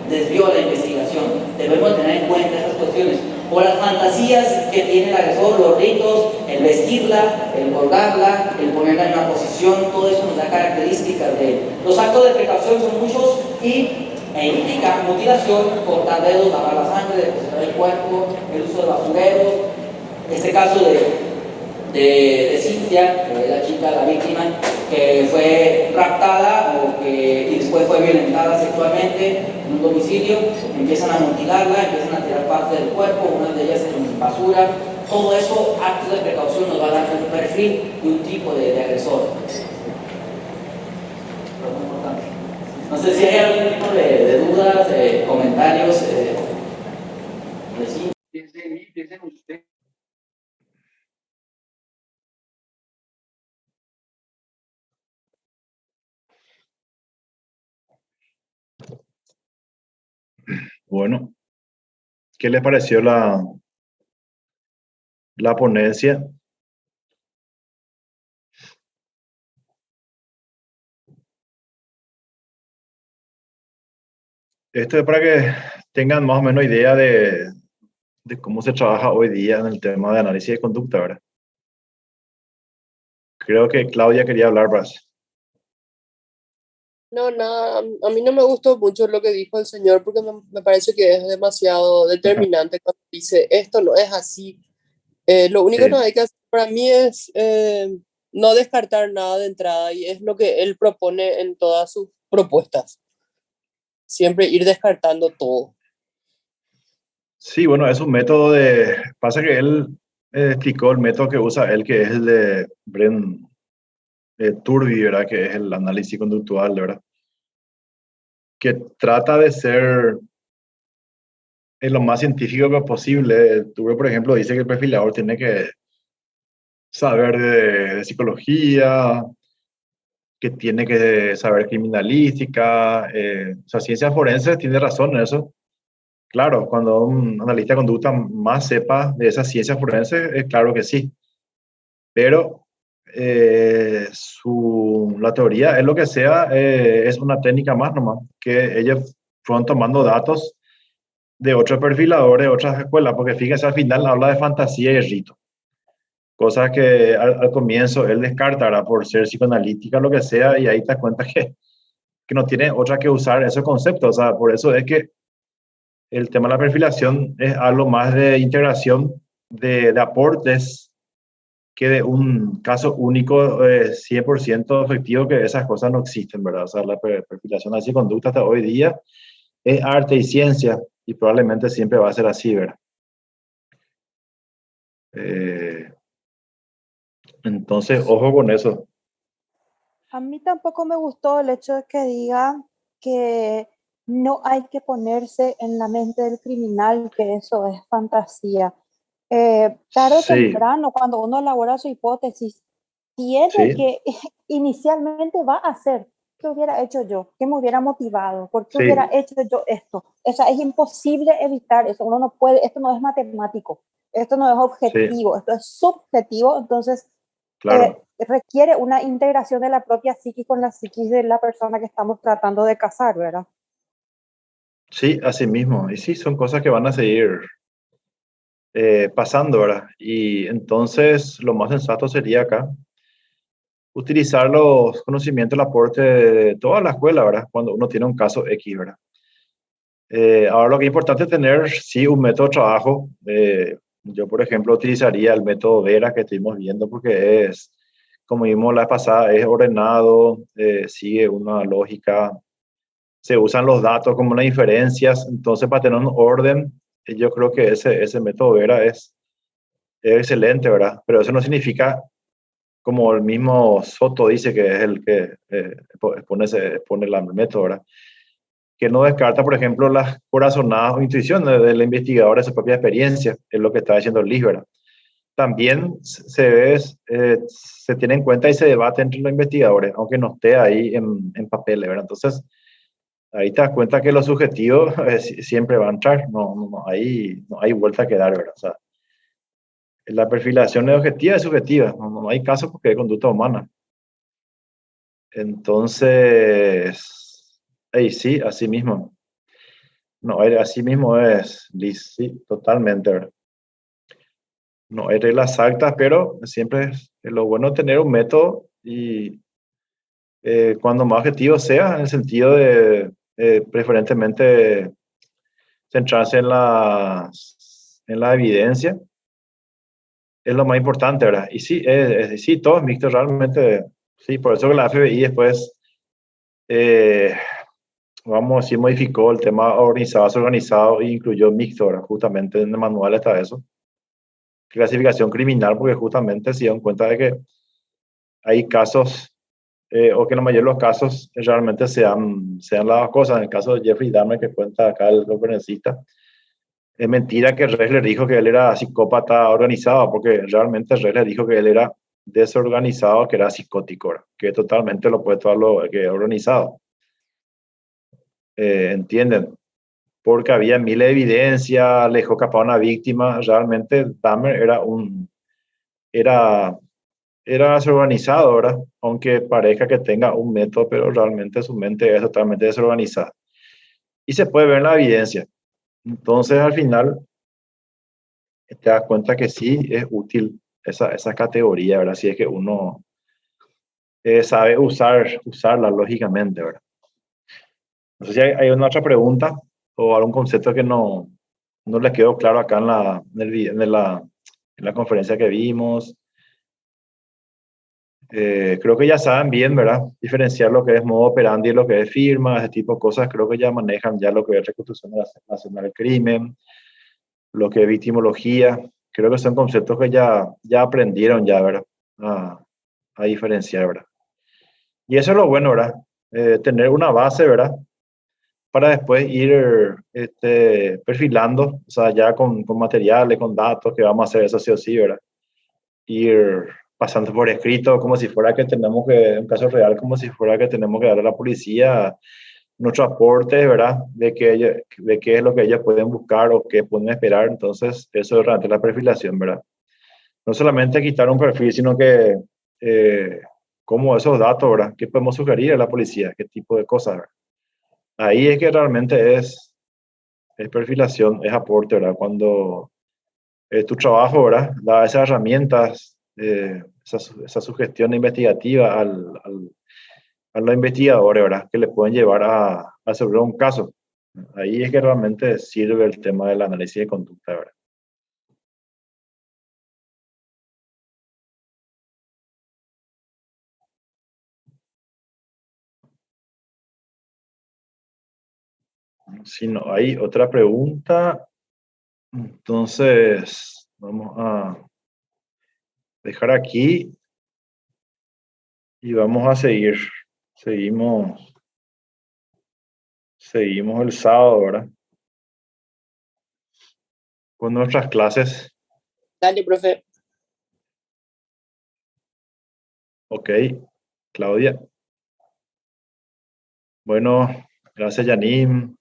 desvió la investigación. Debemos tener en cuenta esas cuestiones. O las fantasías que tiene el agresor, los ritos, el vestirla, el colgarla, el ponerla en una posición, todo eso nos da características de él. Los actos de precaución son muchos e implican mutilación, cortar dedos, lavar la sangre, depositar el cuerpo, el uso de basureros. Este caso de Cintia, la chica, la víctima, que fue raptada y después fue violentada sexualmente en un domicilio, empiezan a mutilarla, empiezan a tirar parte del cuerpo, una de ellas en basura. Todo eso, actos de precaución, nos va a dar un perfil y un tipo de agresor. Pero muy importante. No sé si hay algún tipo de dudas, comentarios. Piensen usted. Bueno, ¿qué les pareció la ponencia? Esto es para que tengan más o menos idea de cómo se trabaja hoy día en el tema de análisis de conducta, ¿verdad? Creo que Claudia quería hablar más. No, nada, a mí no me gustó mucho lo que dijo el señor porque me parece que es demasiado determinante cuando dice esto no es así. Lo único que Sí, hay que hacer para mí es no descartar nada de entrada y es lo que él propone en todas sus propuestas. Siempre ir descartando todo. sí, bueno, es un método de... Pasa que él explicó el método que usa él, que es el de Bren Turbi, ¿verdad? Que es el análisis conductual, ¿verdad? Que trata de ser lo más científico posible. Turbi, por ejemplo, dice que el perfilador tiene que saber de psicología, que tiene que saber criminalística, o sea, ciencias forenses, tiene razón en eso. Claro, cuando un analista de conducta más sepa de esas ciencias forenses, es claro que sí. Pero la teoría es lo que sea, es una técnica más nomás, que ellos fueron tomando datos de otros perfiladores, de otras escuelas, porque fíjense, al final habla de fantasía y rito. Cosas que al comienzo él descartará por ser psicoanalítica, lo que sea, y ahí te das cuenta que no tiene otra que usar esos conceptos. O sea, por eso es que el tema de la perfilación es algo más de integración de aportes que de un caso único 100% efectivo, que esas cosas no existen, ¿verdad? O sea, la perfilación así conducta hasta hoy día es arte y ciencia y probablemente siempre va a ser así, ¿verdad? Eh, entonces, ojo con eso. A mí tampoco me gustó el hecho de que diga que no hay que ponerse en la mente del criminal, que eso es fantasía. Tarde o Sí, temprano, cuando uno elabora su hipótesis, tiene sí, que, inicialmente va a hacer, ¿qué hubiera hecho yo? ¿Qué me hubiera motivado? ¿Por qué hubiera sí, hecho yo esto? O sea, es imposible evitar eso. Uno no puede, esto no es matemático, esto no es sí, objetivo, esto es subjetivo. Entonces, claro. requiere una integración de la propia psiquis con la psiquis de la persona que estamos tratando de cazar, ¿verdad? Sí, así mismo. Y sí, son cosas que van a seguir pasando, ¿verdad? Y entonces lo más sensato sería acá utilizar los conocimientos, el aporte de toda la escuela, ¿verdad? Cuando uno tiene un caso X, ¿verdad? Ahora lo que es importante es tener, sí, un método de trabajo. Yo, por ejemplo, utilizaría el método Vera que estuvimos viendo porque es, como vimos la vez pasada, es ordenado, sigue una lógica, se usan los datos como las inferencias. Entonces, para tener un orden, yo creo que ese método Vera es excelente, ¿verdad? Pero eso no significa, como el mismo Soto dice, que es el que expone el método, ¿verdad? Que no descarta, por ejemplo, las corazonadas o intuiciones del investigador de su propia experiencia, es lo que está diciendo Liz, ¿verdad? También se tiene en cuenta y se debate entre los investigadores, aunque no esté ahí en papel, ¿verdad? Entonces, ahí te das cuenta que los subjetivos siempre van a entrar, no hay vuelta que dar, ¿verdad? O sea, la perfilación es objetiva y subjetiva, no hay caso porque hay conducta humana. Entonces, sí, así mismo. No, así mismo es, Liz, sí, totalmente, ¿verdad? No hay reglas exactas, pero siempre es lo bueno tener un método y cuando más objetivo sea, en el sentido de preferentemente centrarse en la evidencia, es lo más importante, ¿verdad? Y sí, sí, todo es mixto realmente, sí, por eso que la FBI después, eh, vamos a decir, modificó el tema organizado e incluyó mixto, ¿verdad? Justamente en el manual está eso. Clasificación criminal, porque justamente se dieron cuenta de que hay casos, o que en la mayoría de los casos realmente sean las cosas. En el caso de Jeffrey Dahmer, que cuenta acá el conferencista, es mentira que Ressler dijo que él era psicópata organizado, porque realmente Ressler dijo que él era desorganizado, que era psicótico, ¿verdad? Que totalmente lo opuesto a lo que es organizado. ¿Entienden? porque había miles de evidencias, le dejó escapar a una víctima. Realmente Dahmer era, era desorganizado, ¿verdad? Aunque parezca que tenga un método, pero realmente su mente es totalmente desorganizada. Y se puede ver en la evidencia. Entonces, al final, te das cuenta que sí es útil esa categoría, ¿verdad? Si es que uno sabe usarla lógicamente, ¿verdad? No sé si hay una otra pregunta o algún concepto que no les quedó claro acá en la conferencia que vimos. Creo que ya saben bien, ¿verdad? Diferenciar lo que es modo operandi y lo que es firma, ese tipo de cosas. Creo que ya manejan ya lo que es reconstrucción nacional del crimen, lo que es victimología. Creo que son conceptos que ya aprendieron ya, ¿verdad? A diferenciar, ¿verdad? Y eso es lo bueno, ¿verdad? Tener una base, ¿verdad? Para después ir perfilando, o sea, ya con materiales, con datos, que vamos a hacer eso sí o sí, ¿verdad? Ir pasando por escrito como si fuera que tenemos que, un caso real, como si fuera que tenemos que darle a la policía nuestro aporte, ¿verdad? De qué es lo que ellos pueden buscar o qué pueden esperar. Entonces, eso es realmente la perfilación, ¿verdad? No solamente quitar un perfil, sino que cómo esos datos, ¿verdad? ¿Qué podemos sugerir a la policía? ¿Qué tipo de cosas, ¿verdad? Ahí es que realmente es perfilación, es aporte, ¿verdad? Cuando tu trabajo, ¿verdad? Da esas herramientas, esa sugestión investigativa a los investigadores, ¿verdad? Que le pueden llevar a resolver un caso. Ahí es que realmente sirve el tema del análisis de conducta, ¿verdad? Si no hay otra pregunta, entonces vamos a dejar aquí y vamos a seguir. Seguimos, seguimos el sábado, ¿verdad? Con nuestras clases. Dale, profe. Ok, Claudia. Bueno, gracias, Janine.